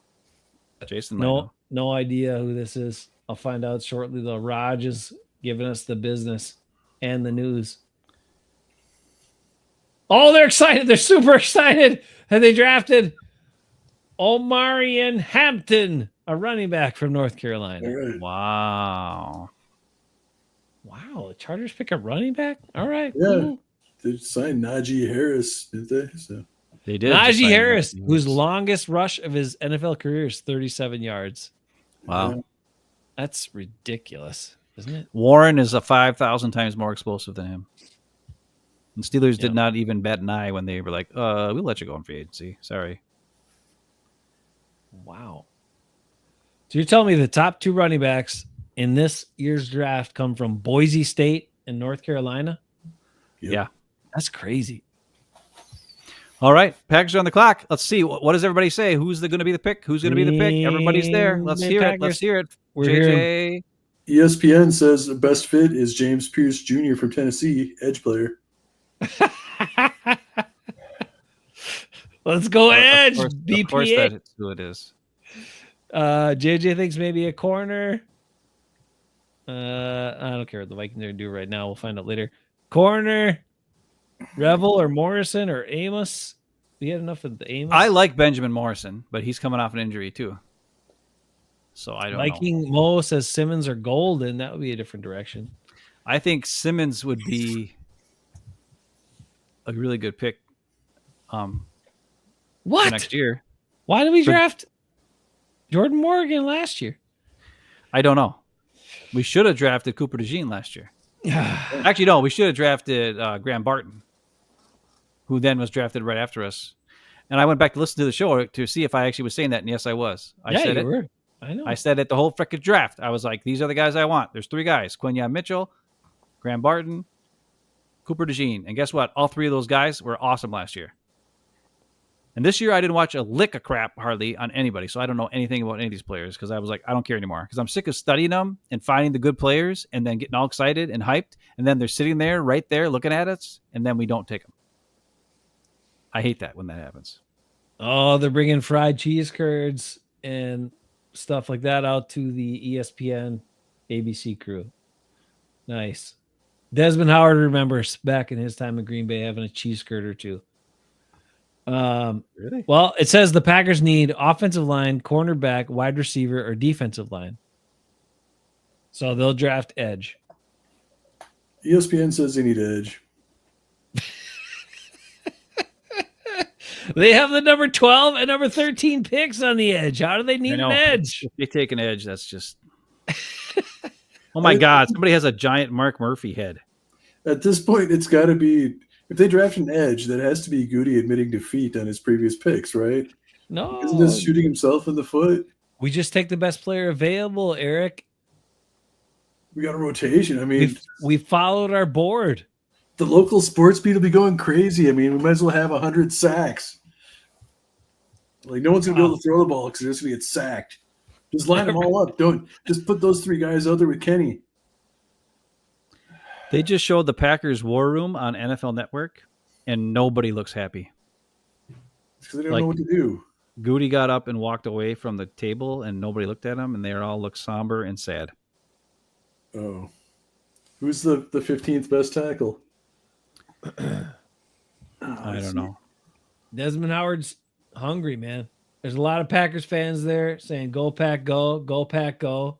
Jason might know. No idea who this is. I'll find out shortly, though. Raj is giving us the business and the news. Oh, they're excited. They're super excited. And they drafted Omarion Hampton, a running back from North Carolina. Right. Wow. The Chargers pick a running back? All right. Yeah. Cool. They signed Najee Harris, didn't they? So. They did. Najee Harris, whose longest rush of his NFL career is 37 yards. Wow. Yeah. That's ridiculous, isn't it? Warren is 5,000 times more explosive than him. And Steelers did not even bat an eye when they were like, we'll let you go on free agency. Sorry. Wow. So you're telling me the top 2 running backs in this year's draft come from Boise State and North Carolina? Yep. Yeah. That's crazy. All right. Packers are on the clock. Let's see. What does everybody say? Who's going to be the pick? Who's going to be the pick? Everybody's there. Let's hear it. Let's hear it. We're JJ. ESPN says the best fit is James Pierce Jr. from Tennessee, edge player. Let's go edge. BPA. Of course that's who it is. JJ thinks maybe a corner. I don't care what the Vikings are going to do right now. We'll find out later. Corner, Revel or Morrison or Amos. We had enough of the Amos. I like Benjamin Morrison, but he's coming off an injury too. So I don't know. Viking Mo says Simmons or Golden. That would be a different direction. I think Simmons would be a really good pick for next year. Why did we draft Jordan Morgan last year? I don't know. We should have drafted Cooper DeJean last year. Actually, no. We should have drafted Graham Barton, who then was drafted right after us. And I went back to listen to the show to see if I actually was saying that, and yes, I was. I said it. Were. I know. I said it the whole frickin' draft. I was like, these are the guys I want. There's 3 guys. Quinyon Mitchell, Graham Barton, Cooper DeJean. And guess what? All 3 of those guys were awesome last year. And this year, I didn't watch a lick of crap hardly on anybody. So I don't know anything about any of these players because I was like, I don't care anymore. Because I'm sick of studying them and finding the good players and then getting all excited and hyped. And then they're sitting there, right there, looking at us. And then we don't take them. I hate that when that happens. Oh, they're bringing fried cheese curds and stuff like that out to the ESPN ABC crew. Nice. Desmond Howard remembers back in his time in Green Bay having a cheese curd or 2. Really? Well, it says the Packers need offensive line, cornerback, wide receiver, or defensive line. So they'll draft edge. ESPN says they need edge. They have the number 12 and number 13 picks on the edge. How do they need an edge? If they take an edge, that's just... Oh, my God. Somebody has a giant Mark Murphy head. At this point, it's got to be... If they draft an edge, that has to be Goody admitting defeat on his previous picks, right? No. Isn't this shooting himself in the foot? We just take the best player available, Eric. We got a rotation. I mean... We followed our board. The local sports beat will be going crazy. I mean, we might as well have 100 sacks. Like, no one's going to be able to throw the ball because they're just going to get sacked. Just line them all up. Don't just put those 3 guys out there with Kenny. They just showed the Packers War Room on NFL Network, and nobody looks happy. Because they don't know what to do. Goody got up and walked away from the table, and nobody looked at him, and they all looked somber and sad. Oh. Who's the 15th best tackle? I don't know. Desmond Howard's hungry, man. There's a lot of Packers fans there saying, go Pack, go Pack, go.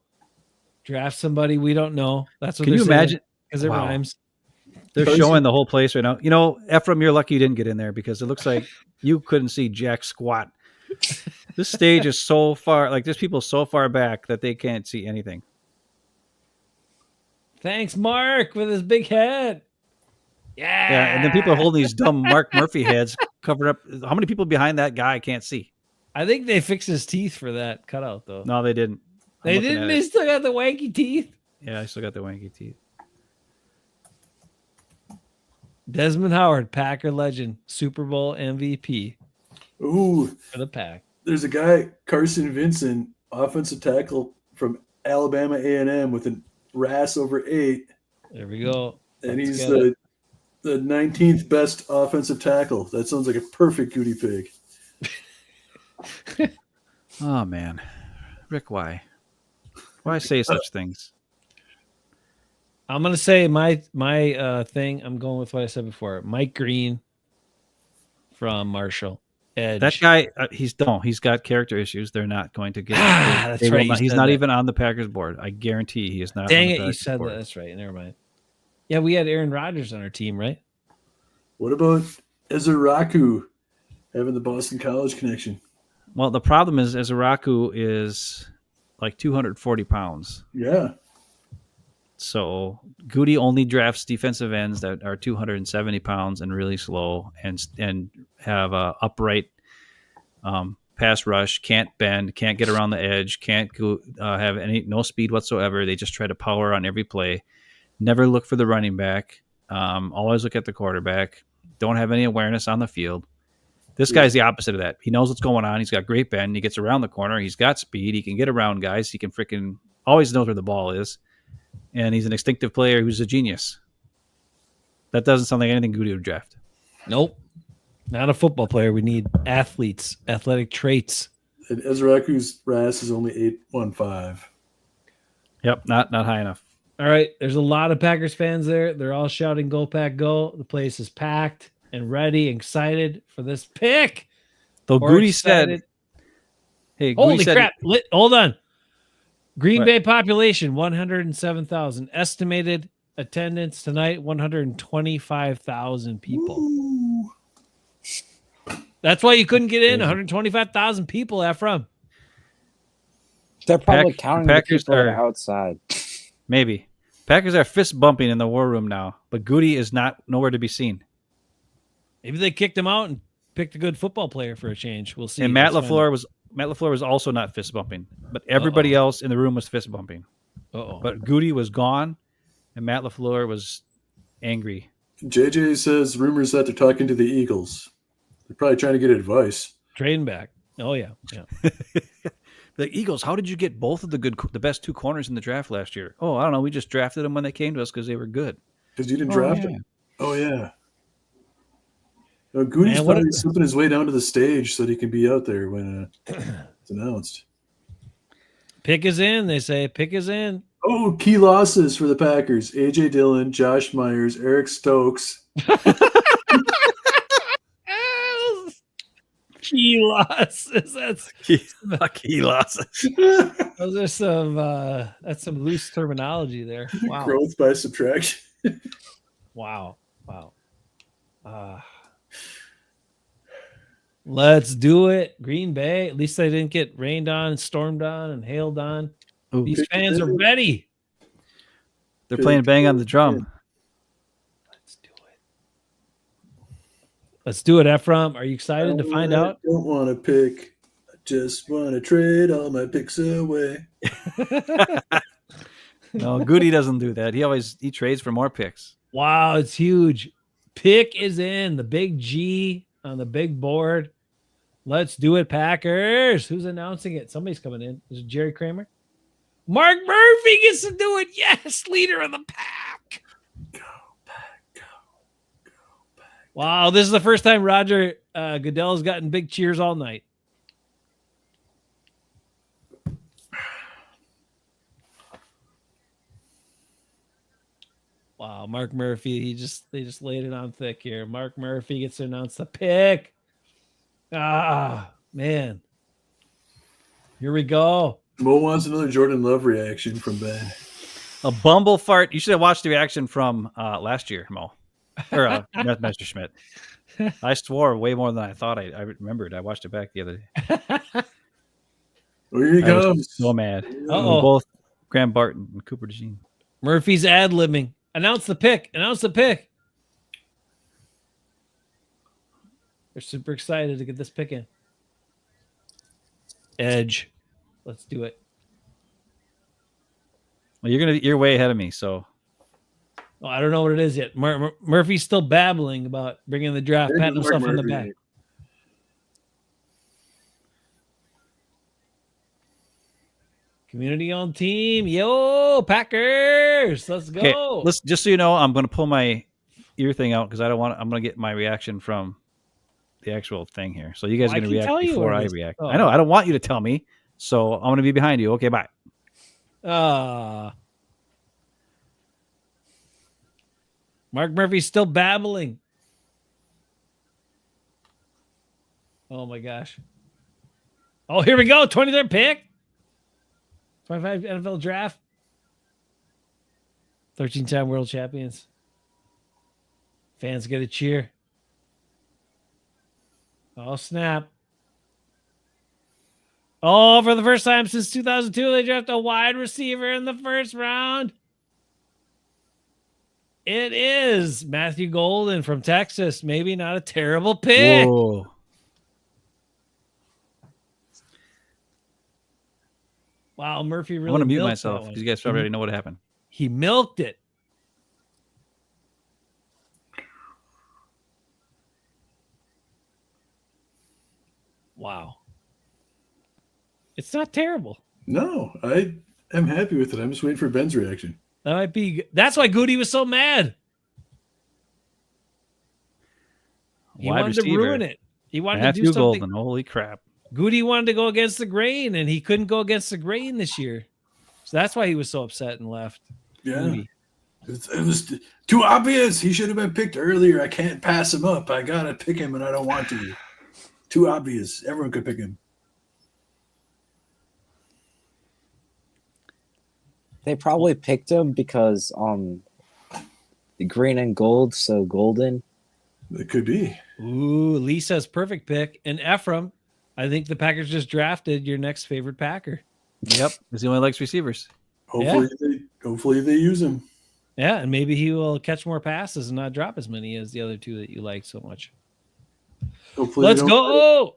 Draft somebody we don't know. That's what Can you imagine? Because it rhymes. They're showing the whole place right now. You know, Ephraim, you're lucky you didn't get in there because it looks like you couldn't see jack squat. This stage is so far, like there's people so far back that they can't see anything. Thanks, Mark, with his big head. Yeah, and then people are holding these dumb Mark Murphy heads covered up. How many people behind that guy can't see? I think they fixed his teeth for that cutout, though. No, they didn't. They didn't? They still got the wanky teeth? Yeah, I still got the wanky teeth. Desmond Howard, Packer legend, Super Bowl MVP Ooh, for the Pack. there's a guy, Carson Vincent, offensive tackle from Alabama A&M with a RAS over 8, There we go. and Let's he's get it. the 19th best offensive tackle. That sounds like a perfect Goody Pig. Oh man, Rick, why say such things? I'm gonna say my thing. I'm going with what I said before. Mike Green from Marshall. Edge. That guy, he's got character issues. They're not going to get. That's they will right. not- he's not even on the Packers board. I guarantee he is not. Dang on the it! You Packers said board. that. That's right. Never mind. Yeah, we had Aaron Rodgers on our team, right? What about Ezeraku having the Boston College connection? Well, the problem is Ezeraku is like 240 pounds. Yeah. So Goody only drafts defensive ends that are 270 pounds and really slow and have a upright pass rush, can't bend, can't get around the edge, can't go, have no speed whatsoever. They just try to power on every play. Never look for the running back. Always look at the quarterback. Don't have any awareness on the field. This guy's the opposite of that. He knows what's going on. He's got great bend. He gets around the corner. He's got speed. He can get around guys. He can freaking always knows where the ball is. And he's an instinctive player who's a genius. That doesn't sound like anything Goody would draft. Nope. Not a football player. We need athletes, athletic traits. And Ezeraku's RAS is only 815. Yep, not high enough. All right. There's a lot of Packers fans there. They're all shouting, "Go Pack, go!" The place is packed and ready, excited for this pick. Though Or Goody excited. said, "Hey, Holy Goody said, crap! Hold on. Green What? Bay population 107,000. Estimated attendance tonight 125,000 people. Ooh. That's why you couldn't get in. 125,000 people. Ephraim. They're probably Pack- counting Packers the people that are- are outside. maybe Packers are fist bumping in the war room now, but Goody is nowhere to be seen." Maybe they kicked him out and picked a good football player for a change. We'll see. And Matt Let's find LaFleur was also not fist bumping, but everybody else in the room was fist bumping. out. Uh-oh. But Goody was gone, and Matt LaFleur was angry. JJ says rumors that they're talking to the Eagles. They're probably trying to get advice. Trading back. Oh, yeah. Yeah. The Eagles, how did you get both of the best two corners in the draft last year? Oh, I don't know. We just drafted them when they came to us because they were good. Because you didn't Oh, draft yeah. him. Oh, yeah. No, Goody's Man, what probably a- slipping his way down to the stage so that he can be out there when it's announced. Pick is in. They say pick is in. Oh, key losses for the Packers. A.J. Dillon, Josh Myers, Eric Stokes. Key losses. That's Key losses. those are some that's some loose terminology there. Wow. Growth by subtraction. Wow. Let's do it. Green Bay. At least they didn't get rained on and stormed on and hailed on. Ooh, These fans are ready. they're playing bang on the drum. Let's do it, Ephraim. Are you excited to find out? I don't want to pick. I just want to trade all my picks away. No, Goody doesn't do that. He trades for more picks. Wow, it's huge. Pick is in. The big G on the big board. Let's do it, Packers. Who's announcing it? Somebody's coming in. Is it Jerry Kramer? Mark Murphy gets to do it. Yes, leader of the pack. Go back, go back. Wow, this is the first time Roger Goodell's gotten big cheers all night. Wow, Mark Murphy, they just laid it on thick here. Mark Murphy gets to announce the pick. Ah, man. Here we go. Mo wants another Jordan Love reaction from Ben. A bumble fart. You should have watched the reaction from last year, Mo. Or Mr. Schmidt. I swore way more than I thought I remembered. I watched it back the other day. Here he I was comes. so mad. Uh-oh. Both Graham Barton and Cooper DeJean. Murphy's ad-libbing. Announce the pick. Announce the pick. They're super excited to get this pick in. Edge. Let's do it. Well, you're way ahead of me. So Oh, I don't know what it is yet. Murphy's still babbling about bringing the draft, There's patting Mark himself on the Murphy. back. Community-owned team. Yo, Packers. Let's go. okay, listen. Just so you know, I'm going to pull my ear thing out because I don't want. I'm going to get my reaction from the actual thing here. So you guys Well, are going to I can react tell you before what it I is. react. Oh. I know. I don't want you to tell me. So I'm going to be behind you. Okay, bye. Mark Murphy's still babbling. Oh my gosh. Oh, here we go. 23rd pick. 25 NFL draft. 13-time world champions. Fans get a cheer. Oh, snap. Oh, for the first time since 2002, they draft a wide receiver in the first round. It is Matthew Golden from Texas. Maybe not a terrible pick. Whoa. Wow, Murphy really I'm going to mute milked myself that one. because you guys probably already know what happened. He milked it. Wow. It's not terrible. No, I am happy with it. I'm just waiting for Ben's reaction. That might be. That's why Goody was so mad. He Wide wanted to receiver. ruin it. He wanted to Matthew do something. Golden. Holy crap. Goody wanted to go against the grain, and he couldn't go against the grain this year. So that's why he was so upset and left. Yeah. Goody. It was too obvious. He should have been picked earlier. I can't pass him up. I got to pick him, and I don't want to. Too obvious. Everyone could pick him. They probably picked him because green and gold, so golden. It could be. Ooh, Lisa's perfect pick. And Ephraim, I think the Packers just drafted your next favorite Packer. Yep. Because he only likes receivers. Hopefully they use him. Yeah, and maybe he will catch more passes and not drop as many as the other two that you like so much. Hopefully Let's go.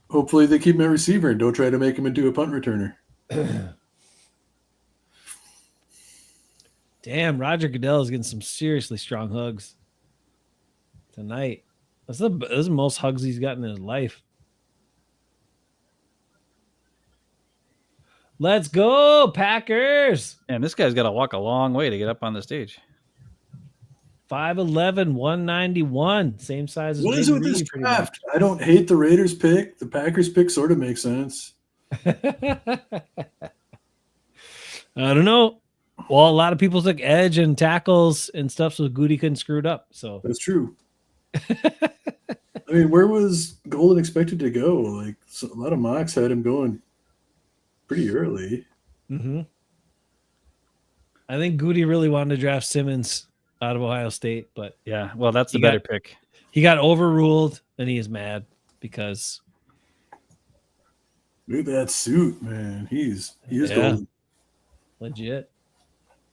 Hopefully they keep him at receiver and don't try to make him into a punt returner. Damn, Roger Goodell is getting some seriously strong hugs tonight. That's the most hugs he's gotten in his life. Let's go, Packers. And this guy's got to walk a long way to get up on the stage. 5'11", 191. Same size as What is it Jaden with this Reed, pretty draft? I don't hate the Raiders pick. The Packers pick sort of makes sense. much. I don't know. Well, a lot of people took edge and tackles and stuff, so Goody couldn't screw it up. So That's true. I mean, where was Golden expected to go? Like a lot of mocks had him going pretty early. I think Goody really wanted to draft Simmons out of Ohio State, but Yeah. Well, that's the He better got- pick. he got overruled, and he is mad because Look at that suit, man. He is Yeah. golden. legit.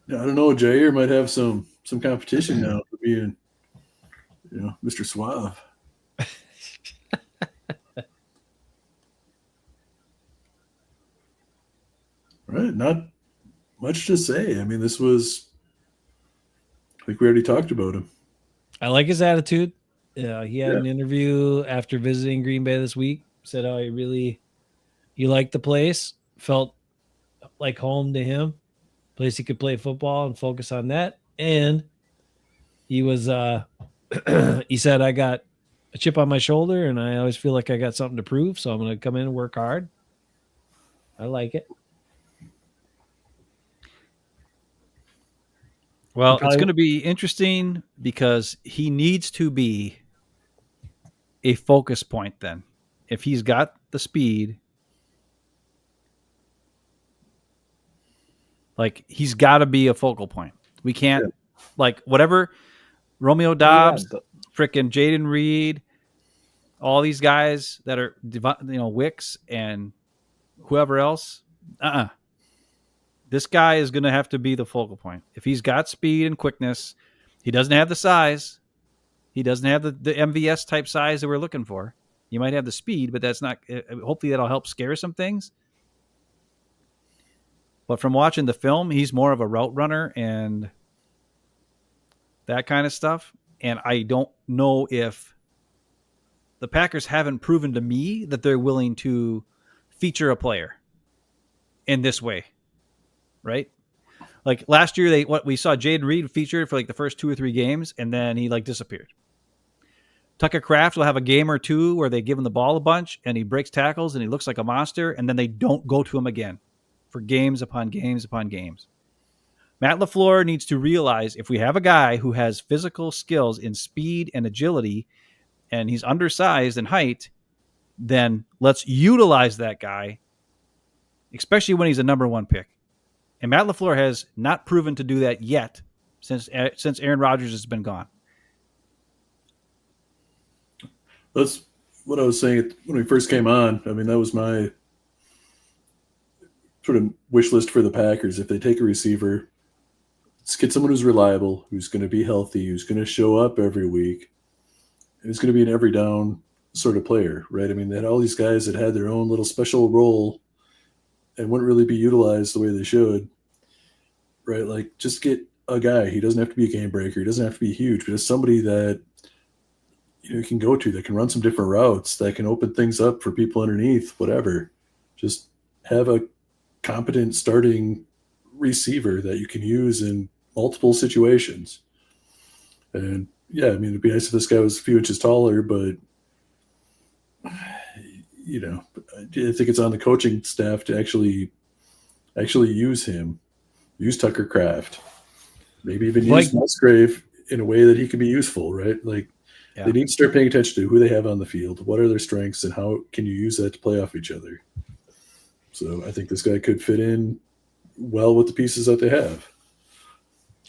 Yeah, I don't know. Jair might have some competition now for being, Mr. Suave. Right, not much to say. I mean, this was, I think we already talked about him. I like his attitude. He had an interview after visiting Green Bay this week. Said how he liked the place, felt like home to him, place he could play football and focus on that. And he was, he said, I got a chip on my shoulder, and I always feel like I got something to prove, so I'm going to come in and work hard. I like it. Well, Probably- it's going to be interesting because he needs to be a focus point then. If he's got the speed, like he's got to be a focal point. We can't, like whatever Romeo Dobbs, frickin' Jaden Reed, all these guys that are, Wicks and whoever else. This guy is going to have to be the focal point. If he's got speed and quickness, he doesn't have the size. He doesn't have the MVS type size that we're looking for. You might have the speed, but that's not. Hopefully, that'll help scare some things. But from watching the film, he's more of a route runner and that kind of stuff. And I don't know if the Packers haven't proven to me that they're willing to feature a player in this way, right? Like last year, we saw Jaden Reed featured for like the first 2 or 3 games, and then he like disappeared. Tucker Kraft will have a game or two where they give him the ball a bunch, and he breaks tackles, and he looks like a monster, and then they don't go to him again for games upon games upon games. Matt LaFleur needs to realize if we have a guy who has physical skills in speed and agility, and he's undersized in height, then let's utilize that guy, especially when he's a number 1 pick. And Matt LaFleur has not proven to do that yet since Aaron Rodgers has been gone. That's what I was saying when we first came on. I mean, that was my sort of wish list for the Packers. If they take a receiver, let's get someone who's reliable, who's going to be healthy, who's going to show up every week, and who's going to be an every down sort of player, right? I mean, they had all these guys that had their own little special role and wouldn't really be utilized the way they should, right? Like, just get a guy. He doesn't have to be a game breaker. He doesn't have to be huge, but it's somebody that you can go to, that can run some different routes, that can open things up for people underneath, whatever. Just have a competent starting receiver that you can use in multiple situations. And yeah, I mean, it'd be nice if this guy was a few inches taller, but I think it's on the coaching staff to actually use him, use Tucker Kraft, maybe even use Musgrave in a way that he can be useful, right? Like, they need to start paying attention to who they have on the field, what are their strengths, and how can you use that to play off each other. So I think this guy could fit in well with the pieces that they have.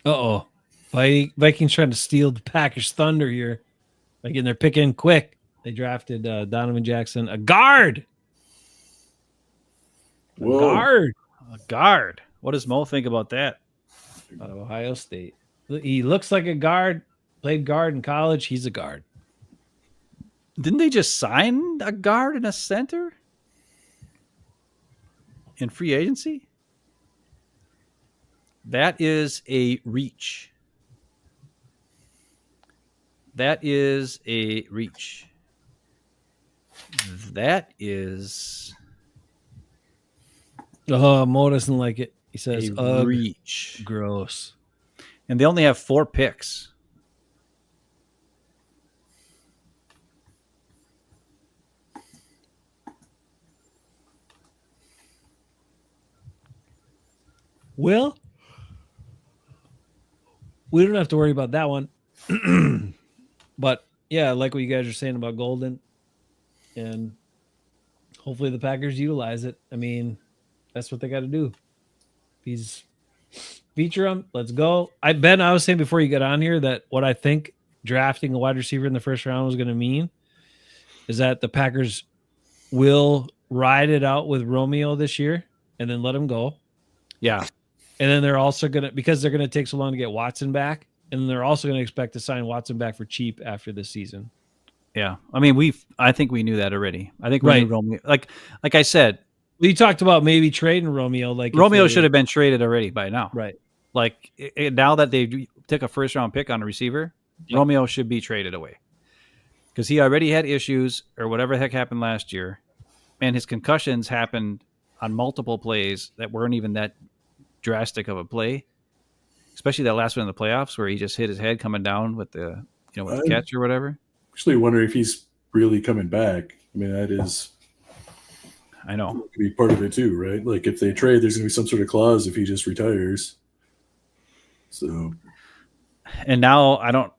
Uh-oh. Vikings trying to steal the Packers' thunder here. Like, and they're picking quick. They drafted Donovan Jackson, a guard. Whoa. A guard. What does Mo think about that? Out of Ohio State. He looks like a guard. Played guard in college. He's a guard. Didn't they just sign a guard and a center in free agency? That is a reach. That is a reach. That is... Oh, Mo doesn't like it. He says, reach. Gross. And they only have 4 picks. Well, we don't have to worry about that one. But yeah, I like what you guys are saying about Golden. And hopefully the Packers utilize it. I mean, that's what they got to do. He's feature him. Let's go. I was saying before you got on here that what I think drafting a wide receiver in the first round was going to mean is that the Packers will ride it out with Romeo this year and then let him go. Yeah. And then they're also going to, because they're going to take so long to get Watson back, and then they're also going to expect to sign Watson back for cheap after this season. Yeah. I mean, I think we knew that already. I think we knew Romeo. Like I said, we talked about maybe trading Romeo. Like Romeo should have been traded already by now. Right. Like now that they took a first round pick on a receiver, yep. Romeo should be traded away because he already had issues or whatever the heck happened last year. And his concussions happened on multiple plays that weren't even that drastic of a play, especially that last one in the playoffs where he just hit his head coming down with the catch or whatever. Actually wondering if he's really coming back. I mean, that is, I know, could be part of it too, right? Like if they trade, there's going to be some sort of clause if he just retires. So, and now I don't,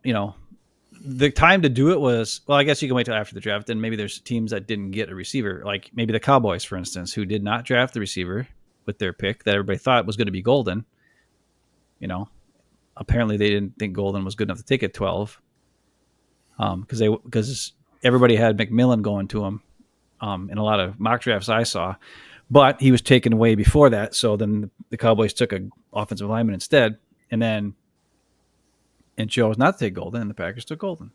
the time to do it was, well, I guess you can wait till after the draft. And maybe there's teams that didn't get a receiver, like maybe the Cowboys, for instance, who did not draft the receiver with their pick that everybody thought was going to be Golden. Apparently they didn't think Golden was good enough to take at 12. Because everybody had McMillan going to him in a lot of mock drafts I saw, but he was taken away before that. So then the Cowboys took an offensive lineman instead, and chose not to take Golden, and the Packers took Golden.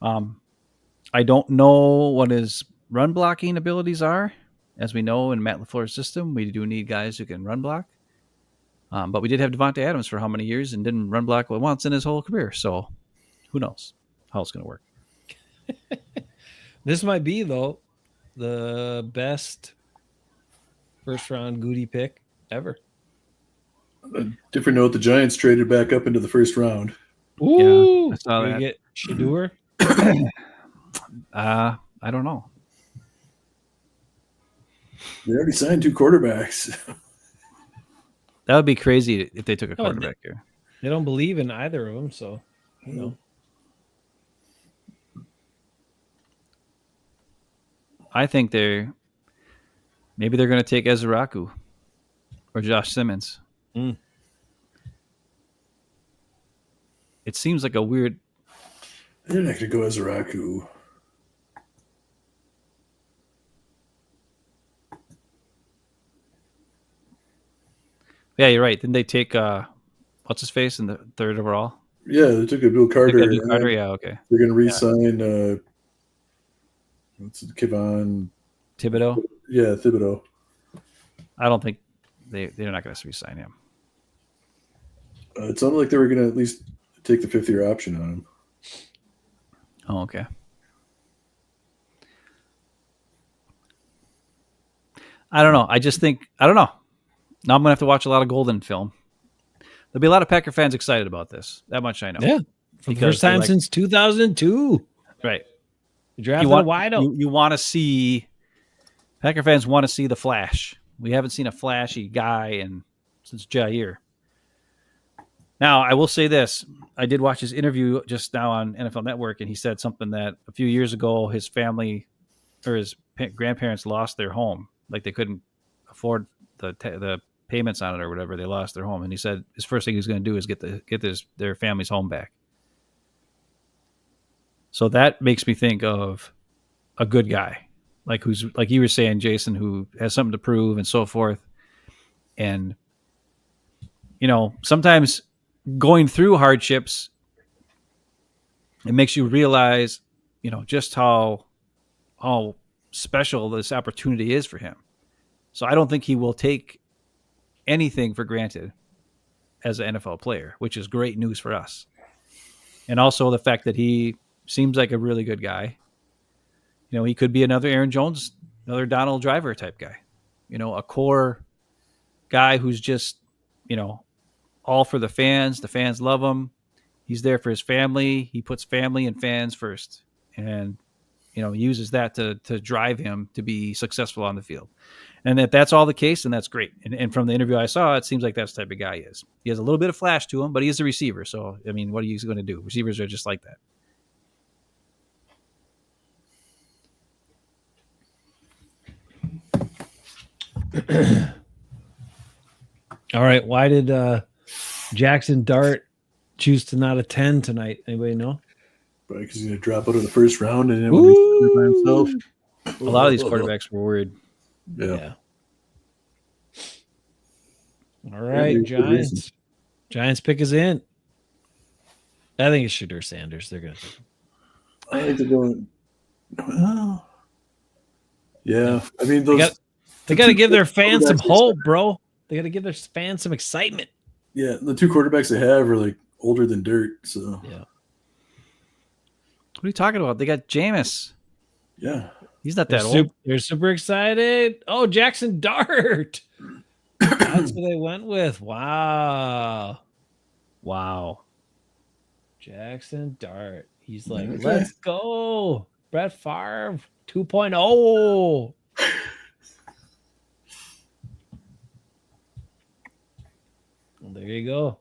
I don't know what his run blocking abilities are, as we know in Matt LaFleur's system, we do need guys who can run block. But we did have Devontae Adams for how many years and didn't run block once in his whole career. So who knows how it's going to work. This might be, though, the best first-round Goody pick ever. A different note, the Giants traded back up into the first round. Ooh, Yeah, I saw we that. get Shador. I don't know. They already signed 2 quarterbacks. That would be crazy if they took a Oh, quarterback here. They don't believe in either of them, so you know. I think maybe they're going to take Ezraku or Josh Simmons. Mm. It seems like a weird. They're not going to go Ezraku. Yeah, you're right. Didn't they take what's his face in the 3rd overall? Yeah, they took a Bill Carter. They got Carter. Yeah, okay. They're going to re-sign what's it, Kevon Thibodeau. Yeah, Thibodeau. I don't think they're not going to re-sign him. It sounded like they were going to at least take the 5th-year option on him. Oh, okay. I don't know. I don't know. Now I'm going to have to watch a lot of Golden film. There'll be a lot of Packer fans excited about this. That much I know. Yeah, for the Because first time they're like- since 2002. Right. You drafted a wide open. You want to see Packer fans want to see the flash. We haven't seen a flashy guy since Jair. Now, I will say this. I did watch his interview just now on NFL Network, and he said something that a few years ago his family or his grandparents lost their home. Like they couldn't afford the payments on it or whatever. They lost their home. And he said his first thing he's going to do is get their family's home back. So that makes me think of a good guy, like who's like you were saying, Jason, who has something to prove and so forth. And, sometimes going through hardships, it makes you realize, just how special this opportunity is for him. So I don't think he will take anything for granted as an NFL player, which is great news for us. And also the fact that he seems like a really good guy. He could be another Aaron Jones, another Donald Driver type guy, a core guy who's just, all for the fans. The fans love him. He's there for his family. He puts family and fans first and, uses that to drive him to be successful on the field. And if that's all the case, then that's great. And from the interview I saw, it seems like that's the type of guy he is. He has a little bit of flash to him, but he is a receiver. So, what are you going to do? Receivers are just like that. All right. Why did Jackson Dart choose to not attend tonight? Anybody know? Probably because he's going to drop out of the first round and it will be by himself. A lot of these quarterbacks were weird. Yeah. All right, Yeah, Giants. Giants pick is in. I think it's Shedeur Sanders. They're going to take him. I think they're going. Well, yeah. I mean, those. They got to give their fans some quarterbacks they hope, bro. They got to give their fans some excitement. Yeah, the 2 quarterbacks they have are like older than dirt. So Yeah. What are you talking about? They got Jameis. yeah. He's not that old. They're super excited. Oh, Jackson Dart. That's what they went with. Wow. Jackson Dart. He's like, Okay. let's go. Brett Favre 2.0. Well, there you go.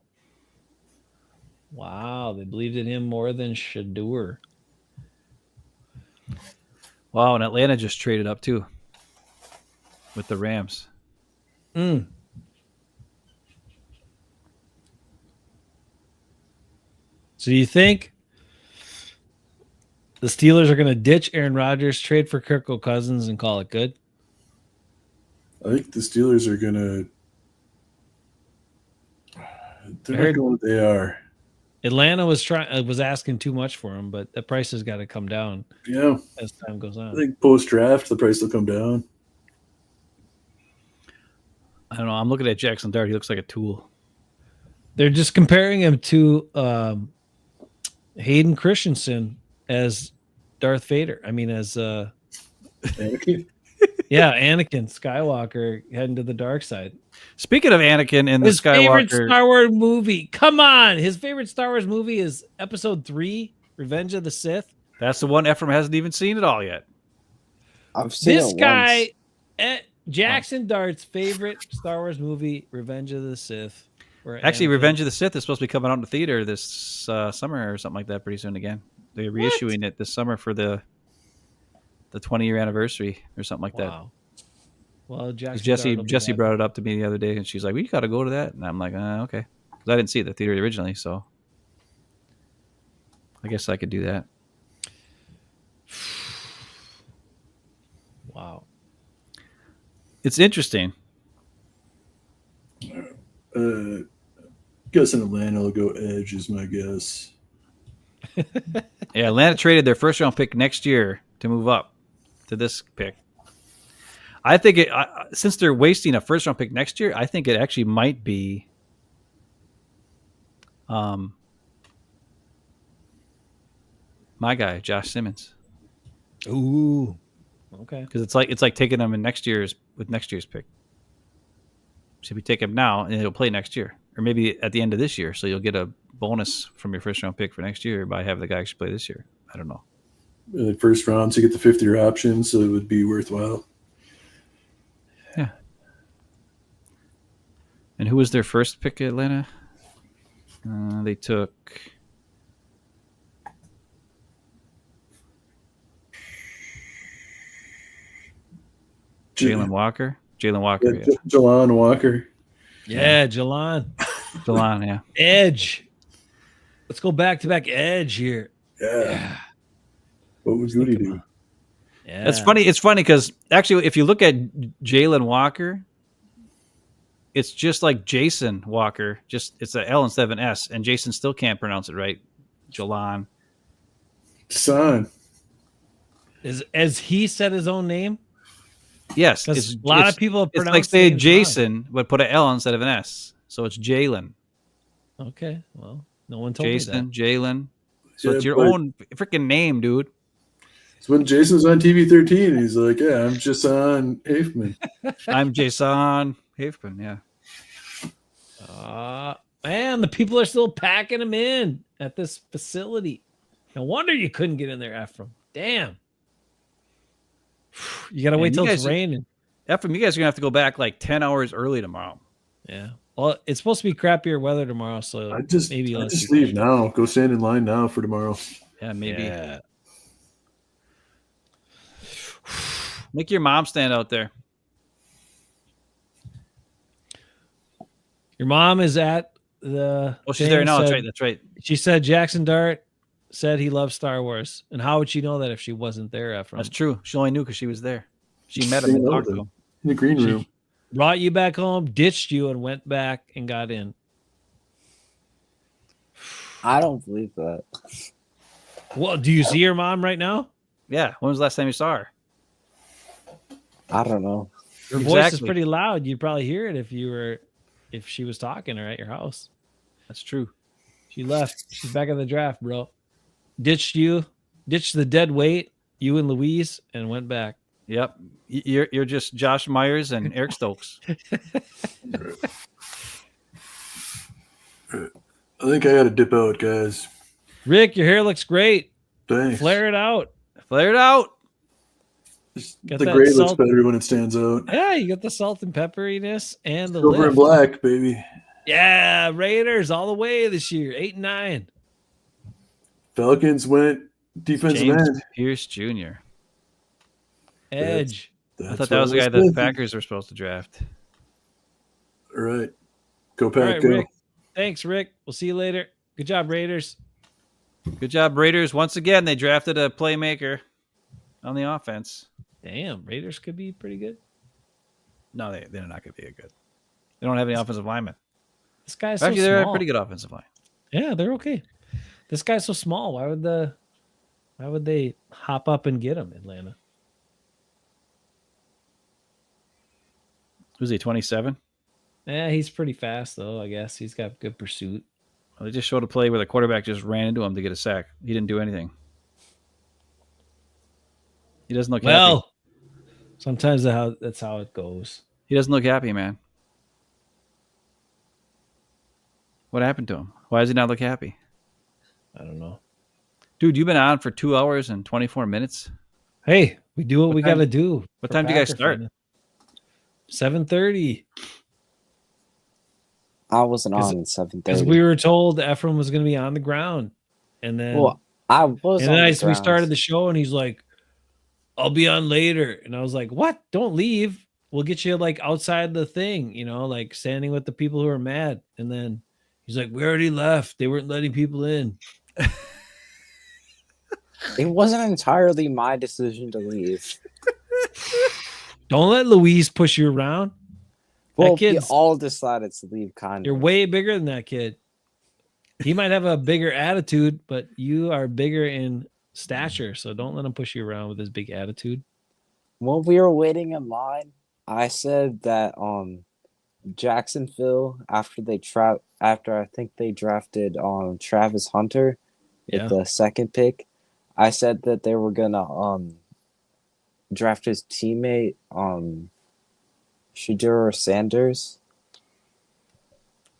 Wow. They believed in him more than Shedeur. Wow, and Atlanta just traded up too with the Rams. Mm. So do you think the Steelers are going to ditch Aaron Rodgers, trade for Kirk Cousins, and call it good? I think the Steelers are going to. They're I heard- not going what they are. Atlanta was asking too much for him, but the price has got to come down Yeah. as time goes I on. think post draft, the price will come down. I don't know. I'm looking at Jackson Dart. He looks like a tool. They're just comparing him to Hayden Christensen as Darth Vader. I mean, as Anakin? Anakin Skywalker heading to the dark side. Speaking of Anakin in the His favorite Skywalker, Star Wars movie. Come on, his favorite Star Wars movie is Episode 3, Revenge of the Sith. that's the one Ephraim hasn't even seen it all yet. I've seen This it guy, once. Jackson Dart's favorite Star Wars movie, Revenge of the Sith. where Actually, Anakin- Revenge of the Sith is supposed to be coming out in the theater this summer or something like that pretty soon again. They're reissuing it this summer for the 20-year anniversary or something like that. Wow. Well, 'Cause Jackson Jesse brought it up to me the other day, and she's like, "We got to go to that," and I'm like, "Okay," because I didn't see it at the theater originally, so I guess I could do that. Wow. It's interesting. Guessing Atlanta will go Edge is my guess. Yeah, Atlanta traded their first round pick next year to move up to this pick. I think since they're wasting a first round pick next year, I think it actually might be my guy, Josh Simmons. Ooh. Okay. Because it's like taking them in next year's pick. So if you take him now, and he'll play next year, or maybe at the end of this year, so you'll get a bonus from your first round pick for next year by having the guy actually play this year. I don't know. In the first round to get the 50-year option, so it would be worthwhile. Yeah. And who was their first pick at Atlanta? They took Jalen Walker. Jalen Walker. Yeah. Jalon Walker. Yeah, Jalon. Jalon, yeah. Edge. Let's go back to back Edge here. Yeah. What would Goody do? Yeah. That's funny. It's funny because actually, if you look at Jalen Walker, it's just like Jason Walker. Just it's an L instead of an S, and Jason still can't pronounce it right. Jalon. Son. As he said his own name? Yes, Because a lot of people It's pronounce like say names Jason, but put an L instead of an S, so it's Jalen. wrong. Okay. Well, no one told Jason, me Jalen. So Yeah, it's your but- own freaking name, dude. So when Jason was on TV 13, he's like, "Yeah, I'm just on Hafman." I'm Jason Hafman. Yeah. that. Man, the people are still packing him in at this facility. No wonder you couldn't get in there, Ephraim. Damn. You got to Man, wait you till it's guys- raining. Ephraim, you guys are gonna have to go back like 10 hours early tomorrow. Yeah. Well, it's supposed to be crappier weather tomorrow, so I just maybe less just people. leave now. Go stand in line now for tomorrow. Yeah, maybe. Yeah. Make your mom stand out there. Your mom is at the. Oh, she's thing, there now. That's said- right. That's right. She said Jackson Dart said he loves Star Wars. And how would she know that if she wasn't there, Ephraim? That's true. She only knew because she was there. She met him She and knows talked to him. him. In the green room. Brought you back home, ditched you, and went back and got in. I don't believe that. Well, do you see your mom right now? Yeah. When was the last time you saw her? I don't know. Her voice is Exactly. pretty loud. You'd probably hear it if she was talking or at your house. That's true. She left. She's back in the draft, bro. Ditched you, ditched the dead weight, you and Louise, and went back. Yep. You're just Josh Myers and Eric Stokes. I think I got to dip out, guys. Rick, your hair looks great. Thanks. Flare it out. Flare it out. Got The that gray looks salt- better when it stands out. Yeah, you got the salt and pepperiness and the Silver lift. and black, baby. Yeah, Raiders all the way this year, 8-9. Falcons went defensive James end. Pierce Jr. Edge. I thought that was the guy that the Packers were supposed to draft. All right. Go All Pack, right, go. Rick. Thanks, Rick. We'll see you later. Good job, Raiders. Good job, Raiders. Once again, they drafted a playmaker on the offense. Damn, Raiders could be pretty good. No, they're not going to be good. They don't have any offensive linemen. This guy's so Actually, they're a small. pretty good offensive line. Yeah, they're okay. This guy's so small. Why would they hop up and get him, Atlanta? Who's he, 27? Yeah, he's pretty fast though. I guess he's got good pursuit. Well, they just showed a play where the quarterback just ran into him to get a sack. He didn't do anything. He doesn't look happy. Well, sometimes that's how it goes. He doesn't look happy, man. What happened to him? Why does he not look happy? I don't know. Dude, you've been on for 2 hours and 24 minutes. Hey, we do what we got to do. What time do you guys start? 7:30. I wasn't on at Because 7:30. we were told Ephraim was going to be on the ground, and then I was. and on then the we grounds. started the show, and he's like, "I'll be on later," and I was like, "What? Don't leave. We'll get you like outside the thing, like standing with the people who are mad." And then he's like, "We already left. They weren't letting people in." It wasn't entirely my decision to leave. Don't let Louise push you around. Well, we kid's- all decided to leave. Kind You're of. way bigger than that kid. He might have a bigger attitude, but you are bigger in stature. So don't let him push you around with his big attitude. When we were waiting in line, I said that Jacksonville, after I think they drafted Travis Hunter Yeah. with the second pick, I said that they were gonna draft his teammate Shadur Sanders,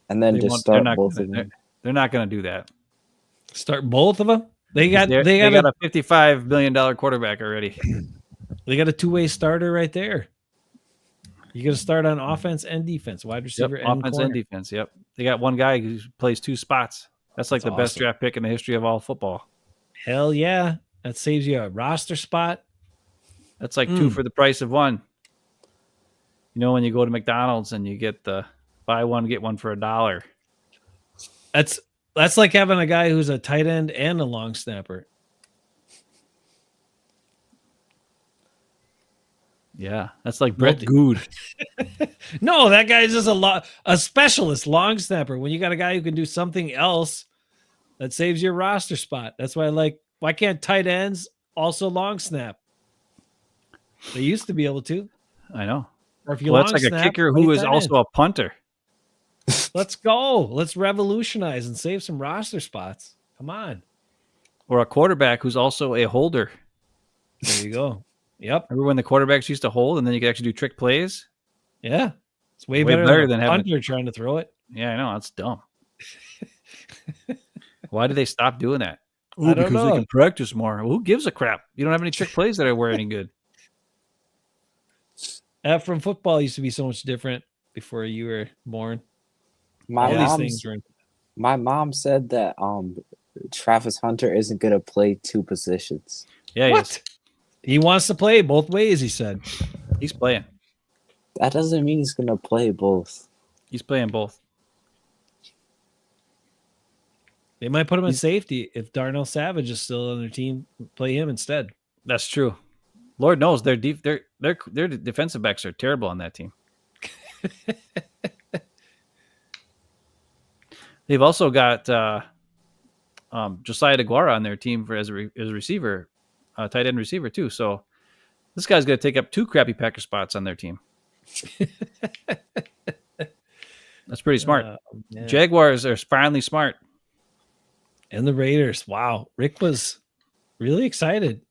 and then They just won't- start they're not both gonna- of them. They're not going to do that. Start both of them. They got They got a $55 million quarterback already. they got a two-way starter right there. You got to start on offense and defense, wide Yep, receiver and offense corner. and defense. Yep. They got one guy who plays 2 spots. That's like That's the best awesome. draft pick in the history of all football. Hell yeah, that saves you a roster spot. That's like 2 for the price of 1. You know, when you go to McDonald's and you get the buy one, get one for $1. That's like having a guy who's a tight end and a long snapper. Yeah. That's like Brett Multi- Good. No, that guy's just a specialist long snapper. When you got a guy who can do something else, that saves your roster spot. That's why why can't tight ends also long snap? They used to be able to. I know. Or if you Well, long that's like a snap, kicker play who is tight also end. a punter. Let's go. Let's revolutionize and save some roster spots. Come on. Or a quarterback who's also a holder. There you go. Yep. Remember when the quarterbacks used to hold and then you could actually do trick plays? Yeah. It's way, Way better, better than than a having- punter trying to throw it. Yeah, I know. That's dumb. Why did they stop doing that? I don't because know. they can practice more. Well, who gives a crap? You don't have any trick plays that are any good. From football used to be so much different before you were born. My All these mom's things were My mom said that Travis Hunter isn't going to play 2 positions. Yeah, he is. what? He wants to play both ways, he said. He's playing. That doesn't mean he's going to play both. He's playing both. They might put him in safety if Darnell Savage is still on their team. Play him instead. That's true. Lord knows their defensive backs are terrible on that team. They've also got Josiah DeGuara on their team as a receiver, tight end receiver too. So this guy's going to take up 2 crappy Packer spots on their team. That's pretty smart. Yeah. Jaguars are finally smart. And the Raiders. Wow. Rick was really excited.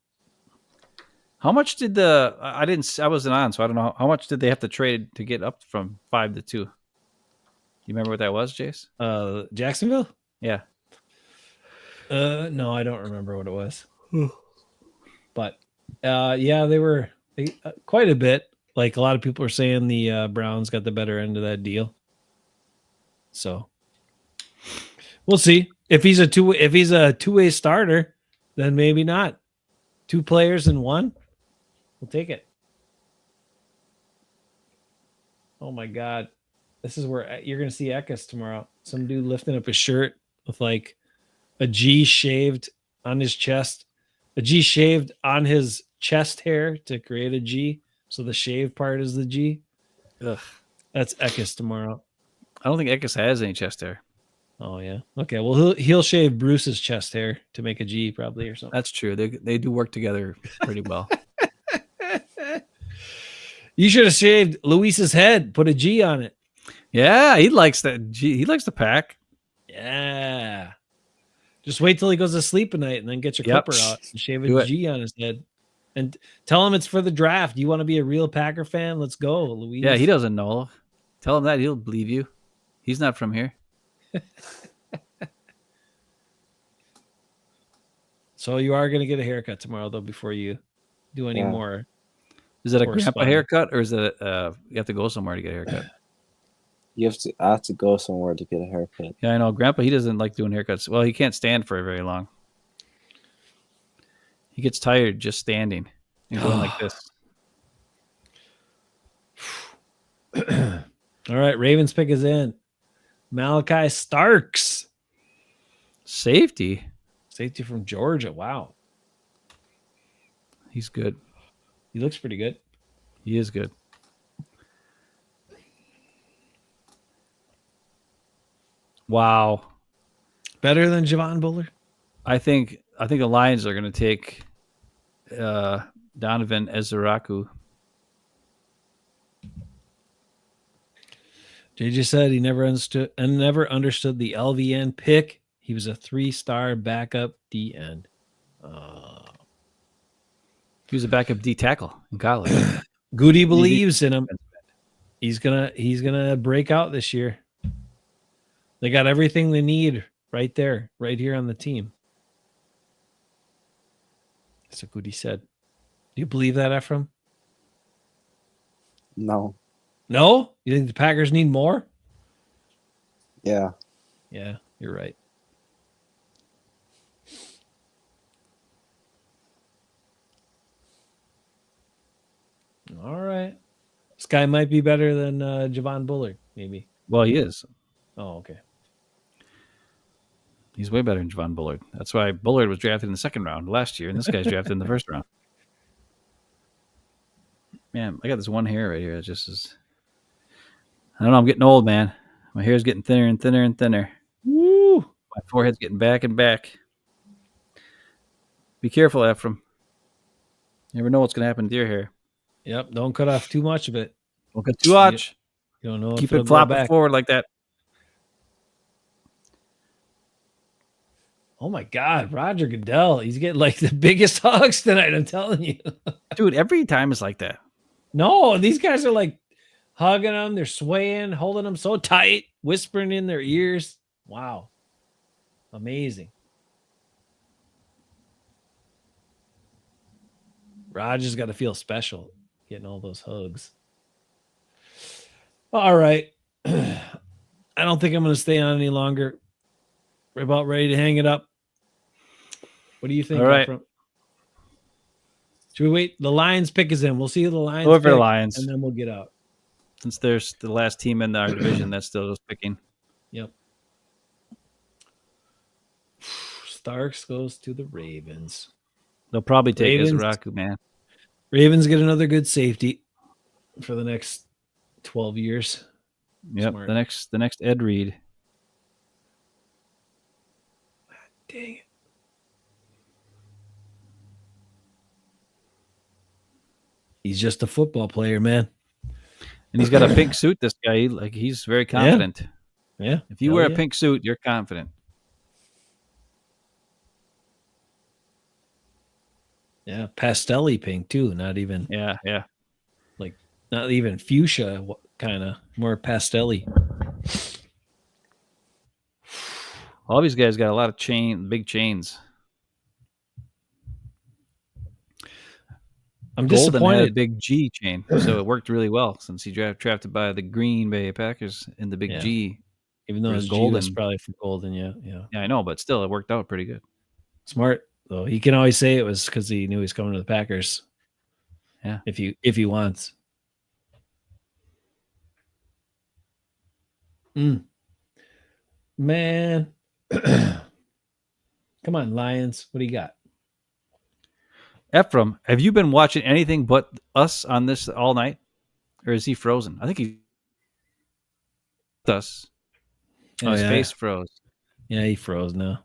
How much did I wasn't on, so I don't know. How much did they have to trade to get up from 5 to 2? You remember what that was, Jace? Jacksonville? Yeah. No, I don't remember what it was. But yeah, they were quite a bit. Like a lot of people are saying the Browns got the better end of that deal. So we'll see. If he's a two-way starter, then maybe not. 2 players in one. We'll take it. Oh my God. This is where you're going to see Eckes tomorrow. Some dude lifting up his shirt with like a G shaved on his chest, a G shaved on his chest hair to create a G. So the shaved part is the G. Ugh. That's Eckes tomorrow. I don't think Eckes has any chest hair. Oh yeah. Okay. Well, he'll shave Bruce's chest hair to make a G probably or something. That's true. They do work together pretty well. You should have shaved Luis's head, put a G on it. Yeah, he likes that. He likes the pack. Yeah. Just wait till he goes to sleep at night and then get your Yep. clipper out and shave Do a it. G on his head. And tell him it's for the draft. You want to be a real Packer fan? Let's go, Louise. Yeah, he doesn't know. Tell him that. He'll believe you. He's not from here. So you are going to get a haircut tomorrow, though, before you do any Yeah. more. Is it a grandpa Correspondent. haircut or is it you have to go somewhere to get a haircut? I have to go somewhere to get a haircut. Yeah, I know. Grandpa, he doesn't like doing haircuts. Well, he can't stand for very long. He gets tired just standing and going like this. All right, Ravens pick is in. Malachi Starks, Safety. safety from Georgia. Wow, He's good. he looks pretty good. He is good. Wow. Better than Javon Bullard. I think the Lions are going to take Donovan Ezeraku. JJ said he never understood the LVN pick. He was a 3-star backup D end. He was a backup D tackle in college. Goody believes in him. He's gonna break out this year. They got everything they need right there, right here on the team. That's what Goody said. Do you believe that, Ephraim? No. No? You think the Packers need more? Yeah. Yeah, you're right. All right. This guy might be better than Javon Bullard, maybe. Well, he is. Oh, okay. He's way better than Javon Bullard. That's why Bullard was drafted in the second round last year, and this guy's drafted in the first round. Man, I got this one hair right here. It just is. I don't know. I'm getting old, man. My hair's getting thinner and thinner and thinner. Woo! My forehead's getting back and back. Be careful, Ephraim. You never know what's going to happen to your hair. Yep, don't cut off too much of it. Don't get too much. You don't know. Keep if it'll it grow flopping back. forward like that. Oh my God, Roger Goodell. He's getting like the biggest hugs tonight. I'm telling you. Dude, every time it's like that. No, these guys are like hugging them. They're swaying, holding them so tight, whispering in their ears. Wow. Amazing. Roger's got to feel special getting all those hugs. All right. I don't think I'm going to stay on any longer. We're about ready to hang it up. What do you think? All right. Ephraim? Should we wait? The Lions pick is in. We'll see who the Lions Go for the pick, Lions. and then we'll get out. Since there's the last team in our division that's still just picking. Yep. Starks goes to the Ravens. They'll probably take Ravens. Ezeraku, man. Ravens get another good safety for the next 12 years. Yep. Smart. The next Ed Reed. Dang it. He's just a football player, man. And he's got a pink suit, this guy. He's very confident. Yeah. If you Hell wear a yeah. pink suit, you're confident. Yeah. Pastel-y pink, too. Not even Yeah. not even fuchsia kind of, more pastel-y. All these guys got a lot of big chains. I'm Golden had a disappointed. big G chain, so it worked really well since he drafted by the Green Bay Packers in the big Yeah. G. Even though Whereas his golden is Golden- probably for golden. Yeah. Yeah, I know, but still, it worked out pretty good. Smart though. He can always say it was because he knew he was coming to the Packers. Yeah. If he wants. Man. Come on, Lions. What do you got? Ephraim, have you been watching anything but us on this all night? Or is he frozen? I think he's us. And his face froze. Yeah, he froze now.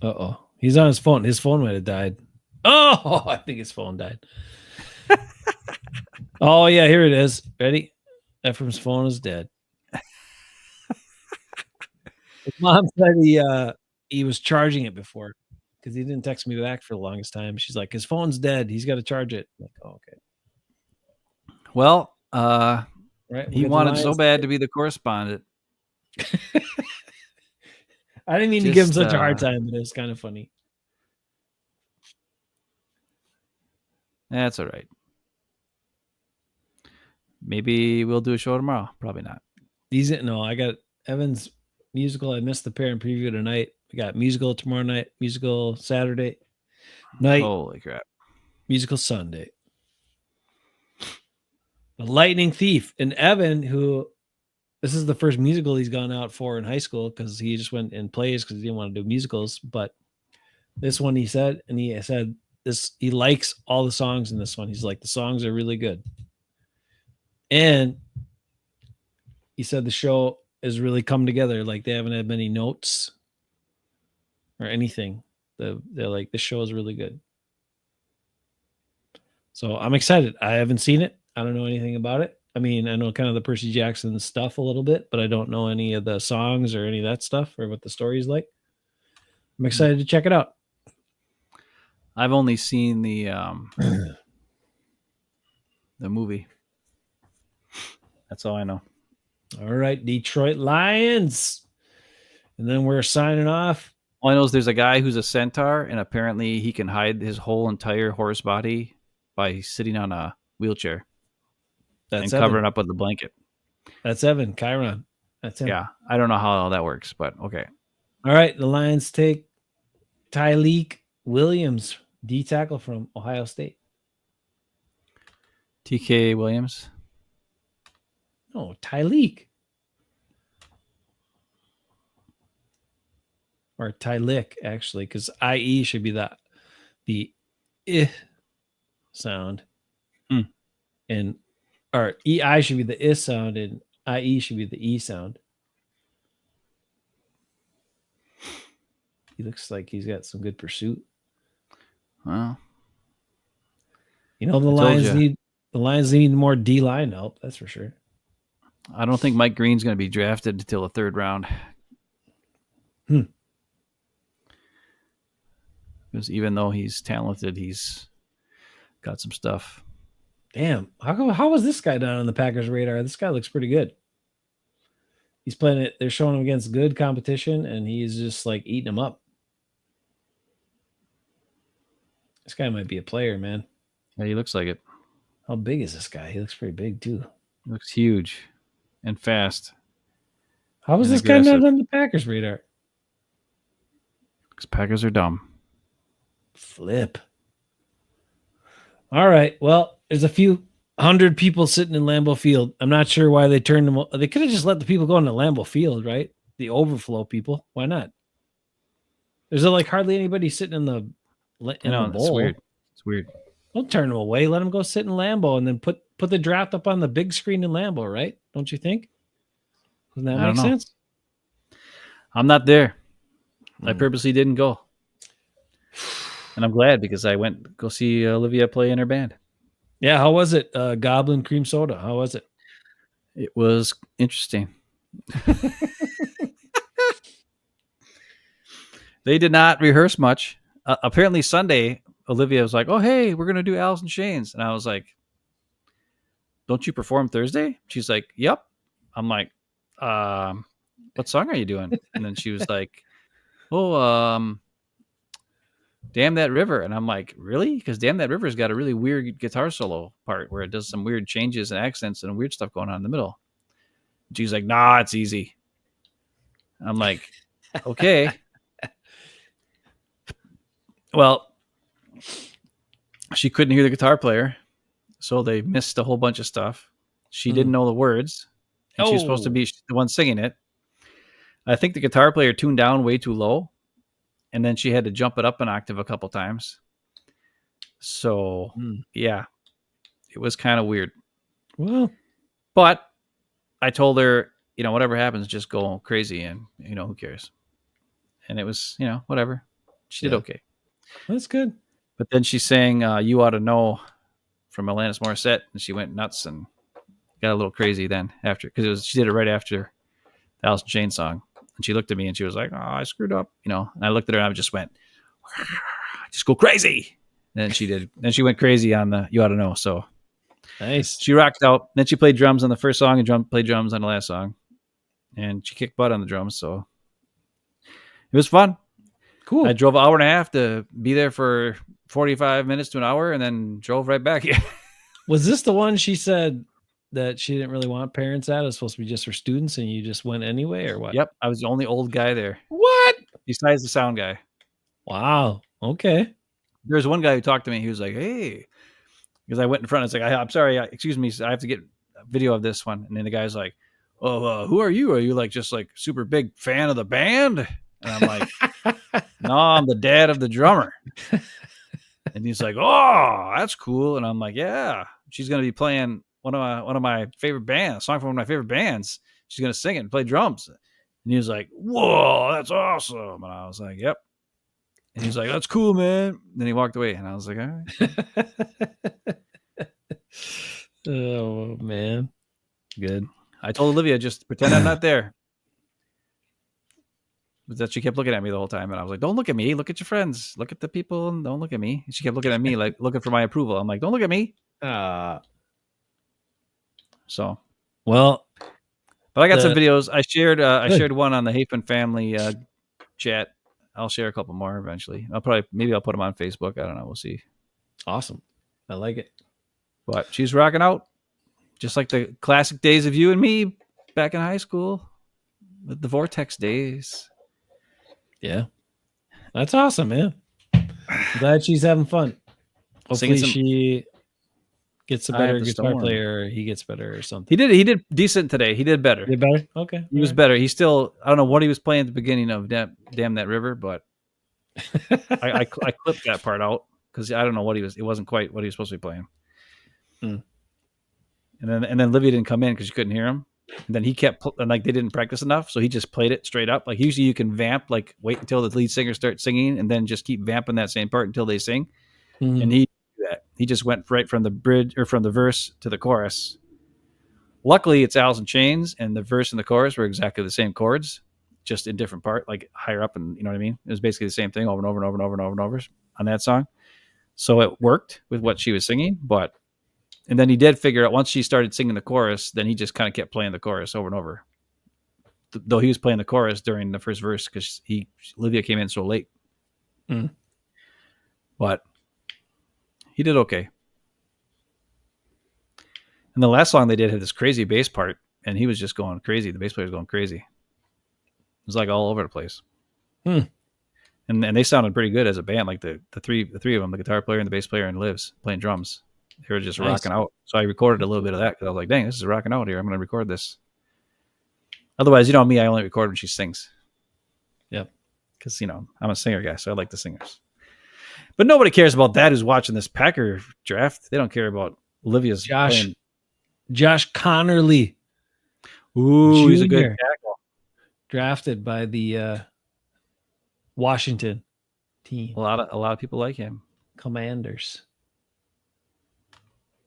Uh-oh. He's on his phone. His phone might have died. Oh, I think his phone died. Oh yeah, here it is. Ready? Ephraim's phone is dead. His mom said he was charging it before because he didn't text me back for the longest time. She's like, his phone's dead. He's got to charge it. I'm like, oh, okay. Well, Right. he wanted so bad to be the correspondent. I didn't mean to give him such a hard time, but it was kind of funny. That's all right. Maybe we'll do a show tomorrow. Probably not. I got Evan's musical. I missed the parent preview tonight. We got musical tomorrow night, musical Saturday night, Holy crap. musical Sunday. The Lightning Thief. And Evan, who this is the first musical he's gone out for in high school because he just went and plays because he didn't want to do musicals. But this one he said this, he likes all the songs in this one. He's like, the songs are really good. And he said the show has really come together. Like they haven't had many notes or anything. They're like, this show is really good. So I'm excited. I haven't seen it. I don't know anything about it. I mean, I know kind of the Percy Jackson stuff a little bit, but I don't know any of the songs or any of that stuff or what the story is like. I'm excited to check it out. I've only seen the movie. That's all I know. All right, Detroit Lions. And then we're signing off. All I know is there's a guy who's a centaur, and apparently he can hide his whole entire horse body by sitting on a wheelchair and covering up with a blanket. That's Evan, Chiron. That's him. Yeah, I don't know how all that works, but okay. All right, the Lions take Tyleek Williams, D tackle from Ohio State. TK Williams. No, Tyleek. Or Tylick, actually, because IE should be the I sound. And or EI should be the I sound, and IE should be the E sound. He looks like he's got some good pursuit. Well, the Lions need more D line help, that's for sure. I don't think Mike Green's going to be drafted until the third round. Because even though he's talented, he's got some stuff. Damn. How was this guy down on the Packers radar? This guy looks pretty good. He's playing it. They're showing him against good competition, and he's just like eating them up. This guy might be a player, man. Yeah, he looks like it. How big is this guy? He looks pretty big, too. He looks huge and fast. How was this guy not on the Packers radar? Because Packers are dumb. Flip. All right. Well, there's a few hundred people sitting in Lambeau Field. I'm not sure why they turned them. They could have just let the people go into Lambeau Field, right? The overflow people. Why not? There's like hardly anybody sitting in the bowl. It's weird. It's weird. Don't turn them away. Let them go sit in Lambeau and then put the draft up on the big screen in Lambeau, right? Don't you think? Doesn't that make sense? I'm not there. I purposely didn't go. And I'm glad because I went to go see Olivia play in her band. Yeah, how was it? Goblin cream soda. How was it? It was interesting. They did not rehearse much. Apparently Sunday, Olivia was like, "Oh, hey, we're going to do Alice in Chains." And I was like, "Don't you perform Thursday?" She's like, "Yep." I'm like, "What song are you doing?" And then she was like, "Oh, Damn That River." And I'm like, really? Because Damn That River's got a really weird guitar solo part where it does some weird changes and accents and weird stuff going on in the middle. And she's like, "Nah, it's easy." I'm like, okay. Well, she couldn't hear the guitar player, so they missed a whole bunch of stuff. She didn't know the words, and she was supposed to be the one singing it. I think the guitar player tuned down way too low, and then she had to jump it up an octave a couple times. So, yeah, it was kind of weird. Well, but I told her, whatever happens, just go crazy, and who cares? And it was, whatever. She did okay. That's good. But then she sang "You Ought to Know" from Alanis Morissette, and she went nuts and got a little crazy then after, because she did it right after the Alice in Chains song. And she looked at me and she was like, "Oh, I screwed up," And I looked at her and I just went, "Just go crazy." And then she did. Then she went crazy on the "You Ought to Know." So Nice. she rocked out. Then she played drums on the first song and played drums on the last song, and she kicked butt on the drums. So it was fun. Cool. I drove an hour and a half to be there for 45 minutes to an hour, and then drove right back here. Was this the one she said that she didn't really want parents at? It was supposed to be just for students, and you just went anyway, or what? Yep, I was the only old guy there. What? Besides the sound guy. Wow. Okay. There's one guy who talked to me. He was like, "Hey," because I went in front. I was like, "I'm sorry, excuse me, I have to get a video of this one." And then the guy's like, "Oh, who are you? Are you like just like super big fan of the band?" And I'm like, "No, I'm the dad of the drummer." And he's like, "Oh, that's cool." And I'm like, "Yeah, she's gonna be playing one of my favorite bands, a song from one of my favorite bands. She's gonna sing it and play drums." And he was like, "Whoa, that's awesome!" And I was like, "Yep." And he's like, "That's cool, man." Then he walked away, and I was like, "All right." Oh man, good. I told Olivia, just pretend I'm not there. But that she kept looking at me the whole time, and I was like, "Don't look at me. Look at your friends. Look at the people, and don't look at me." And she kept looking at me, like looking for my approval. I'm like, "Don't look at me." So, Well, but I got some videos. I shared one on the Hafen family chat. I'll share a couple more eventually. Maybe I'll put them on Facebook. I don't know. We'll see. Awesome. I like it. But she's rocking out, just like the classic days of you and me back in high school, with the Vortex days. Yeah, that's awesome, man. I'm glad she's having fun. Hopefully, she gets a better guitar player, or he gets better, or something. He did decent today. He did better. Did better? Okay, he was better. He still, I don't know what he was playing at the beginning of Damn That River, but I clipped that part out because I don't know what he was. It wasn't quite what he was supposed to be playing. And then Livy didn't come in because you couldn't hear him. And then he kept, and like they didn't practice enough, so he just played it straight up. Like usually you can vamp, like wait until the lead singer starts singing, and then just keep vamping that same part until they sing. And he just went right from the bridge or from the verse to the chorus. Luckily, it's Alice in Chains, and the verse and the chorus were exactly the same chords, just in different part, like higher up, and you know what I mean. It was basically the same thing over and over and over and over and over and over on that song. So it worked with what she was singing, and then he did figure out once she started singing the chorus, then he just kind of kept playing the chorus over and over. Though he was playing the chorus during the first verse because Olivia came in so late. But he did okay. And the last song they did had this crazy bass part, and he was just going crazy. The bass player was going crazy. It was like all over the place. And they sounded pretty good as a band, like the three of them, the guitar player and the bass player and Livs playing drums. They were just rocking out. So I recorded a little bit of that because I was like, dang, this is rocking out here. I'm going to record this. Otherwise, you know me, I only record when she sings. Yep. Because, I'm a singer guy, so I like the singers. But nobody cares about that who's watching this Packer draft. They don't care about Olivia's Josh Connerly. Ooh, he's a good tackle. Drafted by the Washington team. A lot of people like him. Commanders.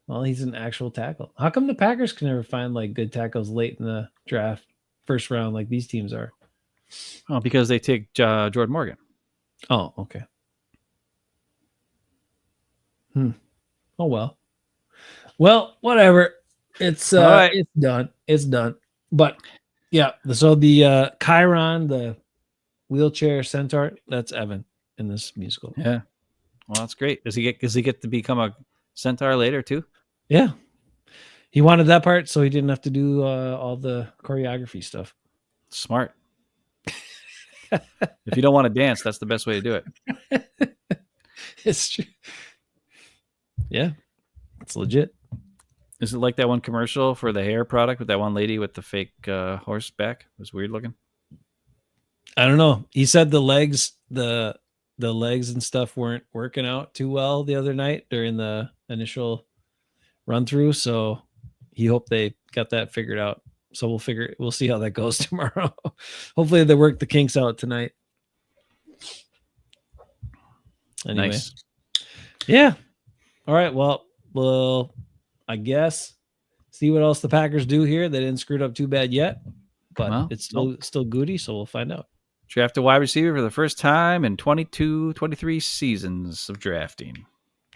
Well, he's an actual tackle. How come the Packers can never find like good tackles late in the draft, first round, like these teams are? Oh, because they take Jordan Morgan. Oh, okay. Oh well. Well, whatever. It's right. It's done. It's done. But yeah, so the Chiron, the wheelchair centaur, that's Evan in this musical. Yeah. Well, that's great. Does he get to become a centaur later too? Yeah. He wanted that part so he didn't have to do all the choreography stuff. Smart. If you don't want to dance, that's the best way to do it. It's true. Yeah. It's legit. Is it like that one commercial for the hair product with that one lady with the fake horseback? It was weird looking. I don't know. He said the legs and stuff weren't working out too well the other night during the initial run through. So he hoped they got that figured out. So we'll see how that goes tomorrow. Hopefully they work the kinks out tonight. Anyway. Nice. Yeah. All right. Well, we'll, I guess, see what else the Packers do here. They didn't screw it up too bad yet, but Well, it's still goody, so we'll find out. Draft a wide receiver for the first time in 22, 23 seasons of drafting.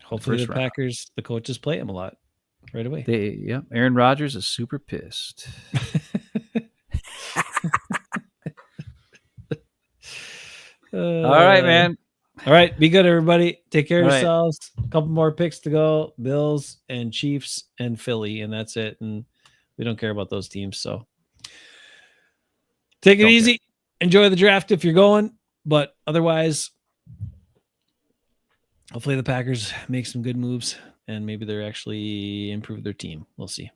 Hopefully the first round. Packers, the coaches play him a lot right away. Aaron Rodgers is super pissed. All right, man. All right, be good, everybody. Take care of All right. yourselves. A couple more picks to go: Bills and Chiefs and Philly, and that's it. And we don't care about those teams, so take it Don't easy. Enjoy the draft if you're going, but otherwise, hopefully the Packers make some good moves and maybe they're actually improve their team. We'll see.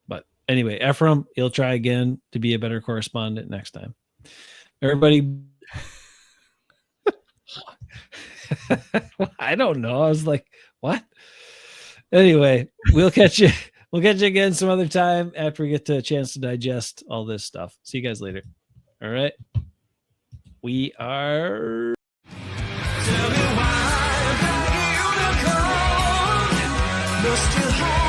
But anyway, Ephraim, he'll try again to be a better correspondent next time. Everybody. I don't know. I was like, what? Anyway, we'll catch you. We'll catch you again some other time after we get to a chance to digest all this stuff. See you guys later. All right. We are. Tell me why I'm begging you to come. You're still home.